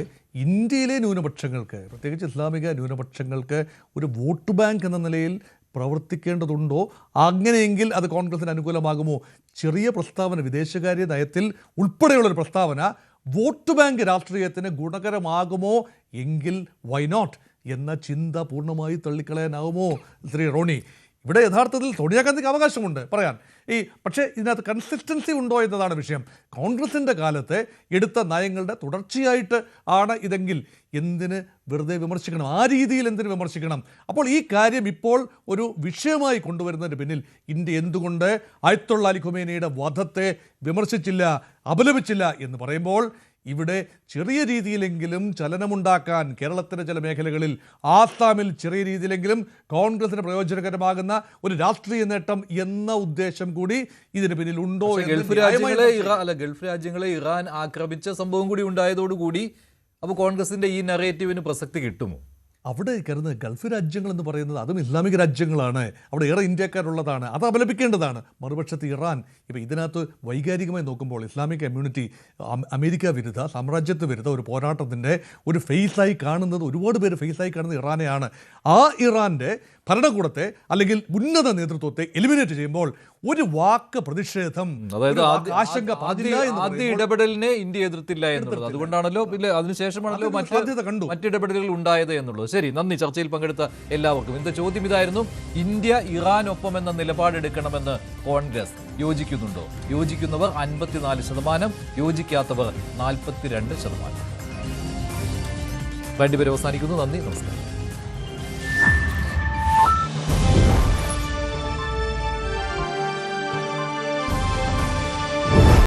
ഇന്ത്യയിലെ ന്യൂനപക്ഷങ്ങൾക്ക്, പ്രത്യേകിച്ച് ഇസ്ലാമിക ന്യൂനപക്ഷങ്ങൾക്ക് ഒരു വോട്ട് ബാങ്ക് എന്ന നിലയിൽ പ്രവർത്തിക്കേണ്ടതുണ്ടോ? അങ്ങനെയെങ്കിൽ അത് കോൺഗ്രസിന് അനുകൂലമാകുമോ? ചെറിയ പ്രസ്താവന, വിദേശകാര്യ നയത്തിൽ ഉൾപ്പെടെയുള്ളൊരു പ്രസ്താവന വോട്ട് ബാങ്ക് രാഷ്ട്രീയത്തിന് ഗുണകരമാകുമോ? എങ്കിൽ വൈ നോട്ട് എന്ന ചിന്ത പൂർണ്ണമായി തള്ളിക്കളയാനാവുമോ? ശ്രീ റോണി, ഇവിടെ യഥാർത്ഥത്തിൽ സോണിയാഗാന്ധിക്ക് അവകാശമുണ്ട് പറയാൻ. പക്ഷേ ഇതിനകത്ത് കൺസിസ്റ്റൻസി ഉണ്ടോ എന്നതാണ് വിഷയം. കോൺഗ്രസിൻ്റെ കാലത്ത് എടുത്ത നയങ്ങളുടെ തുടർച്ചയായിട്ട് ആണ് ഇതെങ്കിൽ എന്തിന് വെറുതെ വിമർശിക്കണം? ആ രീതിയിൽ എന്തിന് വിമർശിക്കണം? അപ്പോൾ ഈ കാര്യം ഇപ്പോൾ ഒരു വിഷയമായി കൊണ്ടുവരുന്നതിന് പിന്നിൽ ഇന്ത്യ എന്തുകൊണ്ട് ആയത്തുള്ള അലി ഖുമൈനിയുടെ വധത്തെ വിമർശിച്ചില്ല, അപലപിച്ചില്ല എന്ന് പറയുമ്പോൾ ഇവിടെ ചെറിയ രീതിയിലെങ്കിലും ചലനമുണ്ടാക്കാൻ കേരളത്തിൻ്റെ ചില മേഖലകളിൽ, ആസാമിൽ ചെറിയ രീതിയിലെങ്കിലും കോൺഗ്രസിന് പ്രയോജനകരമാകുന്ന ഒരു രാഷ്ട്രീയ നേട്ടം എന്ന ഉദ്ദേശം കൂടി ഇതിന് പിന്നിൽ ഉണ്ടോ? ഗൾഫ് രാജ്യങ്ങളെ ഇറാൻ ആക്രമിച്ച സംഭവം കൂടി ഉണ്ടായതോടുകൂടി അപ്പോൾ കോൺഗ്രസിന്റെ ഈ നറേറ്റീവിന് പ്രസക്തി കിട്ടുമോ? അവിടെ കയറുന്ന ഗൾഫ് രാജ്യങ്ങൾ എന്ന് പറയുന്നത് അതും ഇസ്ലാമിക രാജ്യങ്ങളാണ്. അവിടെ ഏറെ ഇന്ത്യക്കാരുള്ളതാണ്. അത് അപലപിക്കേണ്ടതാണ്. മറുപക്ഷത്ത് ഇറാൻ, ഇപ്പോൾ ഇതിനകത്ത് വൈകാരികമായി നോക്കുമ്പോൾ ഇസ്ലാമിക് കമ്മ്യൂണിറ്റി അമേരിക്ക വിരുദ്ധ, സാമ്രാജ്യത്വ വിരുദ്ധ ഒരു പോരാട്ടത്തിൻ്റെ ഒരു ഫേസായി കാണുന്നത്, ഒരുപാട് പേര് ഫേസായി കാണുന്നത് ഇറാനെയാണ്. ആ ഇറാൻ്റെ ഭരണകൂടത്തെ അല്ലെങ്കിൽ ഉന്നത നേതൃത്വത്തെ എലിമിനേറ്റ് ചെയ്യുമ്പോൾ ഒരു വാക്ക് പ്രതിഷേധം, അതായത് ആശങ്ക, ആദ്യ ഇടപെടലിനെ ഇന്ത്യ എതിർത്തില്ല എന്നുള്ളത്. അതുകൊണ്ടാണല്ലോ പിന്നെ അതിനുശേഷമാണല്ലോ മറ്റിടപെടലുകൾ ഉണ്ടായത് എന്നുള്ളത്. ശരി, നന്ദി. ചർച്ചയിൽ പങ്കെടുത്ത എല്ലാവർക്കും. ഇന്നത്തെ ചോദ്യം ഇതായിരുന്നു: ഇന്ത്യ ഇറാനൊപ്പം എന്ന നിലപാടെടുക്കണമെന്ന് കോൺഗ്രസ് യോജിക്കുന്നുണ്ടോ? യോജിക്കുന്നവർ 54%, യോജിക്കാത്തവർ 42%. രണ്ടുപേരും അവസാനിക്കുന്നു. നന്ദി, നമസ്കാരം.